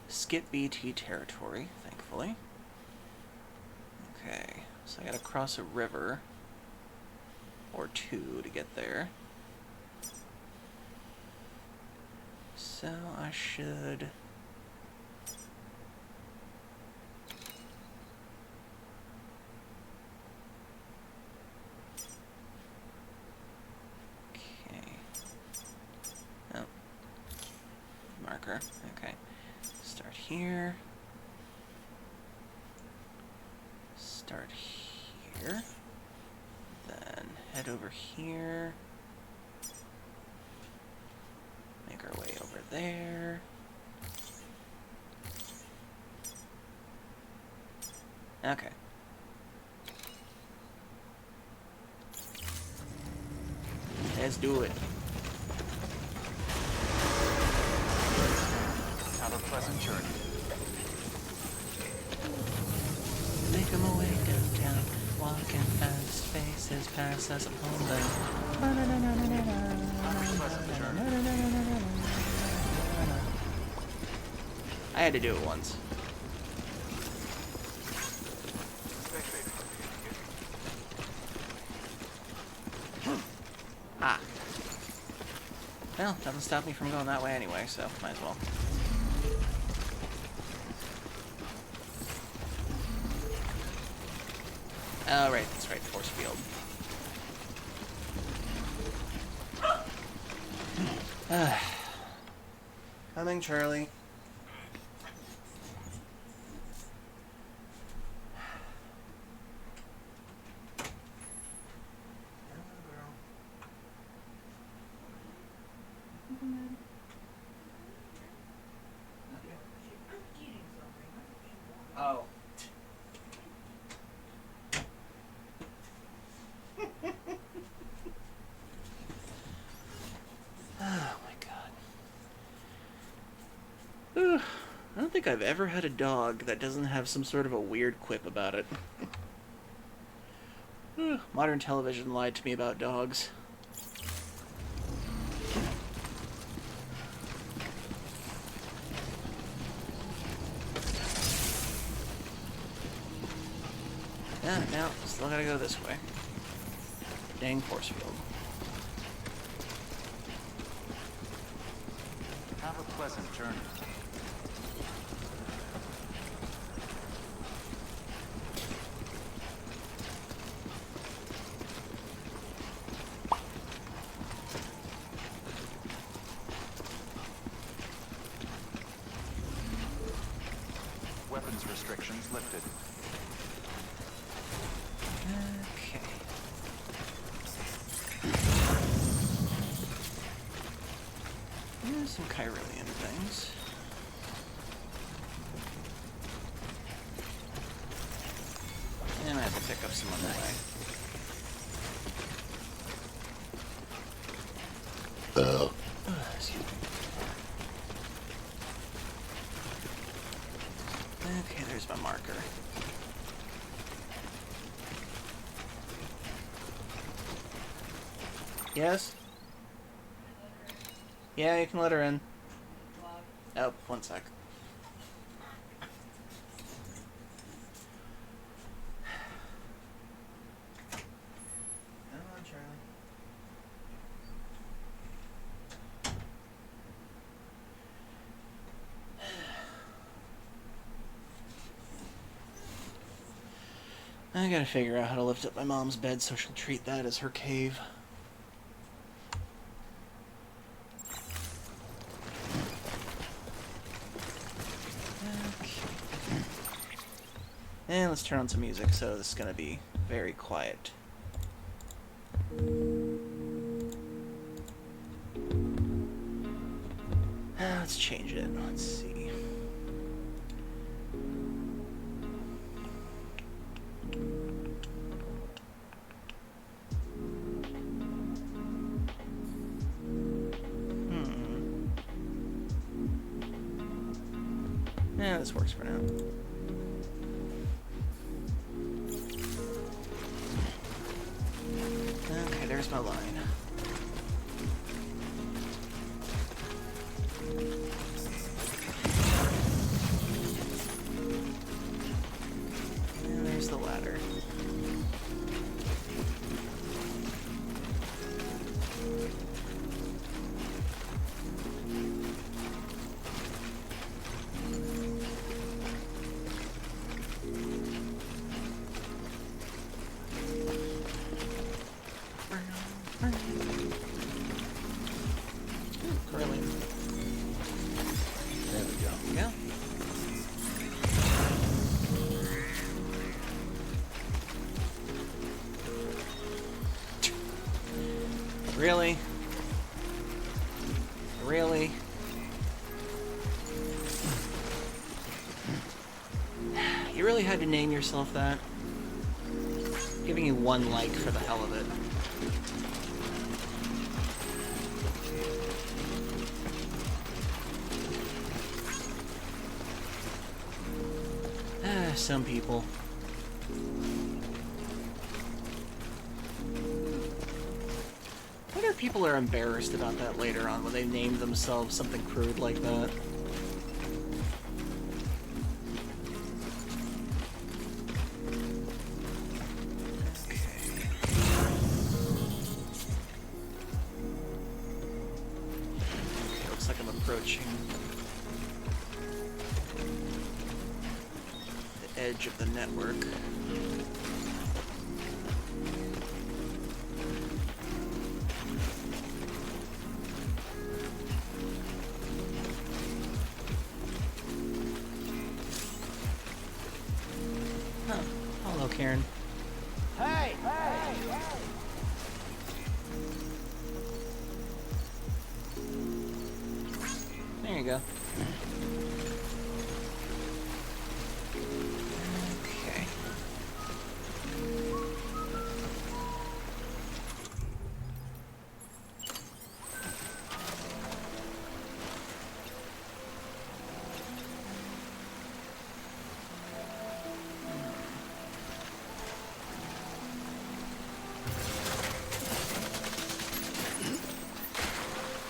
skip BT territory, thankfully. Okay, so I gotta cross a river or two to get there. So I should... Marker. Okay. Start here. Start here. Then head over here. Make our way over there. Okay. Let's do it. Have a pleasant journey. Make 'em away downtown, walking fast, faces pass us upon them. I had to do it once. Ah. Well, doesn't stop me from going that way anyway, so might as well. Oh, right, that's right, force field. Coming, Charlie. Oh. Oh my god. I don't think I've ever had a dog that doesn't have some sort of a weird quip about it. Modern television lied to me about dogs. Yeah, now, still gotta go this way. Dang force field. Have a pleasant journey. Weapons restrictions lifted. Okay. There's some Kyrillian things. And I have to pick up some on the way. Excuse me. Okay, there's my marker. Yes? Yeah, you can let her in. Oh, one sec. Come on, Charlie. I gotta figure out how to lift up my mom's bed so she'll treat that as her cave. And let's turn on some music, so this is gonna be very quiet. Let's change it. Let's see. Yeah, this works for now. Okay, there's my line. And there's the ladder. Really? There we go. Yeah. Really? Really? You really had to name yourself that? I'm giving you one like for the hell of it. Some people. I wonder if people are embarrassed about that later on when they name themselves something crude like that. Okay, looks like I'm approaching the edge of the network. Oh, hello, Karen. Hey! Hey! There you go. Okay.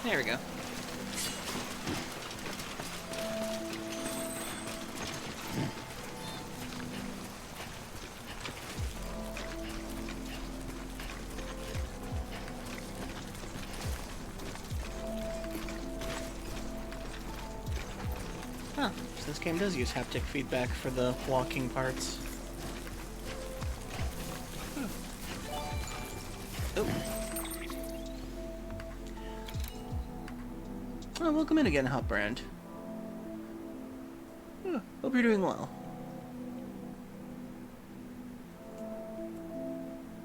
There we go. Huh, so this game does use haptic feedback for the walking parts. Oh. Oh, welcome in again, Hopbrand. Hope you're doing well.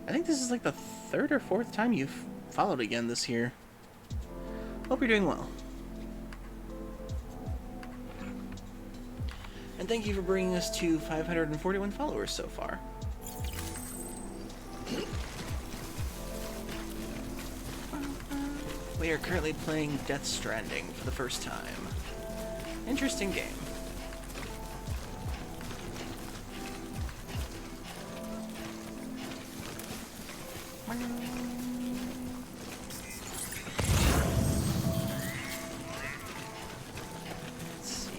I think this is like the third or fourth time you've followed again this year. Hope you're doing well. And thank you for bringing us to 541 followers so far. We are currently playing Death Stranding for the first time. Interesting game. Let's see.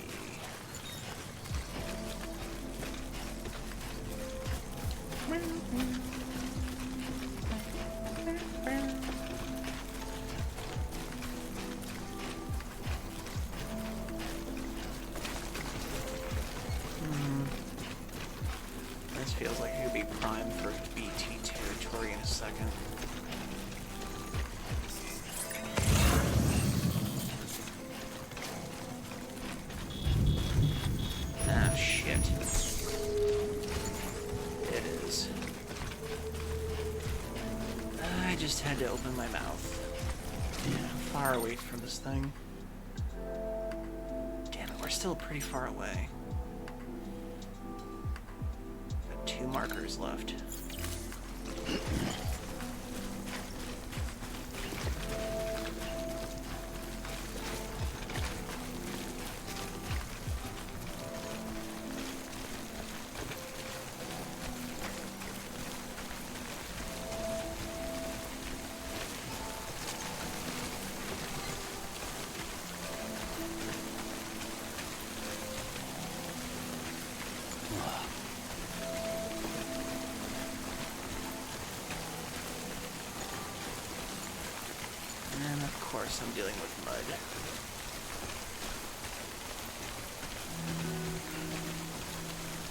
This feels like it could be prime for BT territory in a second. Ah, shit. It is. I just had to open my mouth. Yeah, far away from this thing. still pretty far away. Got 2 markers left. And of course I'm dealing with mud.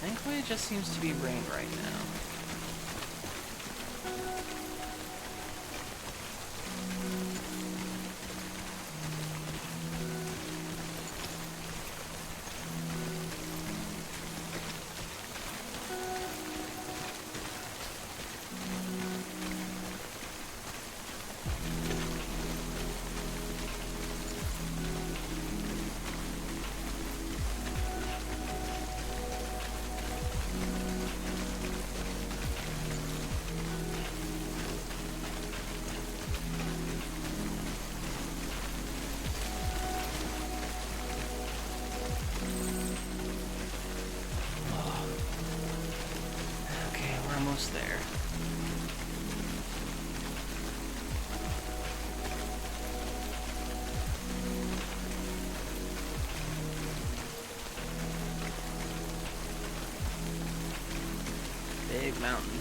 Thankfully it just seems to be rain right now. Okay, we're almost there. Big mountain.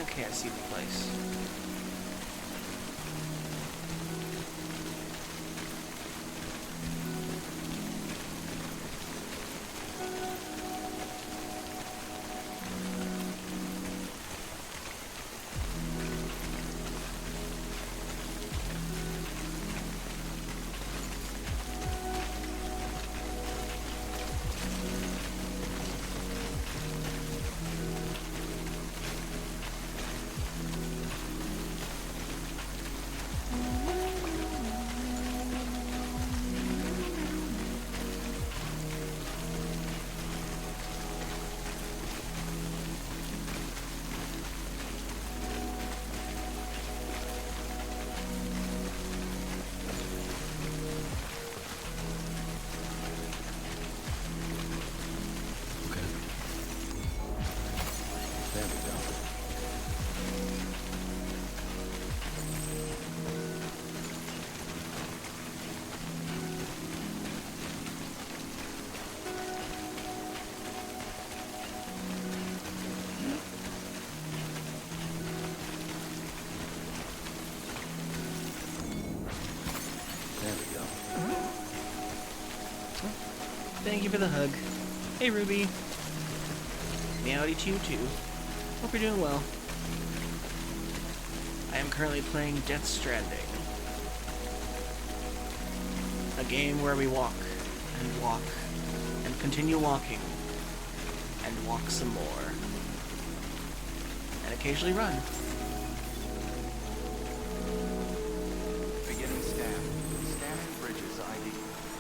Okay, I see the place. There we go. There we go. Thank you for the hug. Hey, Ruby. Meowdy to you too. Hope you're doing well. I am currently playing Death Stranding. A game where we walk, and continue walking, and walk some more. And occasionally run. Beginning scan. Scanning bridges ID.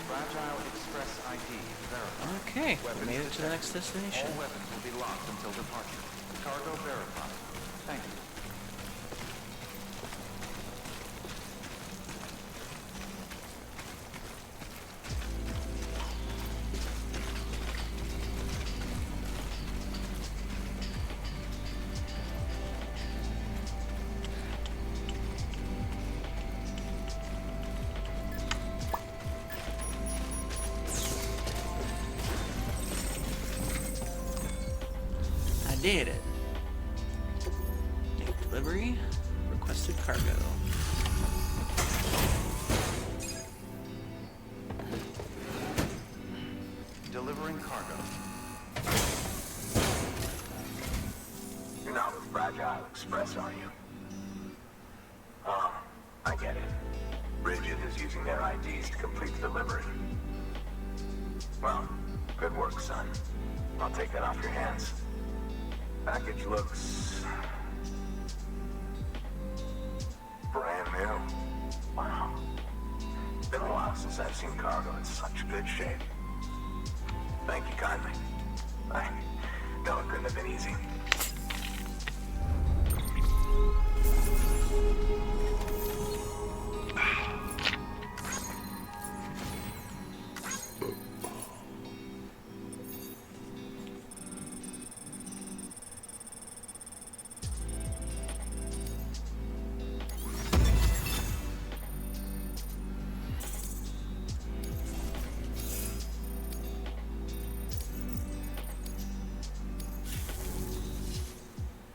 Fragile Express ID verified. Okay, we Weapons made it to the detected. next destination. All weapons will be locked until departure. Cargo verified. Thank you. I did it. Take delivery. Requested cargo. Delivering cargo. You're not with Fragile Express, are you? Oh, I get it. Bridget is using their IDs to complete the delivery. Well, Good work, son. I'll take that off your hands. Package looks... brand new. Wow. Been a while since I've seen cargo in such good shape. Thank you kindly. I know it couldn't have been easy.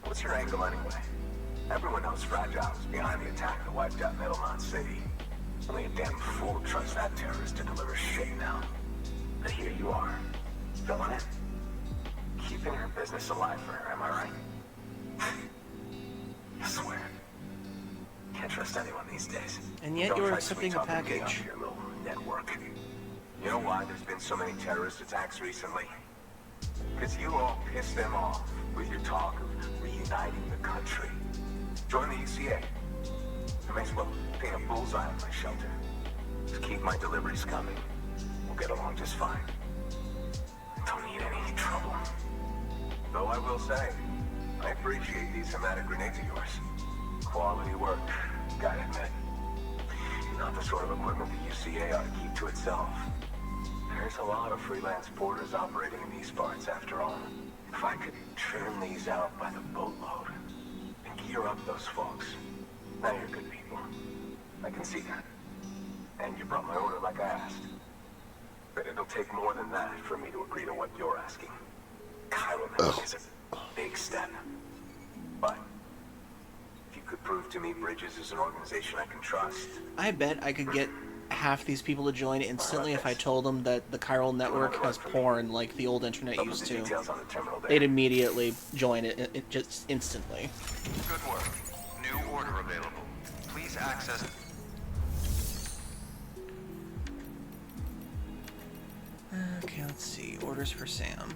What's your angle anyway? Everyone knows Fragile was behind the attack that wiped out Middlemont City. Only a damn fool trusts that terrorist to deliver shit now. But here you are, filling it. Keeping her business alive for her, am I right? I swear. Can't trust anyone these days. And yet Don't you're try accepting a sweet-talking me package. onto your little network. You know why there's been so many terrorist attacks recently? Because you all pissed them off with your talk of reuniting the country. Join the UCA. I may as well paint a bullseye on my shelter. Just keep my deliveries coming. We'll get along just fine. Don't need any trouble. Though I will say, I appreciate these hematic grenades of yours. Quality work, gotta admit. Not the sort of equipment the UCA ought to keep to itself. There's a lot of freelance porters operating in these parts, after all. If I could churn these out by the boatload and gear up those folks, now you're good people. I can see that. And you brought my order like I asked. But it'll take more than that for me to agree to what you're asking. Chiral is a big step. But if you could prove to me Bridges is an organization I can trust, I bet I could get half these people to join instantly if I told them that the chiral network has porn like the old internet used to. They'd immediately join it just instantly. Good work. New order available. Please access... Okay, let's see. Orders for Sam.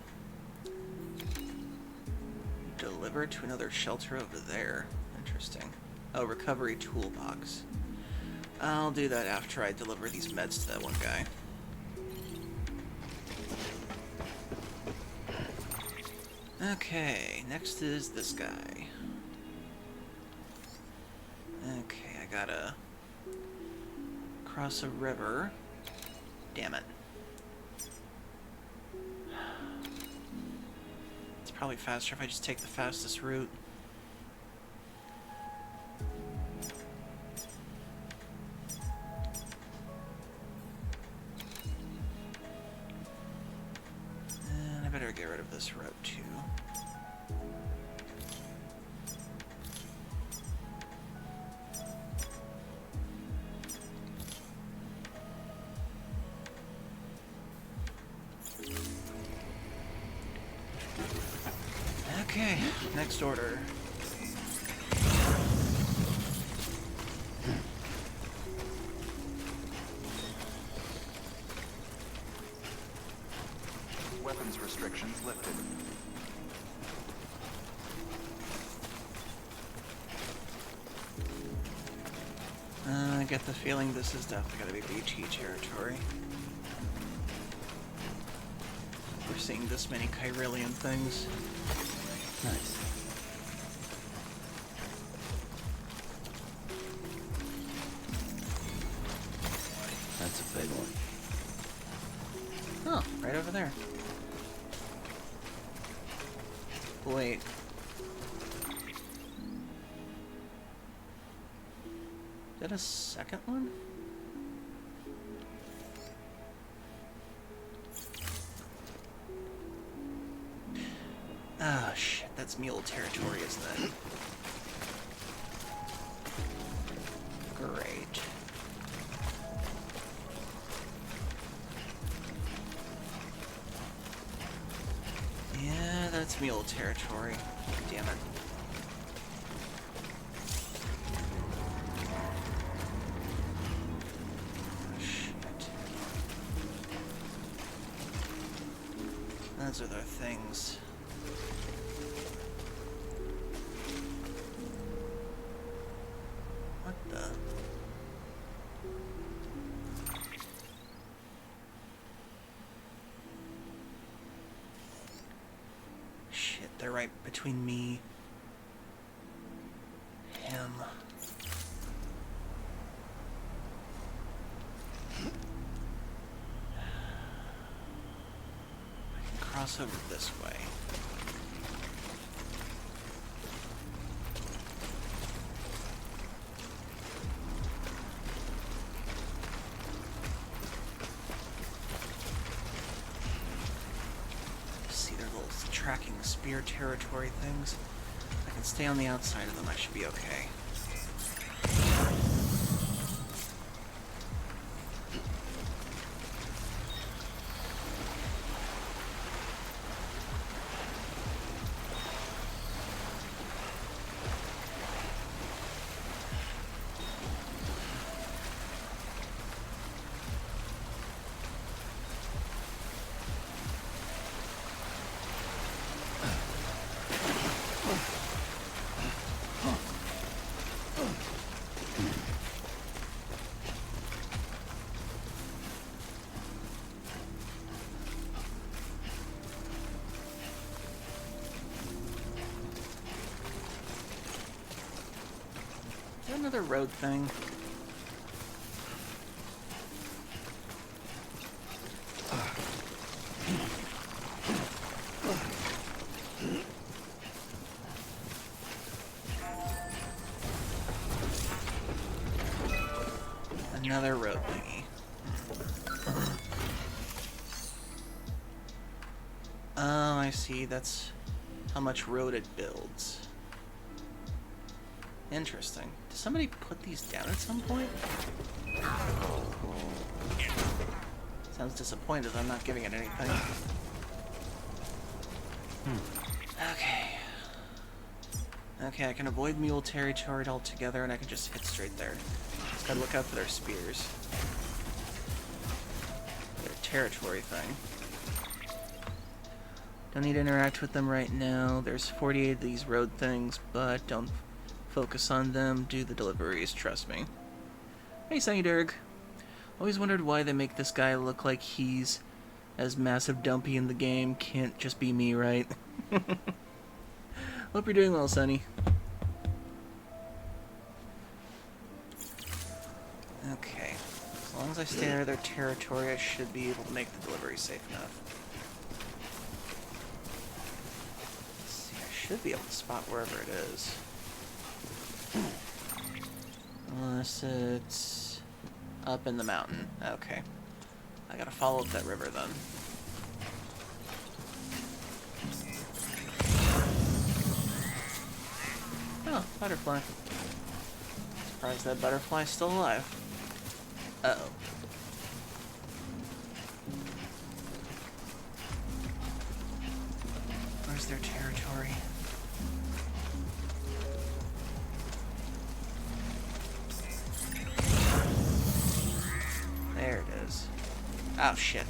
Deliver to another shelter over there. Interesting. Oh, recovery toolbox. I'll do that after I deliver these meds to that one guy. Okay, next is this guy. Okay, I gotta cross a river. Damn it. It's probably faster if I just take the fastest route. And I better get rid of this route too. Okay, next order. Weapons restrictions lifted. I get the feeling this is definitely gonna be BT territory. We're seeing this many Kyrillian things. Nice. That's a big one. Oh, right over there. Wait. Is that a second one? Ah, shit, that's mule territory, isn't it? Great. Yeah, that's mule territory. Damn it. Those are their things. What the? Shit, they're right between me, him. I can cross over this way. See their little tracking spear territory things. I can stay on the outside of them. I should be okay. Is there another road thing? Another road thingy. Oh, I see. That's how much road it builds. Interesting. Did somebody put these down at some point? Sounds disappointed I'm not giving it anything. Okay. Okay, I can avoid mule territory altogether and I can just hit straight there. Just gotta look out for their spears. Their territory thing. Don't need to interact with them right now. There's 48 of these road things, but don't focus on them. Do the deliveries, trust me. Hey, Sunny Dirg. Always wondered why they make this guy look like he's as massive dumpy in the game. Can't just be me, right? Hope you're doing well, Sunny. Okay. As long as I stay out of their territory, I should be able to make the delivery safe enough. Let's see, I should be able to spot wherever it is. Unless it's up in the mountain. Okay. I gotta follow up that river then. Oh, butterfly. Surprised that butterfly's still alive. Uh-oh. Where's their territory? There it is. Oh, shit.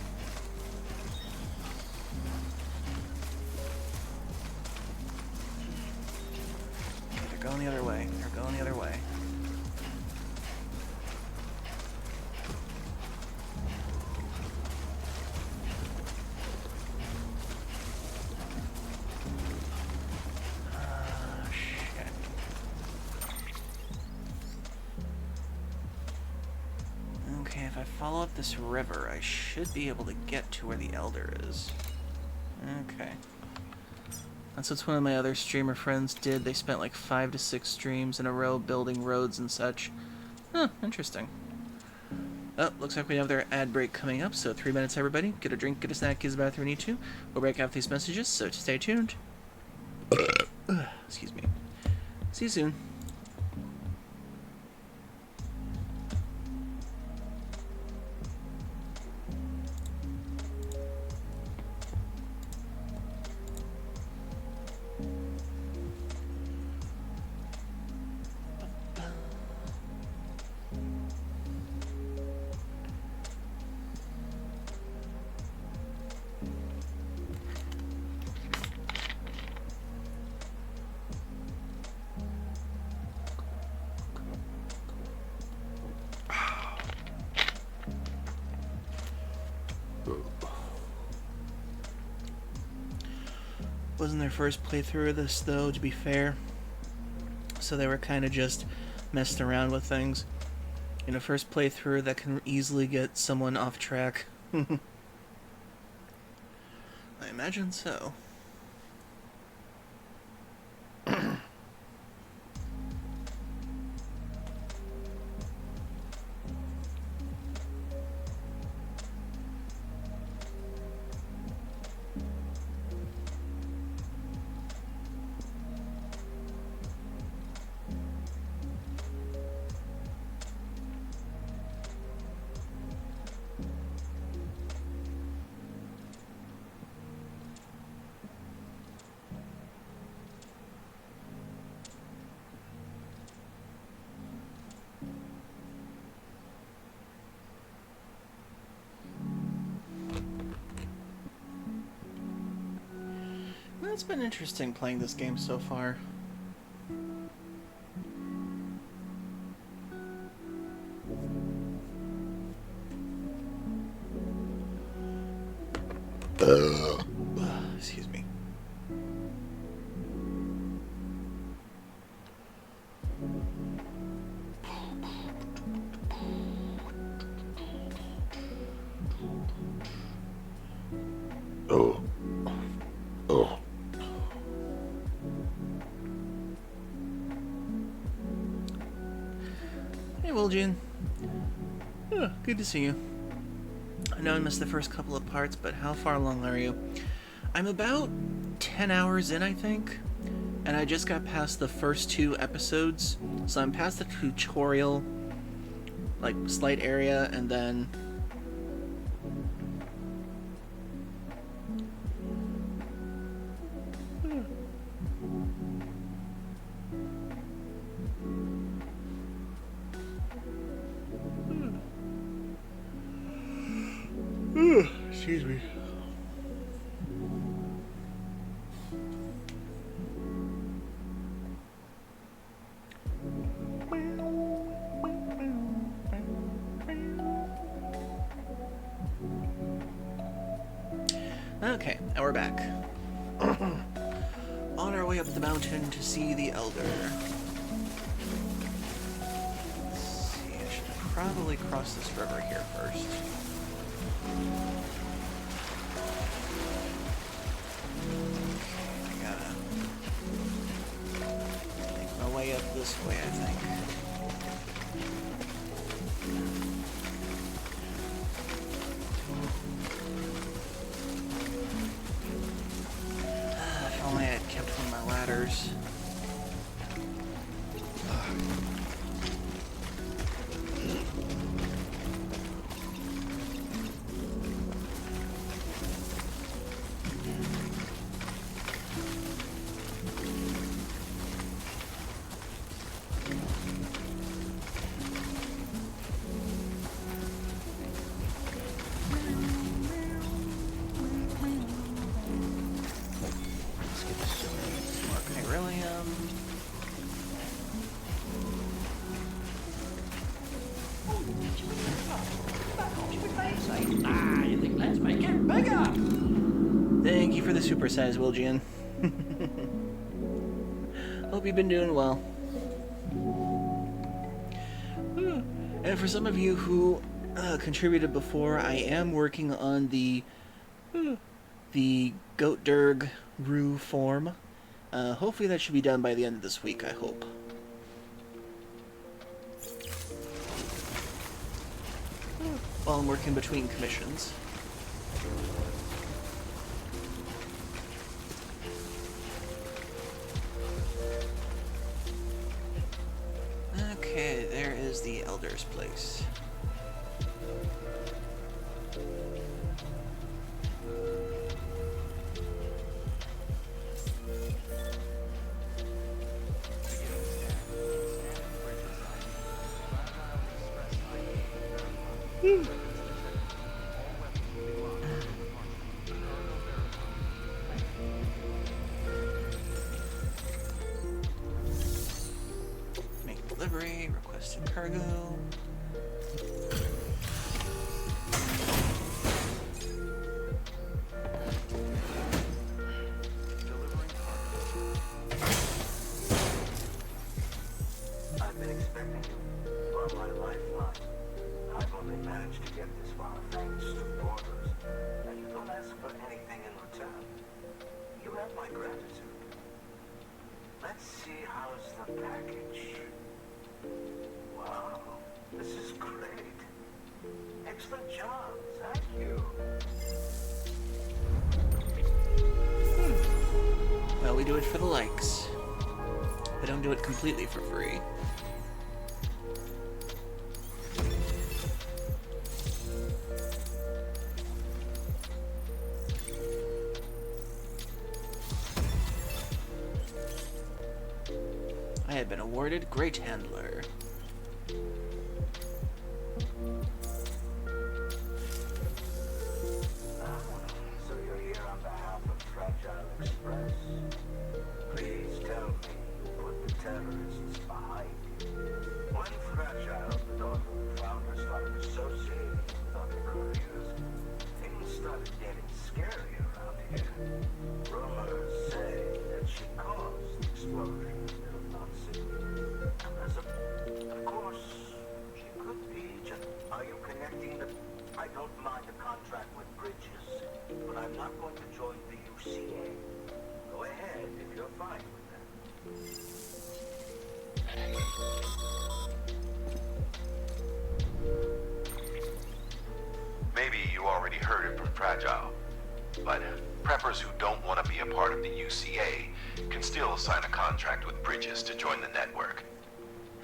They're going the other way. They're going the other way. Okay, if I follow up this river, I should be able to get to where the Elder is. Okay. That's what one of my other streamer friends did. They spent like 5 to 6 streams in a row building roads and such. Huh, interesting. Oh, looks like we have their ad break coming up, so 3 minutes, everybody. Get a drink, get a snack, use the bathroom, need to. We'll break out these messages, so stay tuned. Excuse me. See you soon. Wasn't their first playthrough of this, though, to be fair. So they were kind of just messing around with things. In a first playthrough, that can easily get someone off track. I imagine so. It's been interesting playing this game so far. Excuse me. Hey, Wilgian. Good to see you. I know I missed the first couple of parts, but how far along are you? I'm about 10 hours in, I think, and I just got past the first 2 episodes, so I'm past the tutorial, like, slight area, and then... Excuse me. Okay, now we're back. On our way up the mountain to see the Elder. Let's see, I should probably cross this river here first. I gotta make my way up this way, I think. If only I had kept one of my ladders. Thank you for the supersize, Wilgian. Hope you've been doing well. And for some of you who contributed before, I am working on the Goat Durg Rue form. Hopefully that should be done by the end of this week, I hope. While I'm working between commissions. Okay, there is the Elder's place. Make delivery, requested cargo. managed to get this far thanks to orders, and you don't ask for anything in return. You have my gratitude. Let's see, how's the package? Wow, this is great. Excellent job, thank you. Well, we do it for the likes. We don't do it completely for free. I have been awarded Great Handler. So you're here on behalf of Fragile Express. Please tell me what the terrorists behind you. When Fragile, the daughter of the founder, started associating with other couriers, things started getting scary around here. Rumors say that she caused the explosion in Middletown City. Of course, she could be just... Are you connecting the... I don't mind the contract with Bridges, but I'm not going to join the UCA. Go ahead if you're fine with that. Maybe you already heard it from Fragile, but preppers who don't want to be a part of the UCA can still sign a contract with Bridges to join the network.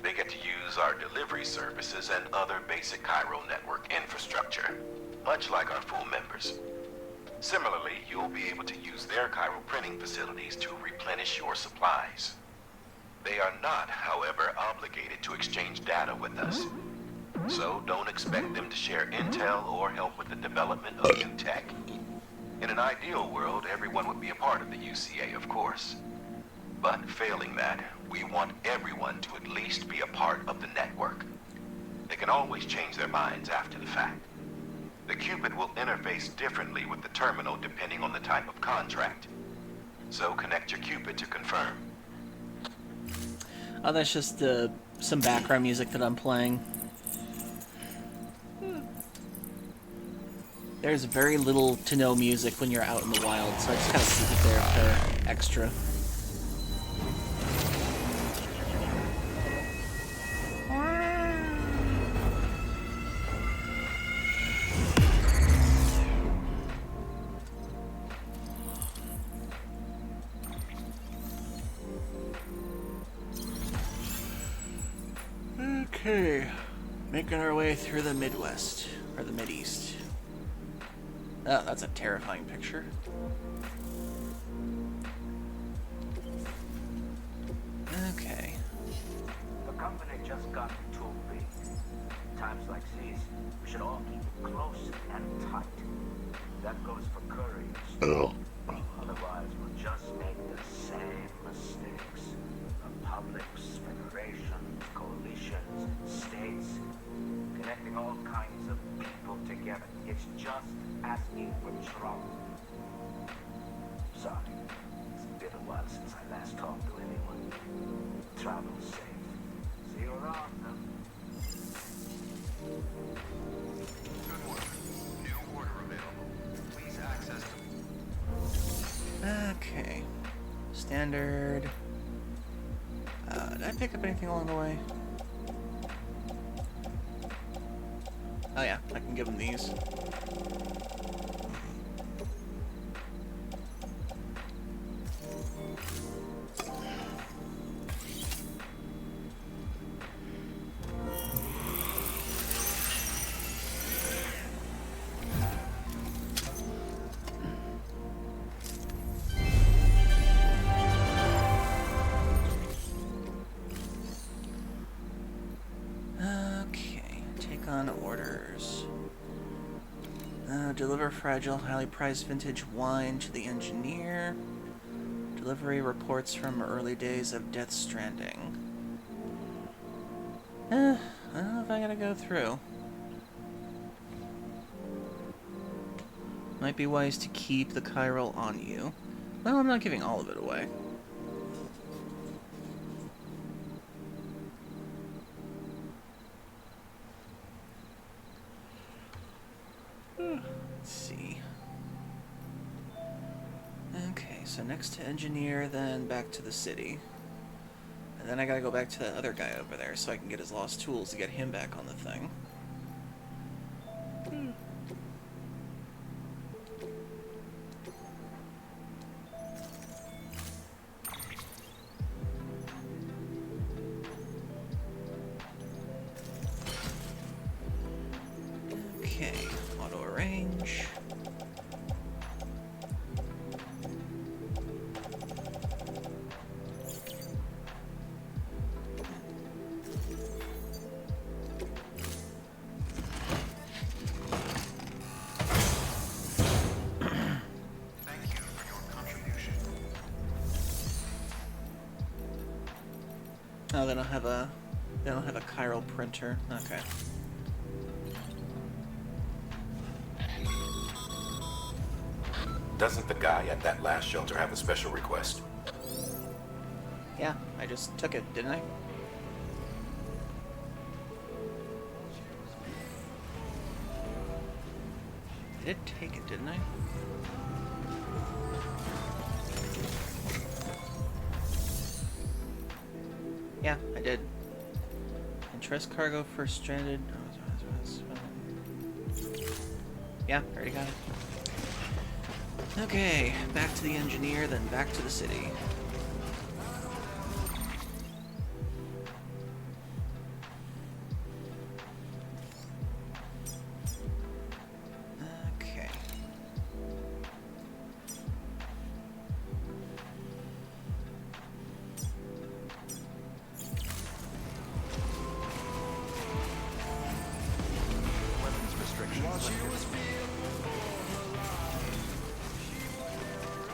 They get to use our delivery services and other basic Cairo network infrastructure, much like our full members. Similarly, you'll be able to use their Cairo printing facilities to replenish your supplies. They are not, however, obligated to exchange data with us. So don't expect them to share intel or help with the development of new tech. In an ideal world, everyone would be a part of the UCA, of course. But failing that, we want everyone to at least be a part of the network. They can always change their minds after the fact. The Cupid will interface differently with the terminal depending on the type of contract. So connect your Cupid to confirm. Oh, that's just some background music that I'm playing. There's very little to no music when you're out in the wild, so I just kind of keep it there for extra. Okay, making our way through the Midwest, or the Mideast. Oh, that's a terrifying picture. Okay. The company just got too big. Times like these, we should all keep it close and tight. That goes for couriers. Otherwise, we'll just make the same mistakes. Republics, federations, coalitions, states, connecting all kinds of people together. It's just asking for trouble. Sorry, it's been a while since I last talked to anyone. Travel safe. See you around, though. Good work. New order available. Please access Okay. Standard. Did I pick up anything along the way? Oh yeah, I can give them these. Orders. Deliver fragile, highly prized vintage wine to the engineer. Delivery reports from early days of Death Stranding. I don't know if I gotta go through. Might be wise to keep the chiral on you. Well, I'm not giving all of it away. so next to engineer, then back to the city. And then I gotta go back to that other guy over there so I can get his lost tools to get him back on the thing. Okay, auto arrange. Oh, they don't have a chiral printer. Okay. Doesn't the guy at that last shelter have a special request? Yeah, I just took it, didn't I? I did take it, didn't I? Yeah, I did. Interest cargo for stranded. Yeah, already got it. Okay, back to the engineer, then back to the city. Okay. Weapons restrictions lifted.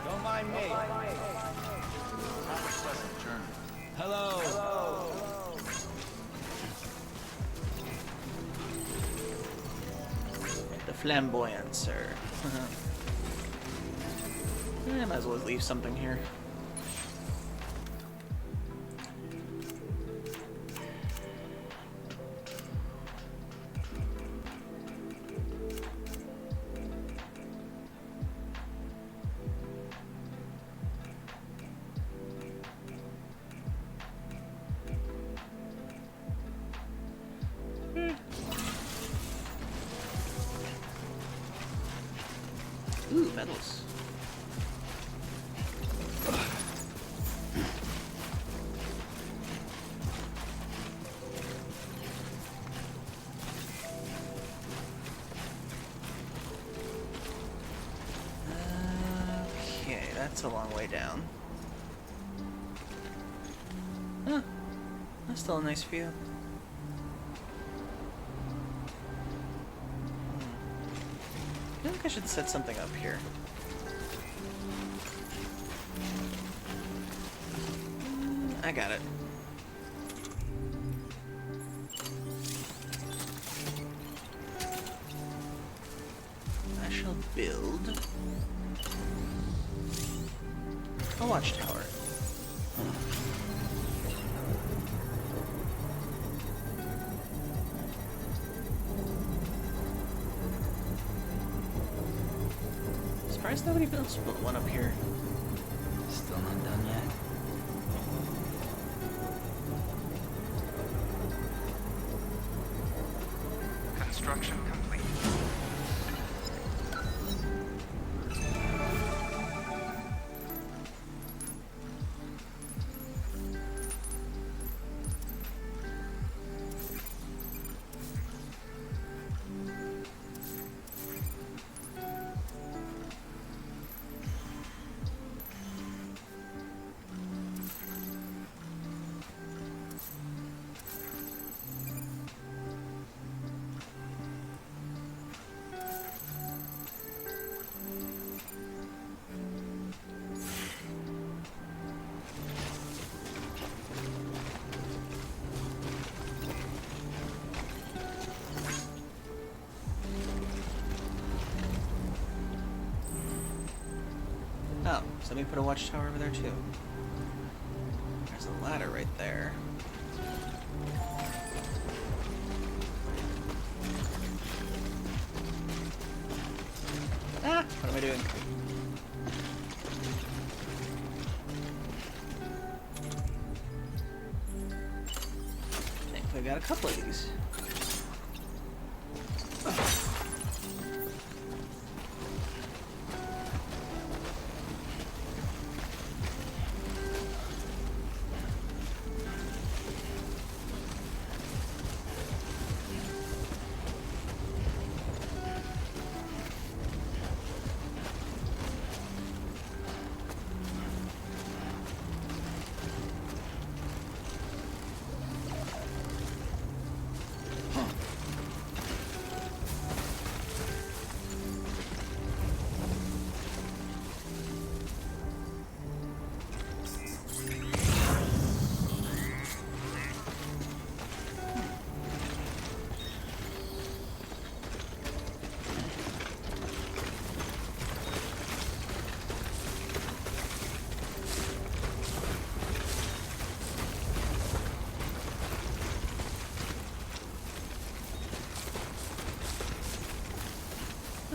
Don't mind me. Have a pleasant journey. Hello. The flamboyancer. I might as well leave something here. Ooh, medals. Okay, that's a long way down. Huh. That's still a nice view. I think I should set something up here. I got it. I shall build a watchtower. Surprised nobody built one up here. Still not done yet. Construction complete. Oh, so let me put a watchtower over there too. There's a ladder right there. Ah! What am I doing? got a couple of these.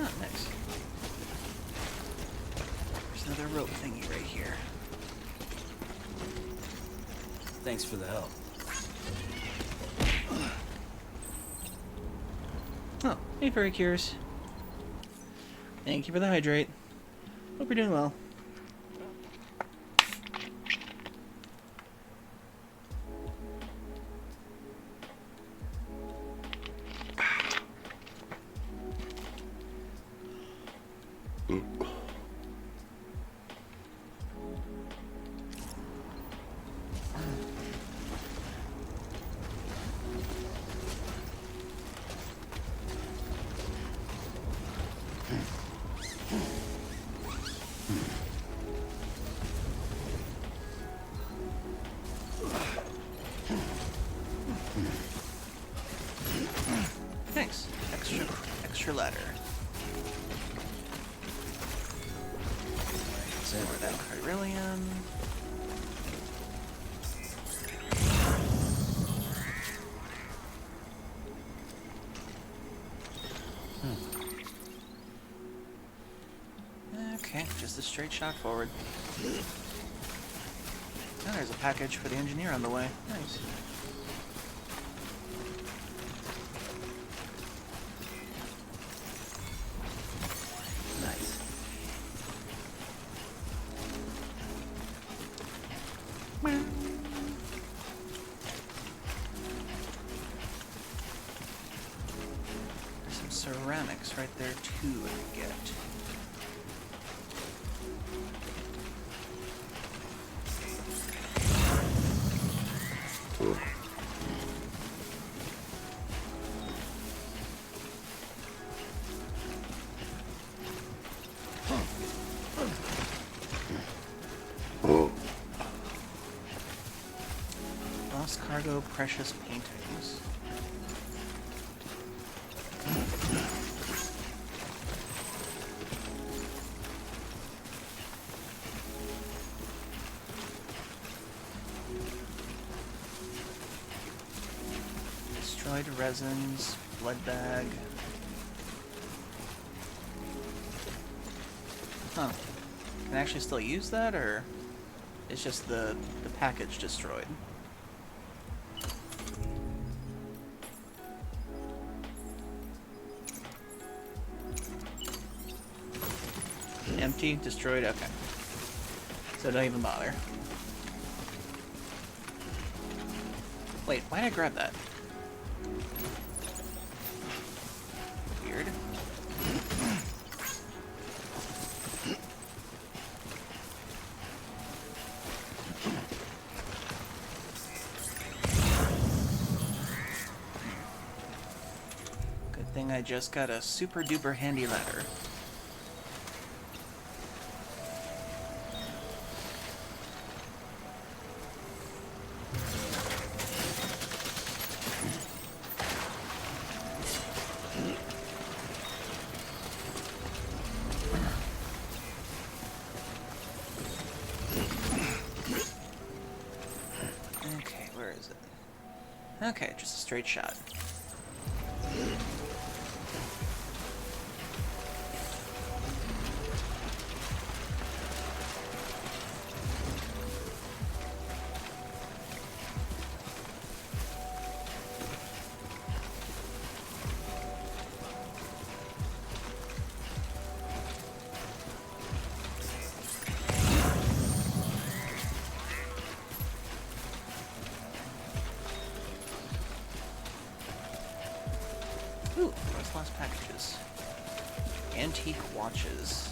Oh, nice. There's another rope thingy right here. Thanks for the help. Oh, hey, Furry Cures. Thank you for the hydrate. Hope you're doing well. Thanks. Extra ladder. More of that Hyrillium. Okay, just a straight shot forward. Oh, there's a package for the engineer on the way. Nice. Nice. There's some ceramics right there too to get. Lost cargo, precious paintings. Destroyed resins, blood bag. Huh. Can I actually still use that, or it's just the package destroyed? Empty, destroyed, okay. So don't even bother. Wait, why did I grab that? Weird. Good thing I just got a super duper handy ladder. Okay, just a straight shot. packages. Antique watches.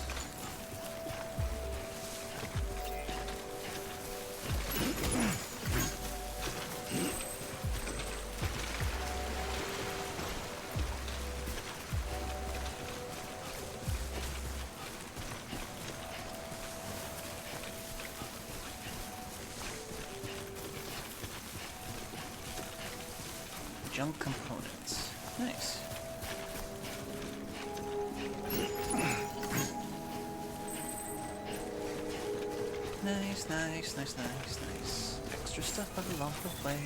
Junk components. Nice. Nice. Extra stuff along the way.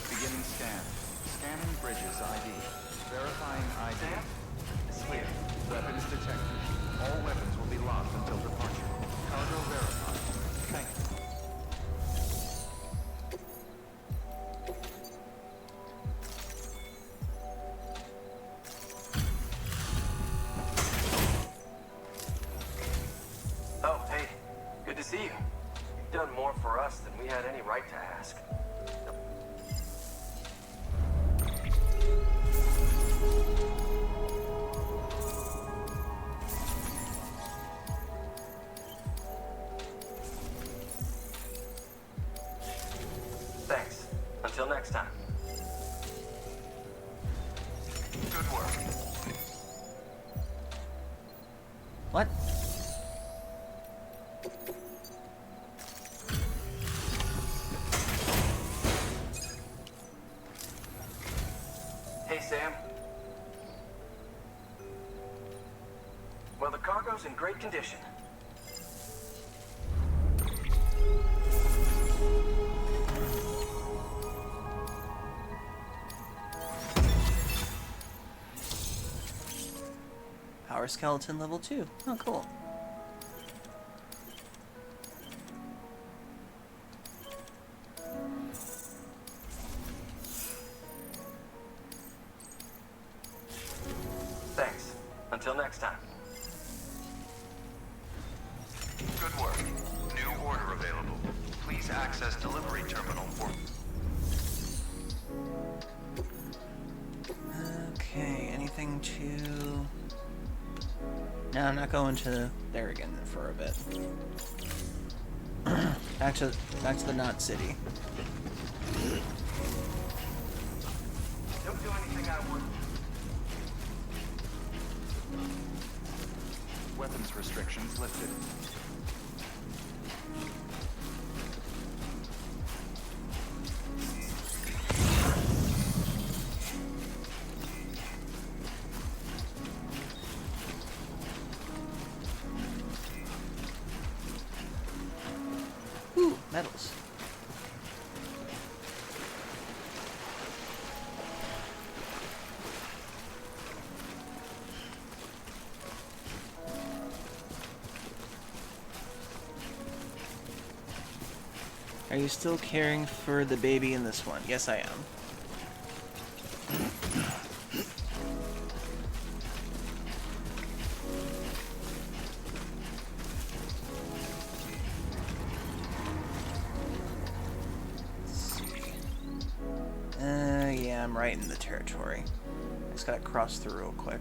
Beginning scan. Scanning bridges ID. Verifying ID. Clear. Weapons detected. All weapons will be locked until departure. Cargo verified. Thank you. Oh, hey. Good to see you. You've done more for us than we had any right to ask. Thanks. Until next time. Good work. What? Hey, Sam. Well, the cargo's in great condition. Power skeleton level 2. Oh, cool. Thanks. Until next time. Good work. New order available. Please access delivery terminal for... Okay, anything to... No, I'm not going to there again for a bit. back to the Knot City. Don't do anything I wouldn't. Weapons restrictions lifted. Ooh, medals. Are you still caring for the baby in this one? Yes, I am. Yeah, I'm right in the territory. I just gotta cross through real quick.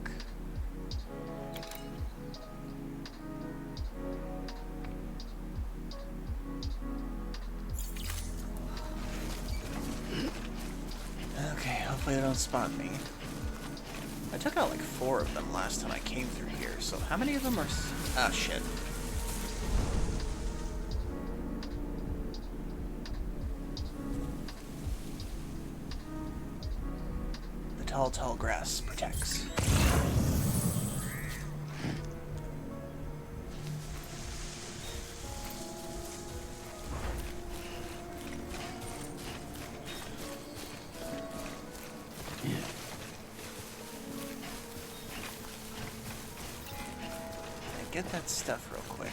Okay, hopefully they don't spot me. I took out like 4 of them last time I came through here, so how many of them are... Ah, shit. The tall grass protects. Get that stuff real quick.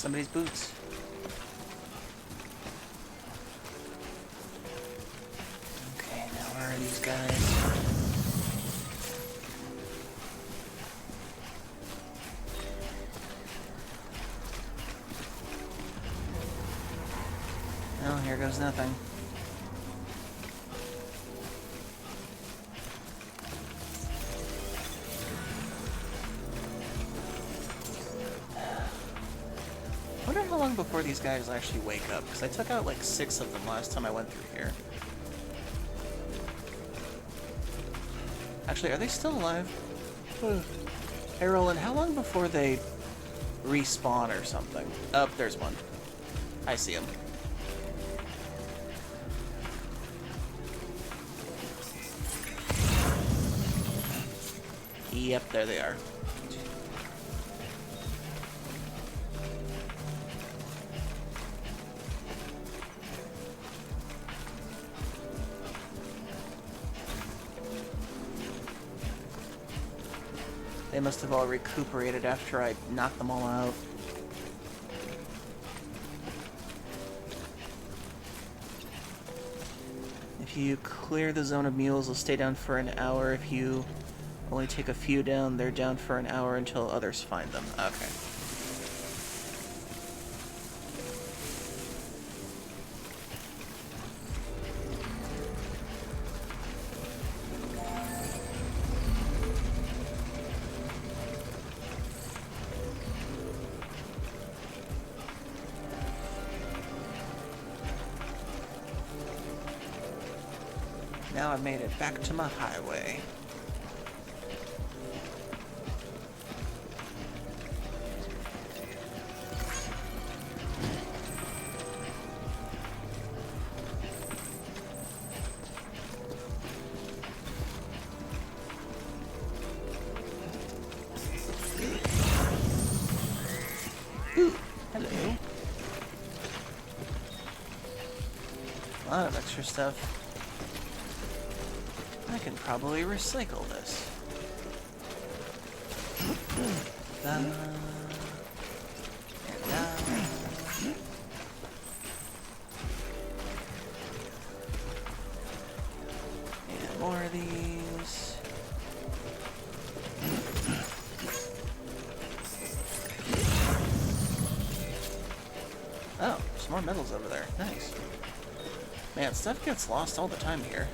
somebody's boots. Okay, now where are these guys? Well, here goes nothing. I wonder how long before these guys actually wake up, because I took out like 6 of them last time I went through here. Actually, are they still alive? Hey, Roland, how long before they respawn or something? Oh, there's one. I see him. Yep, there they are. They must have all recuperated after I knocked them all out. If you clear the zone of mules, they'll stay down for an hour. If you only take a few down, they're down for an hour until others find them. Okay. Now I've made it back to my highway. Ooh, hello. A lot of extra stuff. I can probably recycle this. And more of these. Oh, some more metals over there. Nice. Man, stuff gets lost all the time here.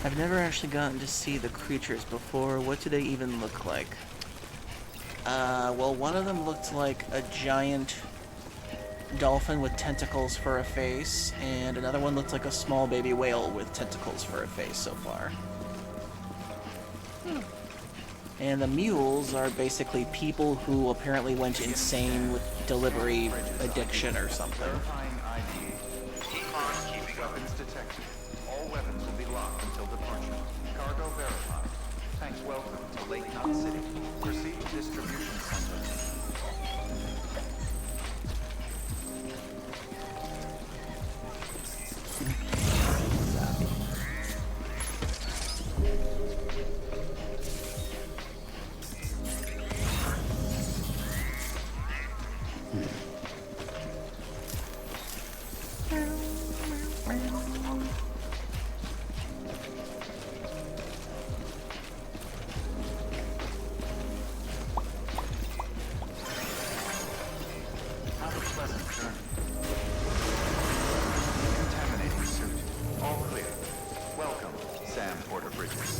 I've never actually gotten to see the creatures before. What do they even look like? Well, one of them looked like a giant dolphin with tentacles for a face, and another one looked like a small baby whale with tentacles for a face so far. And the mules are basically people who apparently went insane with delivery addiction or something. Verifying ID. Cars keeping weapons detected. All weapons will be locked until departure. Cargo verified. Thanks. Welcome to Lake Knot City. Proceed to distribution center. Have a pleasant journey. Contaminating suit. All clear. Welcome, Sam Porter Bridges.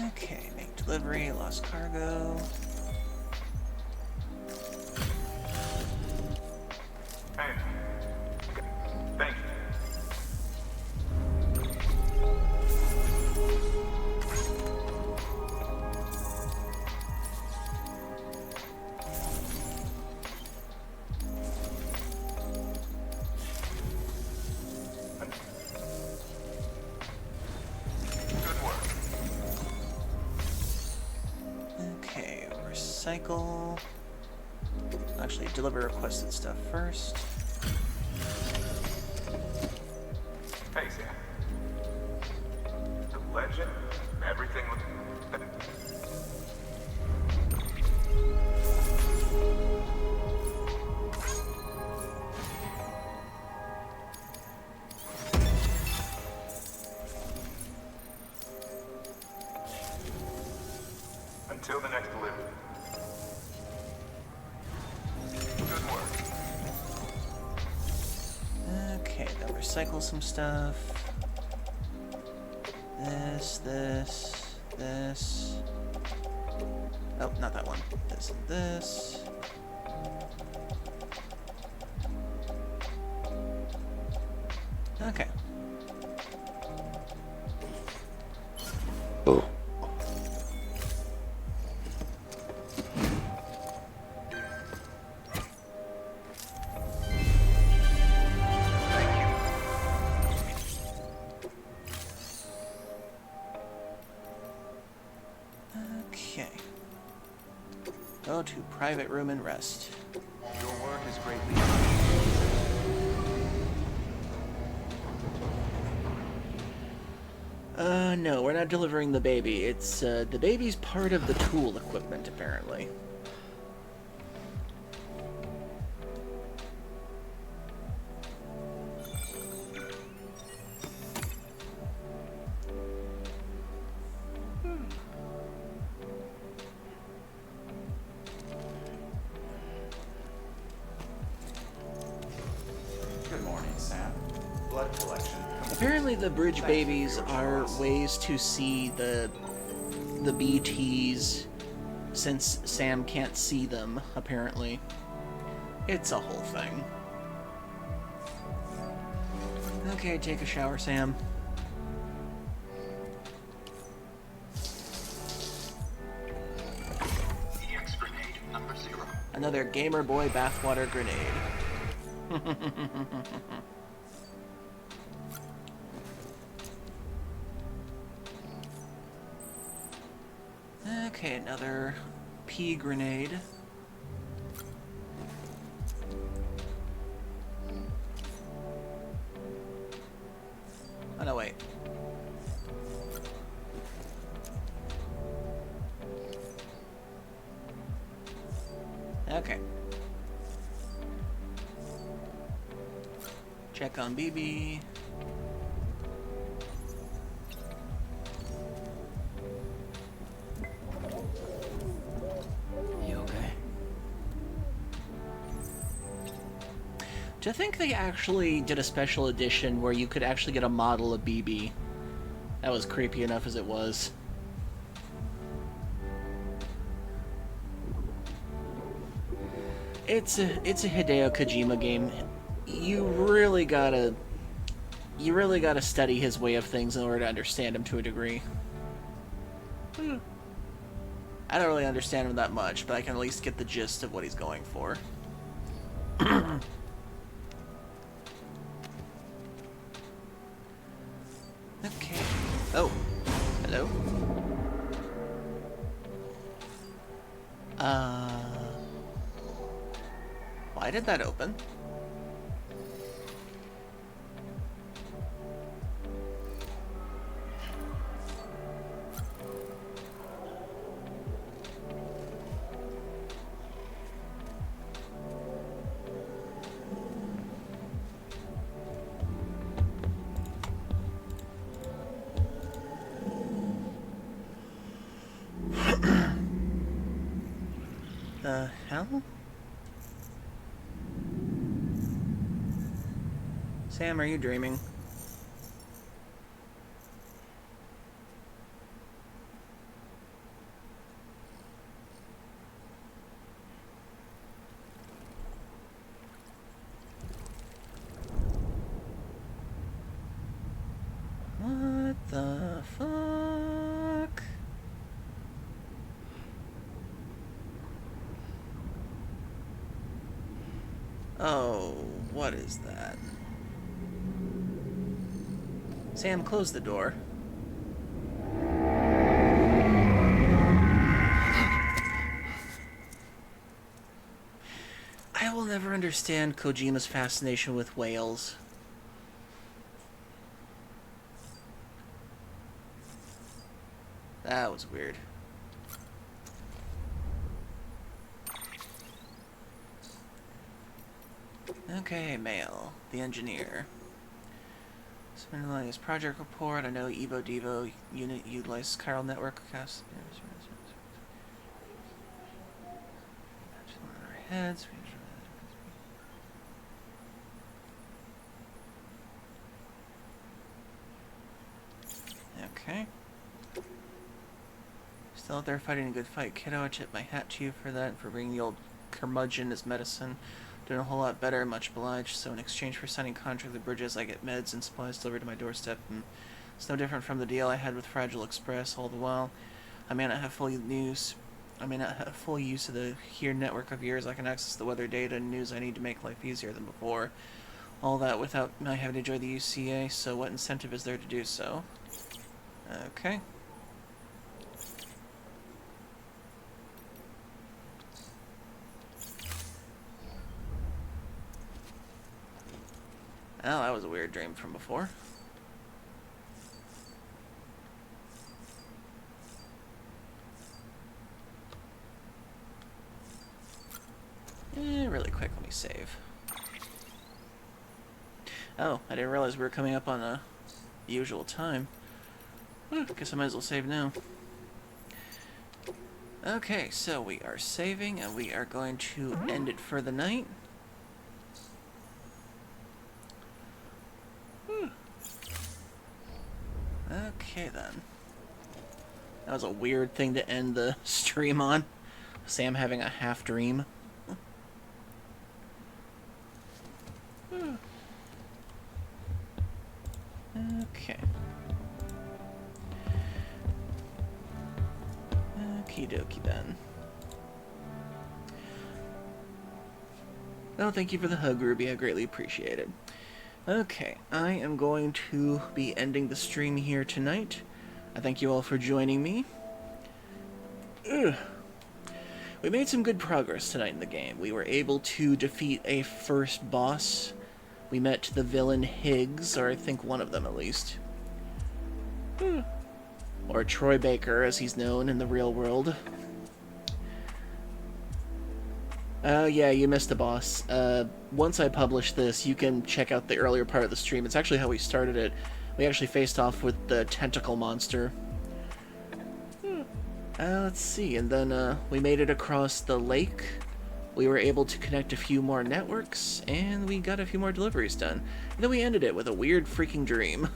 Okay, make delivery, lost cargo. Hey. Thank you. recycle. Actually, deliver requested stuff first. Hey, Sam. The legend, everything looks... Until the next delivery. Good work. Okay, then recycle some stuff. This. Oh, not that one. This and this. Okay. Oh. Okay. Go to private room and rest. Your work is greatly No, we're not delivering the baby. It's, the baby's part of the tool equipment, apparently. Good morning, Sam. Blood collection. Apparently the bridge babies are ways to see the BTs, since Sam can't see them, apparently. It's a whole thing. Okay, take a shower, Sam. EX grenade number 0. Another Gamer Boy bathwater grenade. Okay, another pea grenade. Oh no, wait. Okay. Check on BB. You okay? Do you think they actually did a special edition where you could actually get a model of BB? That was creepy enough as it was. It's a Hideo Kojima game. You really gotta study his way of things in order to understand him to a degree. I don't really understand him that much, but I can at least get the gist of what he's going for. Okay. Oh. Hello? Why did that open? The hell? Sam, are you dreaming? What the fuck? Oh, what is that? Sam, close the door. understand Kojima's fascination with whales. That was weird. Okay, mail. The engineer. Submitting his project report. I know Evo Devo unit utilizes chiral network cast. Heads. Okay. Still out there fighting a good fight, kiddo. I tip my hat to you for that, for bringing the old curmudgeon as medicine. Doing a whole lot better, much obliged. So in exchange for signing contract with Bridges, I get meds and supplies delivered to my doorstep. And it's no different from the deal I had with Fragile Express. All the while, I may not have full use of the here network of yours. I can access the weather data and news I need to make life easier than before. All that without my having to join the UCA. So what incentive is there to do so? Okay. Oh, that was a weird dream from before. Really quick, let me save. Oh, I didn't realize we were coming up on the usual time. Guess I might as well save now. Okay, so we are saving, and we are going to end it for the night. Okay, then. That was a weird thing to end the stream on. Sam having a half dream. Okay. Okie dokie then. Oh, thank you for the hug, Ruby. I greatly appreciate it. Okay, I am going to be ending the stream here tonight. I thank you all for joining me. Ugh. We made some good progress tonight in the game. We were able to defeat a first boss. We met the villain Higgs, or I think one of them at least. Or Troy Baker, as he's known in the real world. Yeah, you missed the boss. Once I publish this, you can check out the earlier part of the stream. It's actually how we started it. We actually faced off with the tentacle monster. Let's see, and then we made it across the lake. We were able to connect a few more networks, and we got a few more deliveries done. And then we ended it with a weird freaking dream.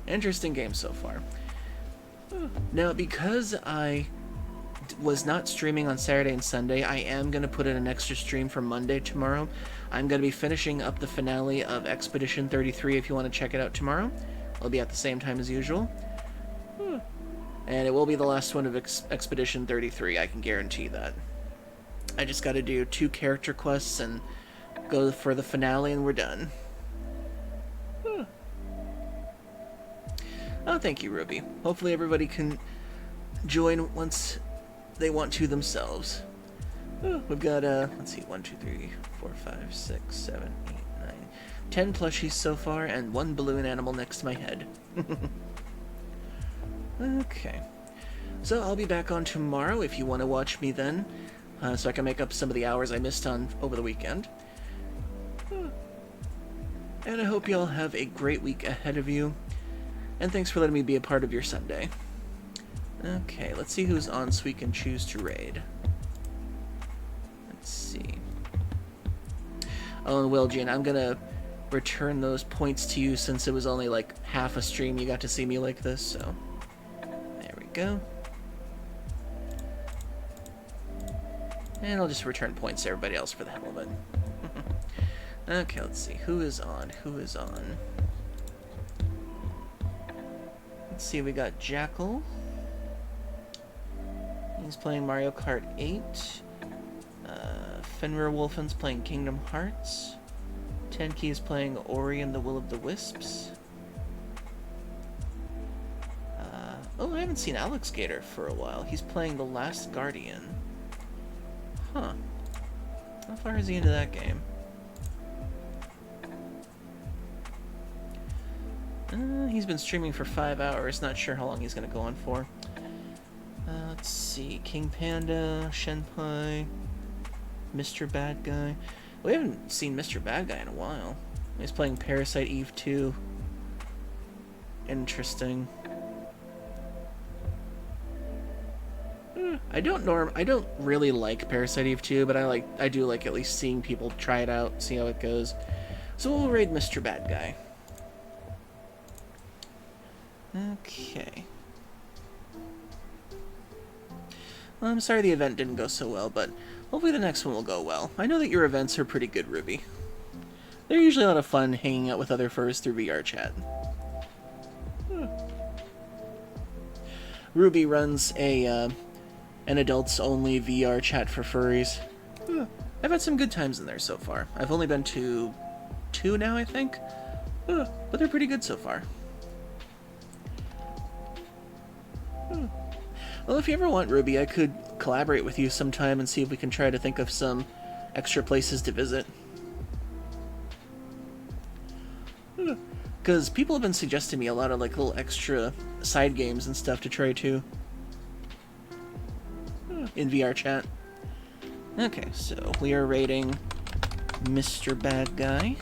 Interesting game so far. Now, because I was not streaming on Saturday and Sunday, I am going to put in an extra stream for Monday tomorrow. I'm going to be finishing up the finale of Expedition 33 if you want to check it out tomorrow. It'll be at the same time as usual. And it will be the last one of Expedition 33, I can guarantee that. I just got to do 2 character quests and go for the finale and we're done. Oh, thank you, Ruby. Hopefully everybody can join once they want to themselves. We've got, let's see, 1, 2, 3, 4, 5, 6, 7, 8, 9, 10 plushies so far, and 1 balloon animal next to my head. Okay. So I'll be back on tomorrow if you want to watch me then, so I can make up some of the hours I missed on over the weekend. And I hope you all have a great week ahead of you, and thanks for letting me be a part of your Sunday. Okay, let's see who's on so we can choose to raid. Let's see. Oh, and Will Jean, I'm gonna return those points to you since it was only like half a stream you got to see me like this, so there we go. And I'll just return points to everybody else for the hell of it. Okay, let's see. Who is on? Who is on? Let's see, we got Jackal. He's playing Mario Kart 8. Fenrir Wolfen's playing Kingdom Hearts. Tenki is playing Ori and the Will of the Wisps. Oh, I haven't seen Alex Gator for a while. He's playing The Last Guardian. Huh. far is he into that game? He's been streaming for 5 hours. Not sure how long he's going to go on for. Let's see. King Panda, Shenpai, Mr. Bad Guy. We haven't seen Mr. Bad Guy in a while. He's playing Parasite Eve 2. Interesting. I don't really like Parasite Eve 2, but I do like at least seeing people try it out, see how it goes. So we'll raid Mr. Bad Guy. Okay. Well, I'm sorry the event didn't go so well, but hopefully the next one will go well. I know that your events are pretty good, Ruby. They're usually a lot of fun hanging out with other furs through VR chat. Ruby runs an adults-only VR chat for furries. I've had some good times in there so far. I've only been to 2 now, I think. But they're pretty good so far. Well, if you ever want, Ruby, I could collaborate with you sometime and see if we can try to think of some extra places to visit. Because people have been suggesting me a lot of like little extra side games and stuff to try too. In VR chat. Okay, so we are rating Mr. Bad Guy.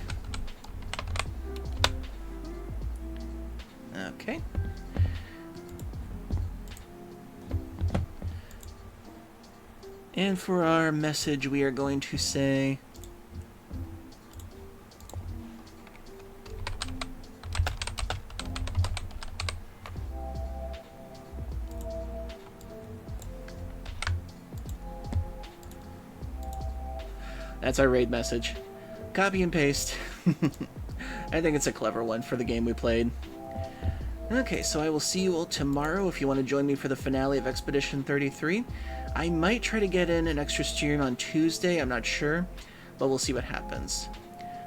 Okay. And for our message, we are going to say... That's our raid message. Copy and paste. I think it's a clever one for the game we played. Okay, so I will see you all tomorrow if you want to join me for the finale of Expedition 33. I might try to get in an extra stream on Tuesday, I'm not sure, but we'll see what happens.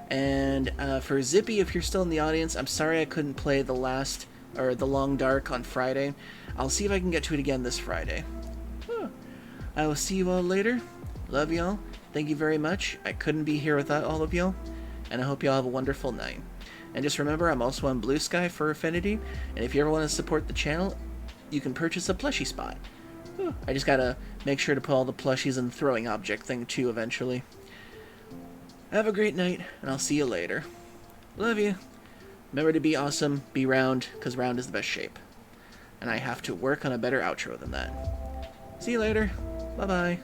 And for Zippy, if you're still in the audience, I'm sorry I couldn't play the Long Dark on Friday. I'll see if I can get to it again this Friday. I will see you all later. Love y'all. Thank you very much. I couldn't be here without all of y'all, and I hope y'all have a wonderful night. And just remember, I'm also on Blue Sky for Affinity, and if you ever want to support the channel, you can purchase a plushie spot. I just gotta make sure to put all the plushies in the throwing object thing too eventually. Have a great night, and I'll see you later. Love you. Remember to be awesome, be round, because round is the best shape. And I have to work on a better outro than that. See you later. Bye-bye.